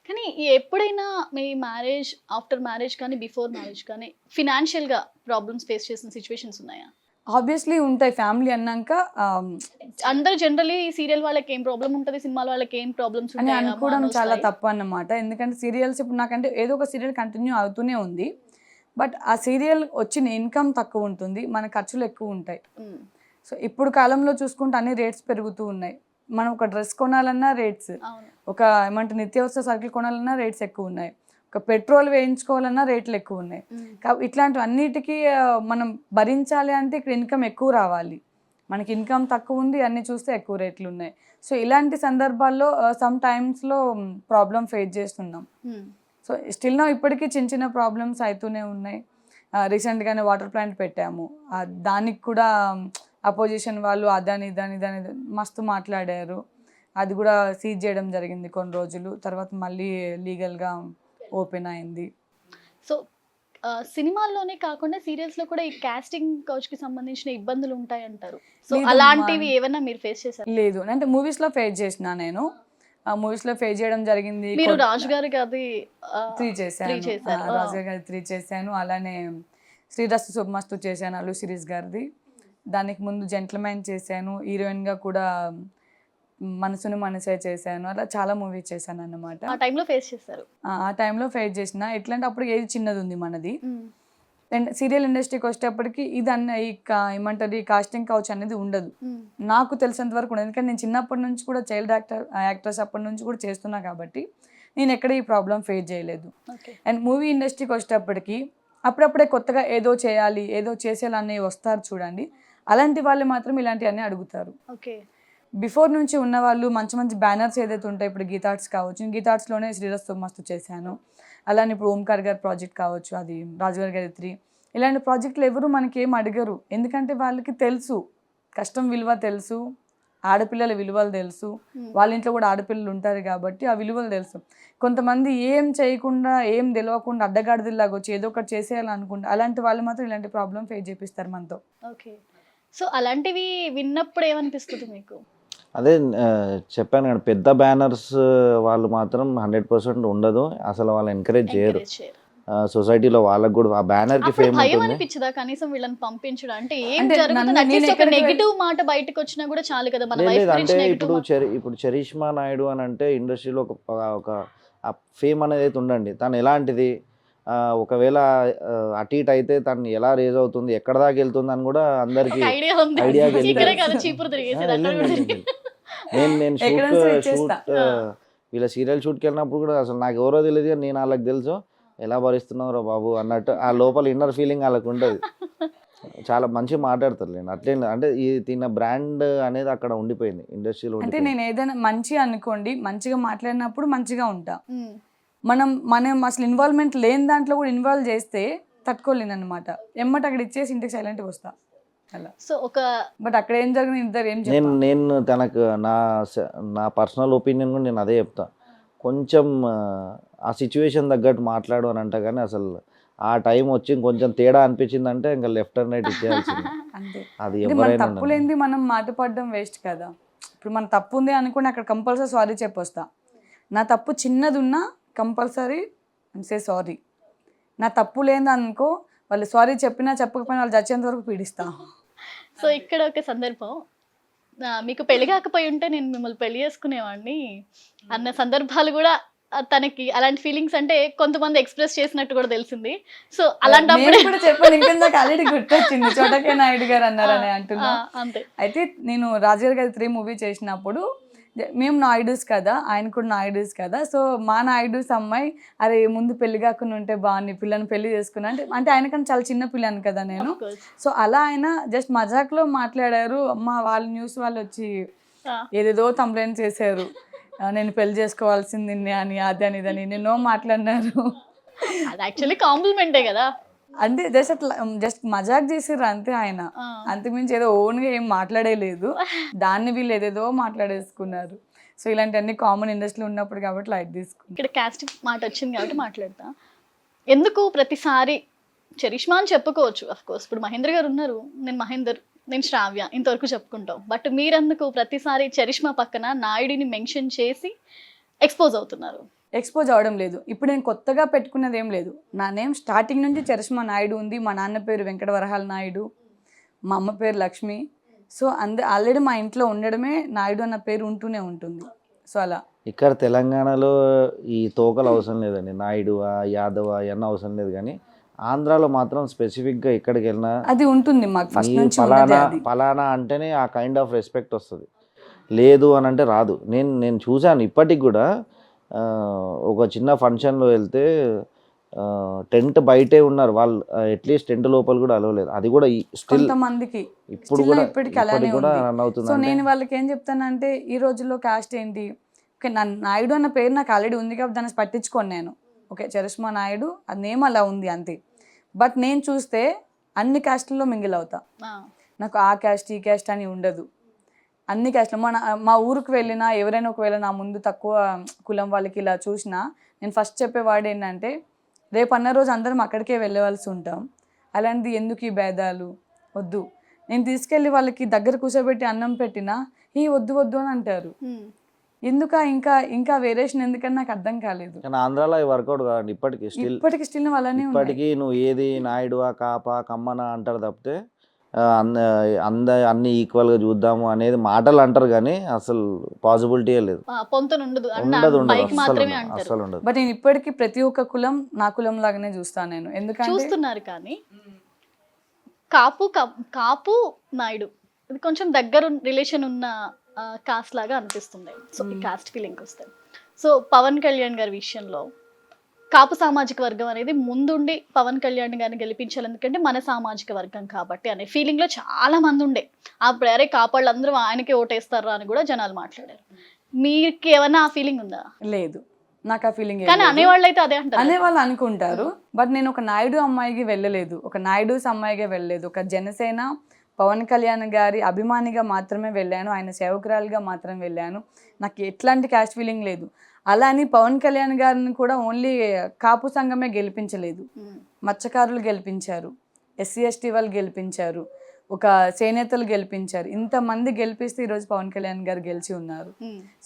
కానీ ఎప్పుడైనా మీ మ్యారేజ్, ఆఫ్టర్ మ్యారేజ్ కానీ బిఫోర్ మ్యారేజ్ కానీ ఫినాన్షియల్ గా ప్రాబ్లమ్స్ ఫేస్ చేసిన సిచ్యువేషన్స్ ఉన్నాయా? ఆబ్వియస్లీ ఉంటాయి. ఫ్యామిలీ అన్నాక అందరూ జనరలీ సీరియల్ వాళ్ళకి ఏం ప్రాబ్లం ఉంటుంది, సినిమాల వాళ్ళకి ఏం ప్రాబ్లమ్స్ అని అనుకోవడం చాలా తప్పు అన్నమాట. ఎందుకంటే సీరియల్స్ ఇప్పుడు నాకంటే ఏదో ఒక సీరియల్ కంటిన్యూ అవుతూనే ఉంది, బట్ ఆ సీరియల్ వచ్చిన ఇన్కమ్ తక్కువ ఉంటుంది, మన ఖర్చులు ఎక్కువ ఉంటాయి. సో ఇప్పుడు కాలంలో చూసుకుంటే అన్ని రేట్స్ పెరుగుతూ ఉన్నాయి. మనం ఒక డ్రెస్ కొనాలన్నా రేట్స్, ఒక నిత్యావసర సరుకులు కొనాలన్నా రేట్స్ ఎక్కువ ఉన్నాయి, ఒక పెట్రోల్ వేయించుకోవాలన్నా రేట్లు ఎక్కువ ఉన్నాయి. ఇట్లాంటివి అన్నిటికీ మనం భరించాలి అంటే ఇక్కడ ఇన్కమ్ ఎక్కువ రావాలి. మనకి ఇన్కమ్ తక్కువ ఉంది, అన్ని చూస్తే ఎక్కువ రేట్లు ఉన్నాయి. సో ఇలాంటి సందర్భాల్లో సమ్ టైమ్స్లో ప్రాబ్లం ఫేస్ చేస్తున్నాం. సో స్టిల్ నా ఇప్పటికీ చిన్న ప్రాబ్లమ్స్ అవుతూనే ఉన్నాయి. రీసెంట్గానే వాటర్ ప్లాంట్ పెట్టాము, దానికి కూడా అపోజిషన్ వాళ్ళు అదని మస్తు మాట్లాడారు. అది కూడా సీజ్ చేయడం జరిగింది కొన్ని రోజులు, తర్వాత మళ్ళీ లీగల్గా ఓపెన్ అయింది. సో సినిమాల్లోనే కాకుండా సీరియల్స్ లో కూడా ఈ కాస్టింగ్ కౌచ్ కి సంబంధించిన ఇబ్బందులు ఉంటాయంటారు. సో అలాంటివి ఏమైనా మీరు ఫేస్ చేశారు? లేదు, అంటే మూవీస్ లో ఫేస్ చేసిన, నేను మూవీస్ లో ఫేస్ చేయడం జరిగింది. మీరు రాజు గారికి అది 3 చేశాను, రాజు గారి 3 చేశాను, అలానే శ్రీరస్తు శుభమస్తు చేశాను అల్లు సిరీస్ గారిది. దానికి ముందు జెంట్ల్మెన్ చేశాను, హీరోయిన్గా కూడా మనసును మనసే చేశాను, అలా చాలా మూవీస్ చేశాను అన్నమాట. ఆ టైంలో ఫేస్ చేశారు? ఆ టైంలో ఫేస్ చేసిన. ఎట్లంటే అప్పుడు ఏజ్ చిన్నది ఉంది మనది. అండ్ సీరియల్ ఇండస్ట్రీకి వచ్చేటప్పటికి ఈ కాస్టింగ్ కౌచ్ అనేది ఉండదు, నాకు తెలిసినంత వరకు ఉండదు. ఎందుకంటే నేను చిన్నప్పటి నుంచి కూడా చైల్డ్ యాక్ట్రెస్ అప్పటి నుంచి కూడా చేస్తున్నా కాబట్టి నేను ఎక్కడ ఈ ప్రాబ్లం ఫేస్ చేయలేదు. అండ్ మూవీ ఇండస్ట్రీకి వచ్చేటప్పటికి అప్పుడప్పుడే కొత్తగా ఏదో చేయాలి, ఏదో చేసేయాలని వస్తారు చూడండి, అలాంటి వాళ్ళు మాత్రం ఇలాంటివన్నీ అడుగుతారు. బిఫోర్ నుంచి ఉన్న వాళ్ళు మంచి బ్యానర్స్ ఏదైతే ఉంటాయి, ఇప్పుడు గీతార్ట్స్ కావచ్చు, గీతార్ట్స్లోనే శ్రీరస్తు మస్తు చేశాను, అలానే ఇప్పుడు ఓంకార్ గారి ప్రాజెక్ట్ కావచ్చు, అది రాజుగారి గారి 3, ఇలాంటి ప్రాజెక్టులు ఎవరు మనకి ఏం అడగరు. ఎందుకంటే వాళ్ళకి తెలుసు కష్టం విలువ తెలుసు, ఆడపిల్లల విలువలు తెలుసు, వాళ్ళ ఇంట్లో కూడా ఆడపిల్లలు ఉంటారు కాబట్టి ఆ విలువలు తెలుసు. కొంతమంది ఏం చేయకుండా ఏం తెలియకుండా అడ్డగాడిదిలాగా వచ్చి ఏదో ఒకటి చేసేయాలనుకుంటా, అలాంటి వాళ్ళు మాత్రం ఇలాంటి ప్రాబ్లం ఫేస్ చేపిస్తారు మనతో. ఓకే. సో అలాంటివి విన్నప్పుడు ఏమనిపిస్తుంది మీకు? అదే చెప్పాను కదా, పెద్ద బ్యానర్స్ వాళ్ళు మాత్రం 100% ఉండదు, అసలు వాళ్ళు ఎంకరేజ్ చేయరు. ఎంకరేజ్ చేయరు. సొసైటీలో వాళ్ళకి కూడా ఆ బ్యానర్కి అప్పుడు ఫేమ్ భయం ఉంటుంది. అనిపించదా కనీసం వీళ్ళని పంపించడం? అంటే ఏం అంటే జరుగుతుంది, నన్ను అట్లీస్ట్ నేను ఒక ఎక్కడికి నెగిటివ్ మాట బయటకు వచ్చినా కూడా చాలు కదా, మన లేదు వైఫ్ లేదు, గురించి అంటే నెగిటివ్. ఇప్పుడు చరిష్మా నాయుడు అని అంటే ఇండస్ట్రీలో ఒక ఫేమ్ అనేది అయితే ఉండండి. తను ఎలాంటిది, ఒకవేళ అటు ఇటు అయితే తను ఎలా రేజ్ అవుతుంది, ఎక్కడ దాకా వెళ్తుంది అని కూడా అందరికి ఐడియా ఉంది. ఐడియాకి ఇక్కడే వెళ్ళిపోయింది. కదా చీపురు తిరిగేసేది, అక్కడ కూడా వెళ్ళింది. తిరిగి. నేను ఎక్కడైనా సరే షూట్ ఇచ్చేస్తా. వీళ్ళ సీరియల్ షూట్కి వెళ్ళినప్పుడు కూడా అసలు నాకు ఎవరో తెలియదు కానీ నేను వాళ్ళకి తెలుసు, ఎలా భరిస్తున్నావురా బాబు అన్నట్టు ఆ లోపల ఇన్నర్ ఫీలింగ్ వాళ్ళకి ఉంటుంది. చాలా మంచిగా మాట్లాడతారు లేండి, అట్లే అంటే ఈ తిన్న బ్రాండ్ అనేది అక్కడ ఉండిపోయింది, ఇండస్ట్రీలో అంటే ఉండిపోయింది. నేను ఏదైనా మంచి అనుకోండి, మంచిగా మాట్లాడినప్పుడు మంచిగా ఉంటా. ఉమ్. మనం అసలు ఇన్వాల్వ్మెంట్ లేని దాంట్లో కూడా ఇన్వాల్వ్ చేస్తే తట్టుకోలేను అనమాట. ఎమ్మట అక్కడ ఇచ్చేసి ఇంటికి సైలెంట్గా వస్తా అలా. సో ఒక బట్ అక్కడ ఏం జరిగింది ఇద్దరు ఏం నేను చెప్పారు. నేను తనకు నా పర్సనల్ ఒపీనియన్ కూడా నేను అదే చెప్తా, కొంచెం ఆ సిచ్యువేషన్ తగ్గట్టు మాట్లాడు అని అంట, కానీ అసలు ఆ టైం వచ్చి కొంచెం తేడా అనిపించిందంటే ఇంకా లెఫ్ట్ అండ్ రైట్ ఇచ్చేయాల్సింది. అంతే. అది అంటే మన ఎవరైనా తప్పు ఉండని. లేనిది మనం మాట పడడం వేస్ట్ కదా. ఇప్పుడు మన తప్పు ఉంది అనుకుని అక్కడ కంపల్సరీ సారీ చెప్పొస్తా. నా తప్పు చిన్నది ఉన్నా కంపల్సరీ సే సారీ. నా తప్పు లేని అనుకో, వాళ్ళు సారీ చెప్పినా చెప్పకపోయినా వాళ్ళు చచ్చేంత వరకు పీడిస్తా. సో ఇక్కడ ఒక సందర్భం, మీకు పెళ్లి కాకపోయి ఉంటే నేను మిమ్మల్ని పెళ్లి చేసుకునేవాడిని అన్న సందర్భాలు కూడా తనకి అలాంటి ఫీలింగ్స్ అంటే కొంతమంది ఎక్స్ప్రెస్ చేసినట్టు కూడా తెలిసింది. సో అలాంటప్పుడు నేను కూడా చెప్పాను, ఇంకెందాక ఆల్రెడీ గుర్తొచ్చింది చోటకే నాయుడు గారు అన్నారని అంటున్నా. అంతే. అయితే నేను రాజుగారి గారి 3 మూవీ చేసినప్పుడు మేము నాయుడుస్ కదా, ఆయన కూడా నాయుడుస్ కదా. సో మా నాయుడుస్ అమ్మాయి అరే ముందు పెళ్లి కాకుండా ఉంటే బాగుంది, పిల్లని పెళ్లి చేసుకున్నా అంటే ఆయనకన్నా చాలా చిన్న పిల్లని కదా నేను. Of course. సో అలా ఆయన జస్ట్ మజాక్లో మాట్లాడారు. అమ్మ వాళ్ళు న్యూస్ వాళ్ళు వచ్చి ఏదేదో కంప్లైంట్ చేశారు, నేను పెళ్లి చేసుకోవాల్సింది అని అదని ఇదని నిన్నో మాట్లాడినారు. అది యాక్చువల్లీ కాంప్లిమెంటే కదా. అంటే జస్ట్ మజాక్ చేసిర్రు అంతే ఆయన. అంతకుమించి ఏదో ఓన్గా ఏం మాట్లాడేలేదు, దాన్ని వీళ్ళు ఏదేదో మాట్లాడేసుకున్నారు. సో ఇలాంటివన్నీ కామన్ ఇండస్ట్రీలో ఉన్నప్పుడు కాబట్టి లైట్ తీసుకున్నాను. ఇక్కడ క్యాస్ట్ మాట వచ్చింది కాబట్టి మాట్లాడతా. ఎందుకు ప్రతిసారి చరిష్మా అని చెప్పుకోవచ్చు, అఫ్ కోర్స్ ఇప్పుడు మహేంద్ర గారు ఉన్నారు, నేను మహేందర్, నేను శ్రావ్య, ఇంతవరకు చెప్పుకుంటాం. బట్ మీరెందుకు ప్రతిసారి చరిష్మా పక్కన నాయుడిని మెన్షన్ చేసి ఎక్స్పోజ్ అవుతున్నారు? ఎక్స్పోజ్ అవడం లేదు, ఇప్పుడు నేను కొత్తగా పెట్టుకున్నది ఏం లేదు. నా నేమ్ స్టార్టింగ్ నుంచి చరిష్మా నాయుడు ఉంది. మా నాన్న పేరు వెంకట వరహాల నాయుడు, మా అమ్మ పేరు లక్ష్మి. సో ఆల్రెడీ మా ఇంట్లో ఉండడమే నాయుడు అన్న పేరు ఉంటూనే ఉంటుంది. సో అలా ఇక్కడ తెలంగాణలో ఈ తోకలు అవసరం లేదండి, నాయుడు యాదవ్ అవన్నీ అవసరం లేదు, కానీ ఆంధ్రాలో మాత్రం స్పెసిఫిక్గా ఎక్కడికి వెళ్ళినా అది ఉంటుంది మాకు ఫస్ట్ ఈ నుంచి ఉన్నదే అది. పలానా అంటేనే ఆ కైండ్ ఆఫ్ రెస్పెక్ట్ వస్తుంది, లేదు అని అంటే రాదు. నేను చూశాను ఇప్పటికి కూడా, ఒక చిన్న ఫంక్షన్లో వెళ్తే టెంట్ బయటే ఉన్నారు వాళ్ళు, అట్లీస్ట్ టెంట్ లోపల కూడా అలవలేదు. అది కూడా స్టిల్ కొంతమందికి ఇప్పుడు కూడా ఇప్పటికి అలానే కూడా ఉంది. రన్ అవుతుంది. సో నేను వాళ్ళకి ఏం చెప్తానంటే, ఈ రోజుల్లో కాస్ట్ ఏంటి, ఓకే నా నాయుడు అన్న పేరు నాకు ఆల్రెడీ ఉంది కాబట్టి దాన్ని పట్టించుకోను నేను. ఓకే చరిష్మా నాయుడు అది నేమ్ అలా ఉంది అంతే. బట్ నేను చూస్తే అన్ని క్యాస్ట్లలో మింగిల్ అవుతా. నాకు ఆ క్యాస్ట్ ఈ క్యాస్ట్ అని ఉండదు, అన్ని క్యాస్ట్లు. మా ఊరికి వెళ్ళినా ఎవరైనా ఒకవేళ నా ముందు తక్కువ కులం వాళ్ళకి ఇలా చూసినా నేను ఫస్ట్ చెప్పేవాడు ఏంటంటే, రేపు అన్న రోజు అందరం అక్కడికే వెళ్ళవలసి ఉంటాం, అలాంటిది ఎందుకు ఈ భేదాలు వద్దు. నేను తీసుకెళ్ళి వాళ్ళకి దగ్గర కూర్చోబెట్టి అన్నం పెట్టినా ఈ వద్దు వద్దు అని అంటారు. ఎందుక ఇంకా వేరియేషన్ ఎందుకని నాకు అర్థం కాలేదు. కానీ ఆంధ్రాలో వర్కౌట్ కాదండి ఇప్పటికి స్టిల్ వాళ్ళనే ఇప్పటికీ నువ్వు ఏది నాయుడువా కాపా కమ్మనా అంటారు తప్పితే అన్ని ఈక్వల్గా చూద్దాము అనేది మాటలు అంటారు, కానీ అసలు పాసిబిలిటీయే లేదు, ఉండదు. అసలు ఉండదు. బట్ నేను ఇప్పటికీ ప్రతి ఒక్క కులం నా కులం లాగానే చూస్తాను నేను. ఎందుకంటే చూస్తున్నారు కానీ కాపు నాయుడు ఇది కొంచెం దగ్గర రిలేషన్ ఉన్న కాస్ట్ లాగా అనిపిస్తుంది. సో ఈ కాస్ట్ ఫీలింగ్ వస్తే, సో పవన్ కళ్యాణ్ గారి విషయంలో కాపు సామాజిక వర్గం అనేది ముందుండి పవన్ కళ్యాణ్ గారిని గెలిపించాలి, ఎందుకంటే మన సామాజిక వర్గం కాబట్టి అనే ఫీలింగ్ లో చాలా మంది ఉండే. అప్పుడు అరే కాపాళ్ళు అందరూ ఆయనకే ఓటేస్తారా అని కూడా జనాలు మాట్లాడారు. మీకు ఏమన్నా ఆ ఫీలింగ్ ఉందా? లేదు, నాకు ఆ ఫీలింగ్. కానీ అనేవాళ్ళు అయితే అదే అంటారు, అనేవాళ్ళు అనుకుంటారు. బట్ నేను ఒక నాయుడు అమ్మాయికి వెళ్ళలేదు, ఒక నాయుడుస్ అమ్మాయిగా వెళ్ళలేదు, ఒక జనసేన పవన్ కళ్యాణ్ గారి అభిమానిగా మాత్రమే వెళ్ళాను, ఆయన సేవకురాలుగా మాత్రమే వెళ్ళాను, నాకు ఎట్లాంటి క్యాస్ట్ ఫీలింగ్ లేదు. అలా అని పవన్ కళ్యాణ్ గారిని కూడా ఓన్లీ కాపు సంఘమే గెలిపించలేదు, మత్స్యకారులు గెలిపించారు, ఎస్సీ ఎస్టీ వాళ్ళు గెలిపించారు, ఒక చేనేతలు గెలిపించారు. ఇంతమంది గెలిపిస్తే ఈరోజు పవన్ కళ్యాణ్ గారు గెలిచి ఉన్నారు.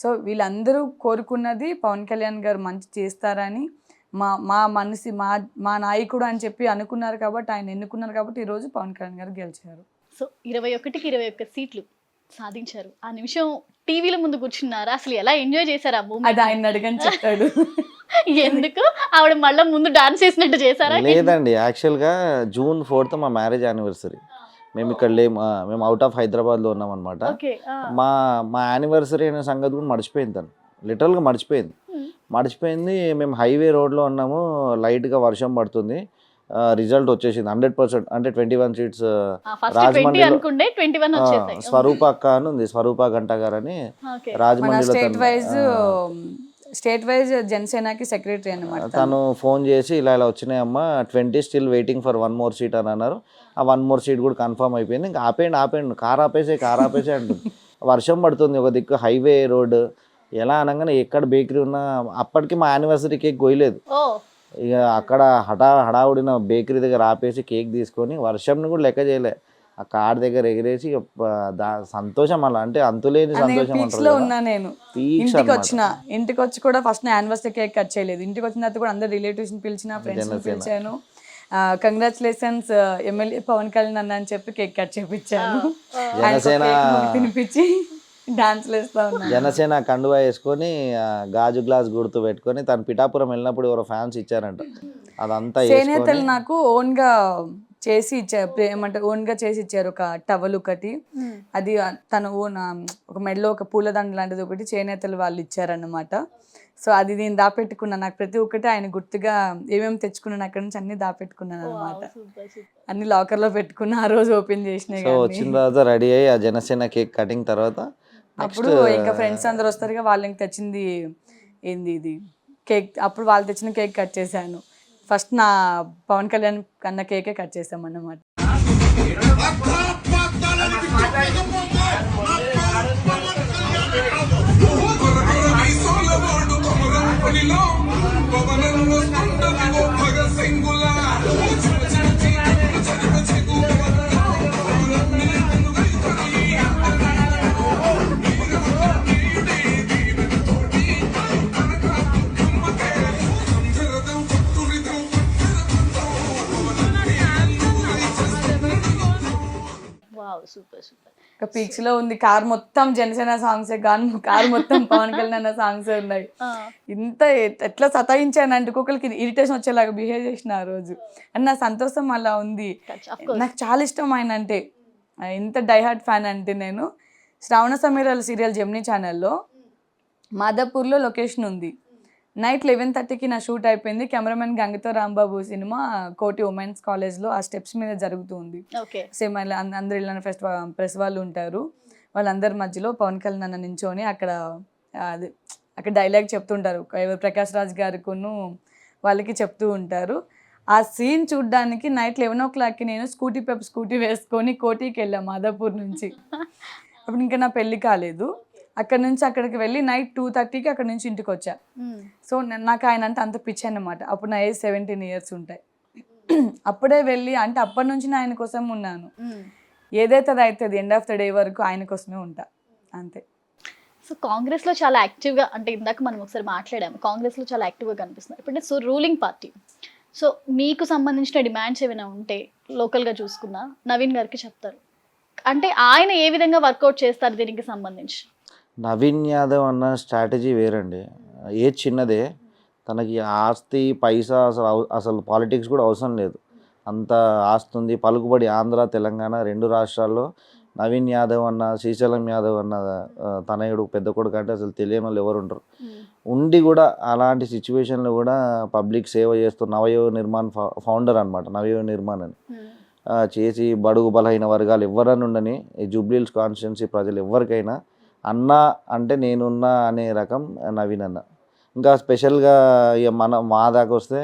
సో వీళ్ళందరూ కోరుకున్నది పవన్ కళ్యాణ్ గారు మంచి చేస్తారని, మా మనిషి మా నాయకుడు అని చెప్పి అనుకున్నారు కాబట్టి, ఆయన ఎన్నుకున్నారు కాబట్టి ఈరోజు పవన్ కళ్యాణ్ గారు గెలిచారు. సో 21కి 21 సీట్లు సాధించారు. ఆ నిమిషం టీవీల ముందు కూర్చున్నారా? అసలు ఎలా ఎంజాయ్ చేశారు ఆ మూమెంట్? అది ఆయన అడగని చెప్తాడు. ఎందుకు ఆవిడ మళ్ళీ ముందు డాన్స్ చేసినట్టు చేశారా? లేదండి, యాక్చువల్గా June 4th మా మ్యారేజ్ యానివర్సరీ. మేము ఇక్కడ లేము, మేము అవుట్ ఆఫ్ హైదరాబాద్లో ఉన్నాం అనమాట. మా యానివర్సరీ అనే సంగతి కూడా మర్చిపోయింది తను, లిటరల్గా మర్చిపోయింది. మేము హైవే రోడ్లో ఉన్నాము, లైట్గా వర్షం పడుతుంది, రిజల్ట్ వచ్చేసింది 100%. అంటే 21 సీట్స్ రాజమండ్రిలో స్వరూప అక్క అని ఉంది, స్వరూప గంట గారు అని రాజమండ్రిలో స్టేట్ వైజ్ జనసేనకి సెక్రటరీ అన్నమాట. తను ఫోన్ చేసి ఇలా వచ్చినాయమ్మా 20 still waiting for 1 more seat అని అన్నారు. ఆ 1 more సీట్ కూడా కన్ఫర్మ్ అయిపోయింది. ఇంకా ఆపేయండి కార్ ఆపేసే అంటుంది. వర్షం పడుతుంది, ఒక దిక్కు హైవే రోడ్. ఎలా అనగానే ఎక్కడ బేకరీ ఉన్నా, అప్పటికి మా యానివర్సరీ కేక్ కొయ్యలేదు. ఇక అక్కడ హడావుడిన బేకరీ దగ్గర ఆపేసి కేక్ తీసుకొని వర్షంని కూడా లెక్క చేయలే, ఆ కార్ దగ్గర ఎగిరేసి సంతోషం. అలా అంటే అంతులేని సంతోషం. ఉన్నా నేను ఇంటికి వచ్చి కూడా ఫస్ట్ యానివర్సరీ కేక్ కట్ చేయలేదు. ఇంటికి వచ్చిన తర్వాత కూడా అందరు రిలేటివ్స్ పిలిచిన, ఫ్రెండ్స్ పిలిచాను. కంగ్రాచులేషన్స్ ఎమ్మెల్యే పవన్ కళ్యాణ్ అన్న అని చెప్పి కేక్ కట్ చేపించాను. జనసేన తినిపించి డాన్స్లు వేస్తా ఉన్నా. జనసేన కండువా వేసుకొని గాజు గ్లాస్ గుర్తు పెట్టుకొని తను పిఠాపురం వెళ్ళినప్పుడు ఎవరో ఫ్యాన్స్ ఇచ్చారంట. అదంతా చేనేతలు నాకు ఓన్ గా చేసి ఇచ్చారు, ఏమంటారు ఓన్ గా చేసి ఇచ్చారు. ఒక టవల్ ఒకటి, అది తన ఓన్, ఒక మెడలో ఒక పూలదండ లాంటిది ఒకటి చేనేతలు వాళ్ళు ఇచ్చారన్నమాట. సో అది నేను దాపెట్టుకున్నాను. నాకు ప్రతి ఒక్కటి ఆయన గుర్తుగా ఏమేమి తెచ్చుకున్నాను అక్కడ నుంచి అన్ని దాపెట్టుకున్నాను అనమాట. అన్ని లాకర్ లో పెట్టుకున్నా. ఆ రోజు ఓపెన్ చేసిన వచ్చిన తర్వాత రెడీ అయ్యి ఆ జనసేన కేక్ కటింగ్ తర్వాత అప్పుడు ఇంకా ఫ్రెండ్స్ అందరు వస్తారు, వాళ్ళకి తెచ్చింది ఏంది ఇది కేక్. అప్పుడు వాళ్ళు తెచ్చిన కేక్ కట్ చేశాను. ఫస్ట్ నా పవన్ కళ్యాణ్ కన్నా కేకే కట్ చేసాం అన్నమాట. పీక్స్ లో ఉంది. కార్ మొత్తం జనసేన సాంగ్సే, కార్ మొత్తం పవన్ కళ్యాణ్ సాంగ్సే ఉన్నాయి. ఇంత ఎట్లా సతాయించాను అంటే ఒక్కొక్కరికి ఇరిటేషన్ వచ్చేలాగా బిహేవ్ చేసిన ఆ రోజు. అండ్ నా సంతోషం అలా ఉంది. నాకు చాలా ఇష్టం ఆయన అంటే, ఇంత డైహార్ట్ ఫ్యాన్ అంటే నేను. శ్రావణ సమీరాల సీరియల్ జెమినీ ఛానల్లో మాదాపూర్లో లొకేషన్ ఉంది. నైట్ 11:30కి నా షూట్ అయిపోయింది. కెమెరామెన్ గంగతో రాంబాబు సినిమా కోటి ఉమెన్స్ కాలేజ్లో ఆ స్టెప్స్ మీద జరుగుతుంది. సేమ్ అందరు ఇళ్ళ ప్రెస్ వాళ్ళు ఉంటారు. వాళ్ళందరి మధ్యలో పవన్ కళ్యాణ్ అన్న నించోని అక్కడ డైలాగ్ చెప్తుంటారు. ప్రకాష్ రాజ్ గారికును వాళ్ళకి చెప్తూ ఉంటారు. ఆ సీన్ చూడ్డానికి నైట్ 11 o'clockకి నేను స్కూటీ వేసుకొని కోటికి వెళ్ళాను మాదాపూర్ నుంచి. అప్పుడు ఇంకా నా పెళ్ళి కాలేదు. అక్కడ నుంచి అక్కడికి వెళ్ళి నైట్ 2:30కి అక్కడ నుంచి ఇంటికి వచ్చా. సో నాకు ఆయన అంటే అంత పిచ్చి అన్నమాట. అప్పుడు నా ఏజ్ 17 years ఉంటాయి. అప్పుడే వెళ్ళి, అంటే అప్పటి నుంచి నేను ఆయన కోసం ఉన్నాను. ఏదైతే అది అవుతుంది ఎండ్ ఆఫ్ ద డే వరకు ఆయన కోసమే ఉంటా, అంతే. సో కాంగ్రెస్లో చాలా యాక్టివ్గా, అంటే ఇందాక మనం ఒకసారి మాట్లాడాము, కాంగ్రెస్లో చాలా యాక్టివ్గా కనిపిస్తున్నారు ఇప్పుడు. సో రూలింగ్ పార్టీ, సో మీకు సంబంధించిన డిమాండ్స్ ఏమైనా ఉంటే లోకల్గా చూసుకున్నా నవీన్ గారికి చెప్తారు. అంటే ఆయన ఏ విధంగా వర్కౌట్ చేస్తారు దీనికి సంబంధించి? నవీన్ యాదవ్ అన్న స్ట్రాటజీ వేరండి. ఏది చిన్నదే, తనకి ఆస్తి పైసా అసలు పాలిటిక్స్ కూడా అవసరం లేదు. అంత ఆస్తి ఉంది, పలుకుబడి. ఆంధ్ర తెలంగాణ 2 రాష్ట్రాల్లో నవీన్ యాదవ్ అన్న, శ్రీశైలం యాదవ్ అన్న తనయుడు పెద్ద కొడుకు అంటే అసలు తెలియని వాళ్ళు ఎవరు ఉంటారు. ఉండి కూడా అలాంటి సిచ్యువేషన్లో కూడా పబ్లిక్ సేవ చేస్తూ నవయువ నిర్మాణ్ ఫౌండర్ అనమాట, నవయువ నిర్మాణ్ అని చేసి బడుగు బలహీన వర్గాలు ఎవరన్నా ఉండని ఈ జూబ్లీహిల్స్ కాన్స్టిట్యున్సీ ప్రజలు ఎవరికైనా అన్న అంటే నేనున్నా అనే రకం నవీన్ అన్న. ఇంకా స్పెషల్గా ఇక మా దాకా వస్తే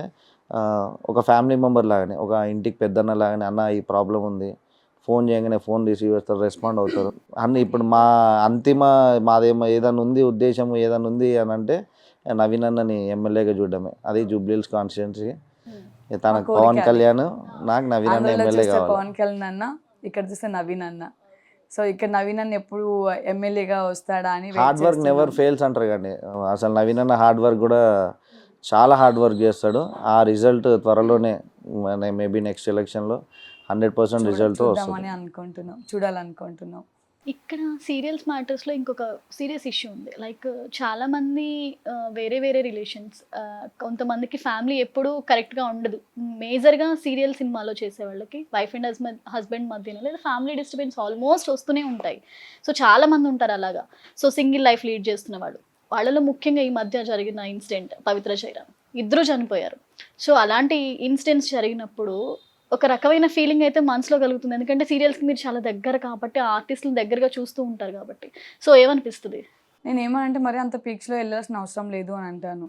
ఒక ఫ్యామిలీ మెంబర్ లాగానే, ఒక ఇంటికి పెద్దన్న లాగానే, అన్న ఈ ప్రాబ్లం ఉంది, ఫోన్ చేయగానే ఫోన్ రిసీవ్ చేస్తారు, రెస్పాండ్ అవుతారు అన్ని. ఇప్పుడు మా మాదేమో ఏదైనా ఉంది ఉద్దేశం ఏదైనా ఉంది అని అంటే నవీన్ అన్నని ఎమ్మెల్యేగా చూడడమే, అది జూబ్లీహిల్స్ కాన్స్టిట్యున్సీ. తనకు పవన్ కళ్యాణ్, నాకు నవీన్ అన్న ఆంధ్రలో ఎమ్మెల్యే చూస్తే కావాలి. పవన్ కళ్యాణ్ అన్న, ఇక్కడ చూస్తే నవీన్ అన్న. సో ఇక్కడ నవీన్ అన్న ఎప్పుడు ఎమ్మెల్యేగా వస్తాడా అని హార్డ్ వర్క్ నెవర్ ఫెయిల్స్ అంటారు కానీ అసలు నవీన్ అన్న హార్డ్ వర్క్ కూడా చాలా హార్డ్ వర్క్ చేస్తాడు. ఆ రిజల్ట్ త్వరలోనే మేబీ నెక్స్ట్ ఎలక్షన్లో 100% రిజల్ట్ వస్తుంది అనుకుంటున్నాం, చూడాలనుకుంటున్నాం. ఇక్కడ సీరియల్స్ మ్యాటర్స్లో ఇంకొక సీరియస్ ఇష్యూ ఉంది. లైక్ చాలామంది వేరే వేరే రిలేషన్స్, కొంతమందికి ఫ్యామిలీ ఎప్పుడూ కరెక్ట్గా ఉండదు. మేజర్గా సీరియల్ సినిమాలో చేసే వాళ్ళకి వైఫ్ అండ్ హస్బెండ్ మధ్యన లేదా ఫ్యామిలీ డిస్టర్బెన్స్ ఆల్మోస్ట్ వస్తూనే ఉంటాయి. సో చాలామంది ఉంటారు అలాగా. సో సింగిల్ లైఫ్ లీడ్ చేస్తున్న వాళ్ళు, వాళ్ళలో ముఖ్యంగా ఈ మధ్య జరిగిన ఇన్సిడెంట్ పవిత్ర జయరామ్, ఇద్దరు చనిపోయారు. సో అలాంటి ఇన్సిడెంట్స్ జరిగినప్పుడు ఒక రకమైన ఫీలింగ్ అయితే మనసులో కలుగుతుంది. ఎందుకంటే సీరియల్స్కి మీరు చాలా దగ్గర కాబట్టి, ఆర్టిస్టులు దగ్గరగా చూస్తూ ఉంటారు కాబట్టి. సో ఏమనిపిస్తుంది? నేను ఏమనంటే మరి అంత పీక్స్లో వెళ్ళాల్సిన అవసరం లేదు అని అంటాను.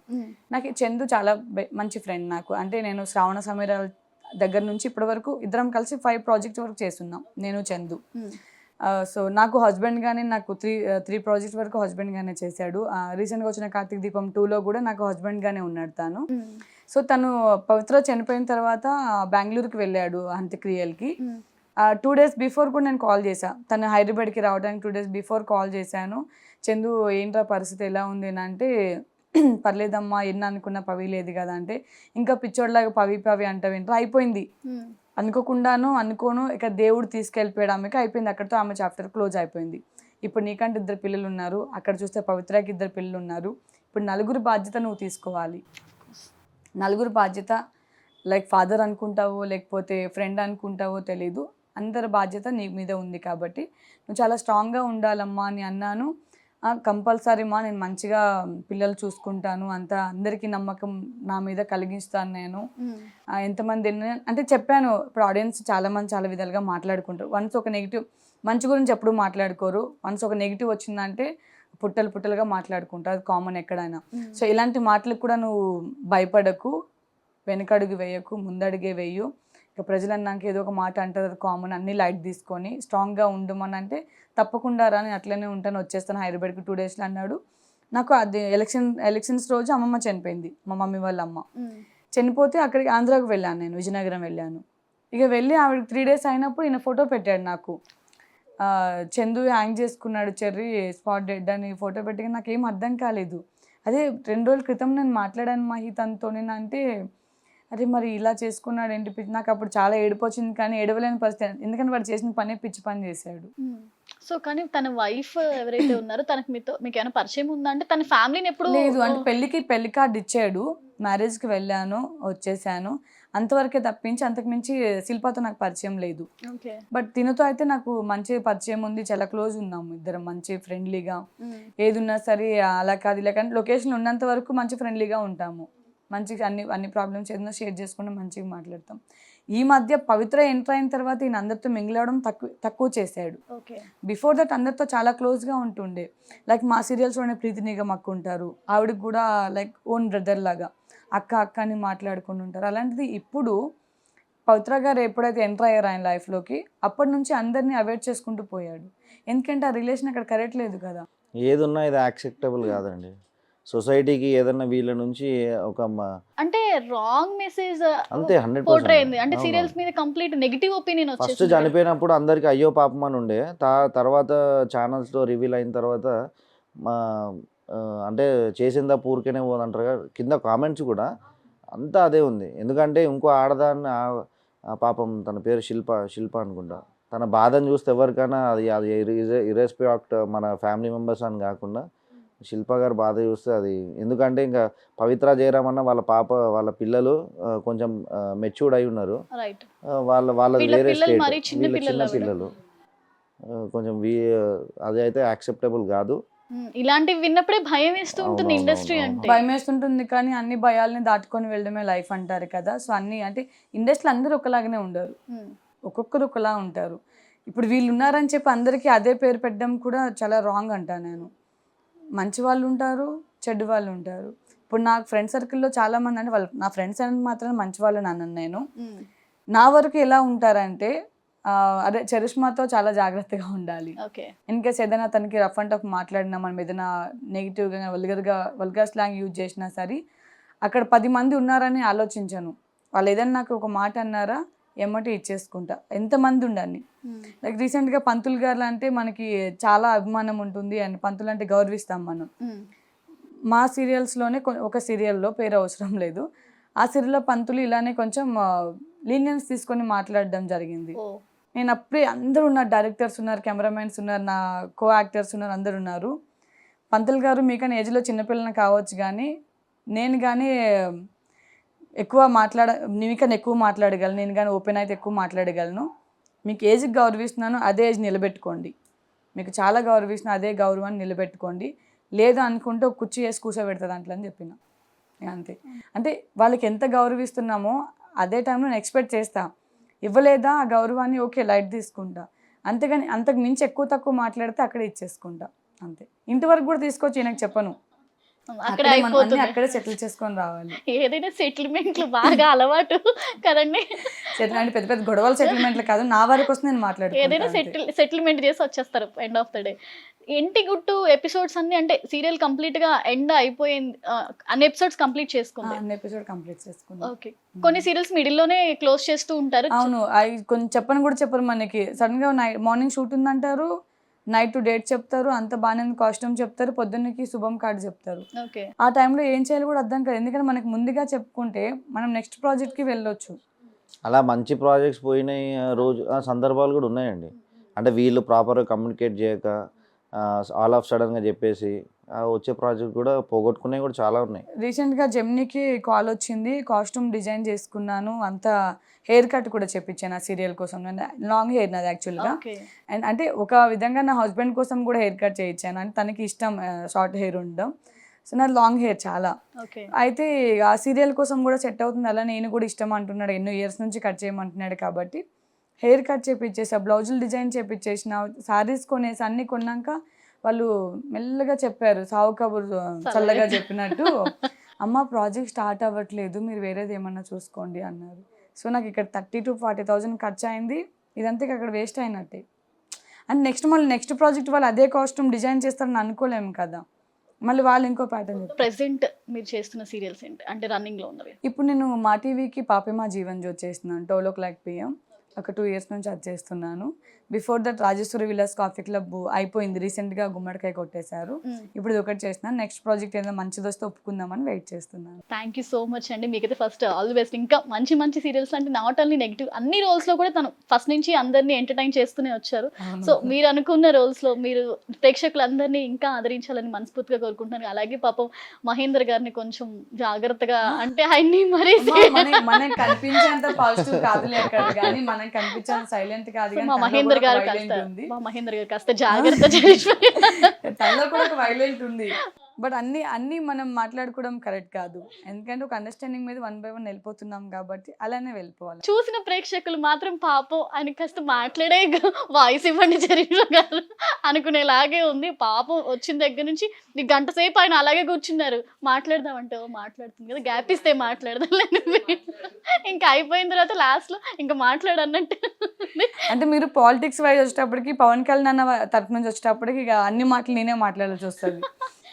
నాకు చందు చాలా మంచి ఫ్రెండ్ నాకు. అంటే నేను శ్రావణ సమీరాల దగ్గర నుంచి ఇప్పటి వరకు ఇద్దరం కలిసి 5 ప్రాజెక్ట్స్ వరకు చేస్తున్నాం, నేను చందు. సో నాకు హస్బెండ్గానే, నాకు త్రీ ప్రాజెక్ట్స్ వరకు హస్బెండ్గానే చేశాడు. రీసెంట్గా వచ్చిన కార్తీక్ దీపం 2లో కూడా నాకు హస్బెండ్గానే ఉన్నాడు తను. సో తను పవిత్ర చనిపోయిన తర్వాత బెంగళూరుకి వెళ్ళాడు అంత్యక్రియలకి. 2 days బిఫోర్ కూడా నేను కాల్ చేశాను, తను హైదరాబాద్కి రావడానికి 2 days బిఫోర్ కాల్ చేశాను. చందు ఏంట్రా పరిస్థితి ఎలా ఉంది అని అంటే, పర్లేదమ్మా ఎన్ని అనుకున్న పవి లేదు కదా అంటే, ఇంకా పిచ్చోడ్లాగా పవి అంటావేంట్రా, అయిపోయింది అనుకోను ఇక దేవుడు తీసుకెళ్ళిపోయాడు ఆమెకి, అయిపోయింది అక్కడితో ఆమె చాప్టర్ క్లోజ్ అయిపోయింది. ఇప్పుడు నీకంటే 2 పిల్లలు ఉన్నారు, అక్కడ చూస్తే పవిత్రకి 2 పిల్లలు ఉన్నారు. ఇప్పుడు నలుగురు బాధ్యత నువ్వు తీసుకోవాలి. నలుగురు బాధ్యత లైక్ ఫాదర్ అనుకుంటావో లేకపోతే ఫ్రెండ్ అనుకుంటావో తెలీదు, అందరి బాధ్యత నీ మీద ఉంది కాబట్టి నువ్వు చాలా స్ట్రాంగ్గా ఉండాలమ్మా అని అన్నాను. కంపల్సరీ మా నేను మంచిగా పిల్లలు చూసుకుంటాను, అంతా అందరికీ నమ్మకం నా మీద కలిగిస్తాను నేను. ఎంతమంది అంటే చెప్పాను. ఇప్పుడు ఆడియన్స్ చాలామంది చాలా విధాలుగా మాట్లాడుకుంటారు. వన్స్ ఒక నెగిటివ్, మంచి గురించి ఎప్పుడు మాట్లాడుకోరు. వన్స్ ఒక నెగిటివ్ వచ్చిందంటే పుట్టలుగా మాట్లాడుకుంటారు, అది కామన్ ఎక్కడైనా. సో ఇలాంటి మాటలకు కూడా నువ్వు భయపడకు, వెనకడుగు వేయకు, ముందడుగే వేయు. ఇక ప్రజలు అన్నాక ఏదో ఒక మాట అంటారు, అది కామన్, అన్ని లైట్ తీసుకొని స్ట్రాంగ్గా ఉండమని అంటే తప్పకుండా రాని అట్లనే ఉంటాను, వచ్చేస్తాను హైదరాబాద్కి 2 daysలో అన్నాడు. నాకు అది ఎలక్షన్స్ రోజు అమ్మమ్మ చనిపోయింది, మా మమ్మీ వాళ్ళ అమ్మ చనిపోతే అక్కడికి ఆంధ్రాకి వెళ్ళాను, నేను విజయనగరం వెళ్ళాను. ఇక వెళ్ళి ఆవిడ 3 days అయినప్పుడు ఈయన ఫోటో పెట్టాడు నాకు, చందు హ్యాంగ్ చేసుకున్నాడు చెర్రీ స్పాట్ డెడ్ అని ఫోటో పెట్టి. నాకేం అర్థం కాలేదు. అదే 2 రోజుల క్రితం నేను మాట్లాడాను మహి తనతో, అంటే అరే మరి ఇలా చేసుకున్నాడు ఏంటి, నాకు అప్పుడు చాలా ఏడుపు వచ్చింది, కానీ ఏడవలేని పరిస్థితి, ఎందుకంటే వాడు చేసిన పనే పిచ్చి పని చేశాడు. సో కానీ తన వైఫ్ ఎవరైతే ఉన్నారో తనకు మీకు ఏమైనా పరిచయం ఉందా అంటే, తన ఫ్యామిలీని ఎప్పుడు లేదు. అంటే పెళ్లి కార్డు ఇచ్చాడు, మ్యారేజ్కి వెళ్ళాను, వచ్చేసాను, అంతవరకే తప్పించి అంతకుమించి శిల్పతో నాకు పరిచయం లేదు. బట్ తినతో అయితే నాకు మంచి పరిచయం ఉంది, చాలా క్లోజ్ ఉన్నాము ఇద్దరం, మంచి ఫ్రెండ్లీగా. ఏది ఉన్నా సరే అలా కాదు ఇలా కానీ లొకేషన్ ఉన్నంత వరకు మంచి ఫ్రెండ్లీగా ఉంటాము, మంచిగా అన్ని ప్రాబ్లమ్స్ ఏదైనా షేర్ చేసుకుంటే మంచిగా మాట్లాడతాం. ఈ మధ్య పవిత్ర ఎంటర్ అయిన తర్వాత ఈయన అందరితో మింగిల్ అవడం తక్కువ చేశాడు. బిఫోర్ దట్ అందరితో చాలా క్లోజ్గా ఉంటుండే. లైక్ మా సీరియల్స్లోనే ప్రీతి నిగమ్ అక్క ఉంటారు, ఆవిడకి కూడా లైక్ ఓన్ బ్రదర్ లాగా అక్క అని మాట్లాడుకుంటూ ఉంటారు. అలాంటిది ఇప్పుడు పవిత్ర గారు ఎప్పుడైతే ఎంటర్ అయ్యారు ఆయన లైఫ్లోకి, అప్పటి నుంచి అందరినీ అవాయిడ్ చేసుకుంటూ పోయాడు. ఎందుకంటే ఆ రిలేషన్ అక్కడ కరెక్ట్ లేదు కదా. ఏదున్నా ఇది యాక్సెప్టబుల్ కాదండి సొసైటీకి. ఏదన్నా వీళ్ళ నుంచి ఒక అంటే రాంగ్ మెసేజ్ అంతే 100%. అంటే సీరియల్స్ మీద కంప్లీట్ నెగటివ్ ఒపీనియన్ ఫస్ట్ వచ్చేసింది. చనిపోయినప్పుడు అందరికి అయ్యో పాపం అని ఉండే, తర్వాత ఛానల్స్లో రివీల్ అయిన తర్వాత అంటే చేసిందా పూరికనే పోదంటారు కదా, కింద కామెంట్స్ కూడా అంతా అదే ఉంది. ఎందుకంటే ఇంకో ఆడదాన్ని పాపం తన పేరు శిల్ప అనుకుంటా, తన బాధను చూస్తే ఎవరికైనా అది ఇర్రెస్పెక్ట్ మన ఫ్యామిలీ మెంబర్స్ అని కాకుండా శిల్ప గారు బాధ చూస్తే అది, ఎందుకంటే ఇంకా పవిత్ర జయరామ్ అన్న వాళ్ళ పిల్లలు కొంచెం మెచ్యూర్డ్ అయి ఉన్నారు, వాళ్ళది వేరే స్టేట్, వీళ్ళ చిన్న పిల్లలు కొంచెం అది అయితే యాక్సెప్టబుల్ కాదు. ఇలాంటివి విన్నప్పుడే భయం వేస్తూ ఉంటుంది ఇండస్ట్రీ అంటే. భయం వేస్తుంటుంది, కానీ అన్ని భయాల్ని దాటుకొని వెళ్ళడమే లైఫ్ అంటారు కదా. సో అన్ని అంటే ఇండస్ట్రీలో అందరూ ఒకలాగానే ఉండరు, ఒక్కొక్కరు ఒకలా ఉంటారు. ఇప్పుడు వీళ్ళు ఉన్నారని చెప్పి అందరికీ అదే పేరు పెట్టడం కూడా చాలా రాంగ్ అంటాను నేను. మంచి వాళ్ళు ఉంటారు, చెడ్డ వాళ్ళు ఉంటారు. ఇప్పుడు నాకు ఫ్రెండ్ సర్కిల్లో చాలామంది, అంటే వాళ్ళు నా ఫ్రెండ్స్ అని మాత్రం మంచి వాళ్ళు అన్నాను నేను. నా వరకు ఎలా ఉంటారంటే అదే చరిష్మాతో చాలా జాగ్రత్తగా ఉండాలి. ఓకే. ఇన్ కేస్ ఏదైనా తనకి రఫ్ అండ్ టఫ్ మాట్లాడినా, మనం ఏదైనా నెగిటివ్గా వల్గర్ స్లాంగ్ యూజ్ చేసినా సరే అక్కడ 10 మంది ఉన్నారని ఆలోచించను. వాళ్ళు ఏదైనా నాకు ఒక మాట అన్నారా ఎమ్మటి ఇచ్చేసుకుంటా, ఎంతమంది ఉండాలి. లైక్ రీసెంట్గా పంతులు గారు అంటే మనకి చాలా అభిమానం ఉంటుంది అండ్ పంతులు అంటే గౌరవిస్తాం మనం. మా సీరియల్స్లోనే ఒక సీరియల్లో పేరు అవసరం లేదు, ఆ సీరియల్లో పంతులు ఇలానే కొంచెం లీనియన్స్ తీసుకొని మాట్లాడడం జరిగింది. నేను అప్పుడే అందరూ ఉన్నారు, డైరెక్టర్స్ ఉన్నారు, కెమెరామెన్స్ ఉన్నారు, నా కో యాక్టర్స్ ఉన్నారు, అందరు ఉన్నారు. పంతులు గారు మీకన్నా ఏజ్లో చిన్నపిల్లని కావచ్చు కానీ నేను కానీ మీకన్నా ఎక్కువ మాట్లాడగలను, నేను కానీ ఓపెన్ అయితే ఎక్కువ మాట్లాడగలను. మీకు ఏజ్కి గౌరవిస్తున్నాను అదే ఏజ్ నిలబెట్టుకోండి, మీకు చాలా గౌరవిస్తున్నా అదే గౌరవాన్ని నిలబెట్టుకోండి, లేదు అనుకుంటే ఒక కుర్చీ వేసి కూర్చోబెడతా దాంట్లో అని చెప్పిన. అంతే. అంటే వాళ్ళకి ఎంత గౌరవిస్తున్నామో అదే టైంలో నేను ఎక్స్పెక్ట్ చేస్తా, ఇవ్వలేదా ఆ గౌరవాన్ని ఓకే లైట్ తీసుకుంటా, అంతేగాని అంతకు మించి ఎక్కువ తక్కువ మాట్లాడితే అక్కడే ఇచ్చేసుకుంటా అంతే. ఇంటి వరకు కూడా తీసుకొచ్చి నాకు చెప్పను, అక్కడే సెటిల్ చేసుకొని రావాలి. ఏదైనా సెటిల్మెంట్లు బాగా అలవాటు కదండి. సెటిల్ అంటే పెద్ద పెద్ద గొడవలు సెటిల్మెంట్లు కాదు, నా వరకు వస్తే నేను మాట్లాడుతాను. ఏదైనా సెటిల్మెంట్ చేసి వచ్చేస్తారు ఎండ్ ఆఫ్ ద డే. ఇంటి గుట్టు ఎపిసోడ్స్ అన్ని అంటే సీరియల్ కంప్లీట్ గా ఎండ్ అయిపోయింది, అన్ని ఎపిసోడ్స్ కంప్లీట్ చేసుకుంది. అన్ని ఎపిసోడ్ కంప్లీట్ చేసుకుంది. ఓకే. కొన్ని సీరియల్స్ మిడిల్ లోనే క్లోజ్ చేస్తూ ఉంటారు. అవును, అవి కొంచెం చెప్పని కూడా చెప్పరు మనకి. సడన్ గా మార్నింగ్ షూట్ ఉందంటారు, నైట్ డేట్ చెప్తారు, అంత బాగానే కాస్ట్యూమ్ చెప్తారు, పొద్దున్నకి శుభం కార్డు చెప్తారు. ఆ టైంలో ఏం చేయాలి కూడా అర్థం కాదు, ఎందుకంటే మనకి ముందుగా చెప్పుకుంటే మనం నెక్స్ట్ ప్రాజెక్ట్కి వెళ్ళొచ్చు. అలా మంచి ప్రాజెక్ట్స్ పోయిన రోజు సందర్భాలు కూడా ఉన్నాయండి. అంటే వీళ్ళు ప్రాపర్గా కమ్యూనికేట్ చేయక ఆల్ ఆఫ్ సడన్గా చెప్పేసి వచ్చే ప్రాజెక్ట్ కూడా పోగొట్టుకునేవి కూడా చాలా ఉన్నాయి. రీసెంట్గా జెమ్నీకి కాల్ వచ్చింది, కాస్ట్యూమ్ డిజైన్ చేసుకున్నాను, అంతా హెయిర్ కట్ కూడా చెప్పించాను ఆ సీరియల్ కోసం. లాంగ్ హెయిర్ నాది యాక్చువల్గా, అండ్ అంటే ఒక విధంగా నా హస్బెండ్ కోసం కూడా హెయిర్ కట్ చేయించాను, అంటే తనకి ఇష్టం షార్ట్ హెయిర్ ఉండడం. సో నాది లాంగ్ హెయిర్ చాలా. అయితే ఆ సీరియల్ కోసం కూడా సెట్ అవుతుంది, అలా నేను కూడా ఇష్టం అంటున్నాడు, ఎన్నో ఇయర్స్ నుంచి కట్ చేయమంటున్నాడు కాబట్టి హెయిర్ కట్ చేపించేసా, బ్లౌజులు డిజైన్ చేపించేసిన, శారీస్ కొనేసి అన్నీ కొన్నాక వాళ్ళు మెల్లగా చెప్పారు, సావు కబురు చల్లగా చెప్పినట్టు, అమ్మ ప్రాజెక్ట్ స్టార్ట్ అవ్వట్లేదు, మీరు వేరేది ఏమన్నా చూసుకోండి అన్నారు. సో నాకు ఇక్కడ 30,000 to 40,000 ఖర్చు అయింది, ఇదంతా అక్కడ వేస్ట్ అయినట్టే. అండ్ నెక్స్ట్ ప్రాజెక్ట్ వాళ్ళు అదే కాస్ట్యూమ్ డిజైన్ చేస్తారని అనుకోలేము కదా, మళ్ళీ వాళ్ళు ఇంకో ప్యాటర్న్. ప్రెసెంట్ మీరు చేస్తున్న సీరియల్స్ ఏంటి అంటే రన్నింగ్ లో ఉన్నవి? ఇప్పుడు నేను మా టీవీకి పాపే మా జీవన్ జ్యోతి చేస్తున్నాను, 12 PM, ఒక 2 years నుంచి అది చేస్తున్నాను. Before that Rajeshwari Vilas coffee club అయిపోయింది, రీసెంట్గా గుమ్మడికాయ కొట్టేశారు, ఇప్పుడు ఇది ఒకటి చేస్తున్నాను. నెక్స్ట్ ప్రాజెక్ట్ ఏదైనా మంచిది వస్తే ఒప్పుకుందామని వెయిట్ చేస్తున్నాను. థ్యాంక్ యూ సో మచ్ అండి, మీకైతే ఫస్ట్ ఆల్ ది బెస్ట్. ఇంకా మంచి మంచి సీరియల్స్ అంటే నాట్ ఓన్లీ నెగిటివ్, అన్ని రోల్స్ లో కూడా తను ఫస్ట్ నుంచి అందరినీ ఎంటర్టైన్ చేస్తూనే వచ్చారు. సో మీరు అనుకున్న రోల్స్ లో మీరు ప్రేక్షకులందరినీ ఇంకా ఆదరించాలని మనస్ఫూర్తిగా కోరుకుంటున్నాను. అలాగే పాపం మహేందర్ గారిని కొంచెం జాగ్రత్తగా, అంటే ఆయన్ని మరీ మనకి కనిపించేంత పాజిటివ్ కాదులే అక్కడ, కానీ మనకి కనిపించేంత సైలెంట్ కాదు. మా మహేందర్ గారు కాస్త జాగ్రత్త తనలో కూడా ఒక వైలెంట్ ఉంది, బట్ అన్ని మనం మాట్లాడుకోవడం కరెక్ట్ కాదు, ఎందుకంటే ఒక అండర్స్టాండింగ్ మీద 1 by 1 వెళ్ళిపోతున్నాం కాబట్టి అలానే వెళ్ళిపోవాలి. చూసిన ప్రేక్షకులు మాత్రం పాపం ఆయన కాస్త మాట్లాడే వాయిస్ ఇవ్వండి చరిష్మ గారు అనుకునేలాగే ఉంది. పాపం వచ్చిన దగ్గర నుంచి గంట సేపు ఆయన అలాగే కూర్చున్నారు, మాట్లాడదామంటే మాట్లాడుతుంది కదా, గ్యాప్ ఇస్తే మాట్లాడదాం, ఇంకా అయిపోయిన తర్వాత లాస్ట్ లో ఇంకా మాట్లాడన్నట్టు. అంటే మీరు పాలిటిక్స్ వైజ్ వచ్చేటప్పటికి, పవన్ కళ్యాణ్ అన్న తరఫు నుంచి వచ్చేటప్పటికి ఇక అన్ని మాటలు నేనే మాట్లాడాల్సి వస్తుంది,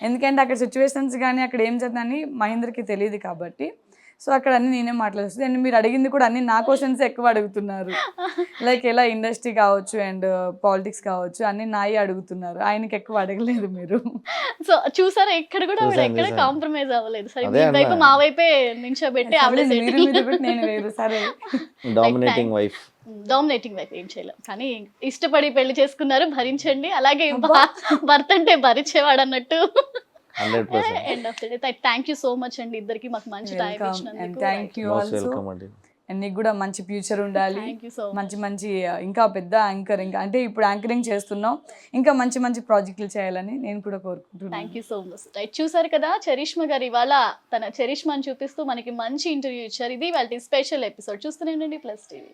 ఎందుకంటే అక్కడ సిచ్యువేషన్స్ కానీ అక్కడ ఏం జరుగుతుందని మహేందర్కి తెలియదు కాబట్టి. సో అక్కడ అన్ని నేనే మాట్లాడుతుంది, అండ్ మీరు అడిగింది కూడా అన్ని నా క్వశ్చన్స్ ఎక్కువ అడుగుతున్నారు, లైక్ ఎలా ఇండస్ట్రీ కావచ్చు అండ్ పాలిటిక్స్ కావచ్చు అన్ని నాయి అడుగుతున్నారు, ఆయనకి ఎక్కువ అడగలేదు మీరు. సో చూసారా, ఇక్కడ కూడా ఎక్కడ కాంప్రమైజ్ అవ్వలేదు, సరే మీ వైపు మా వైపే నించోబెట్టి నేను వేరు, సరే డామినేటింగ్ వైఫ్ ఏం చేయలేం, కానీ ఇష్టపడి పెళ్లి చేసుకున్నారు, భరించండి. అలాగే భర్త అంటే భరించేవాడు అన్నట్టు. End of the day thank you so much అండి ఇద్దరికి, మాకు మంచి టైం ఇచ్చినందుకు. థ్యాంక్ యూ ఆల్సో, అండ్ నీకు కూడా మంచి ఫ్యూచర్ ఉండాలి, మంచి ఇంకా పెద్ద యాంకర్, ఇంకా అంటే ఇప్పుడు యాంకరింగ్ చేస్తున్నాం, ఇంకా మంచి ప్రాజెక్టులు చేయాలని నేను కూడా కోరుకుంటున్నాను. Thank you so much. Right, చూసారు కదా చరిష్మ గారు ఇవాళ తన చరిష్మని చూపిస్తూ మనకి మంచి ఇంటర్వ్యూ ఇచ్చారు. ఇది వాళ్ళ స్పెషల్ ఎపిసోడ్, చూస్తూనే ఉండండి ప్లస్ టీవీ.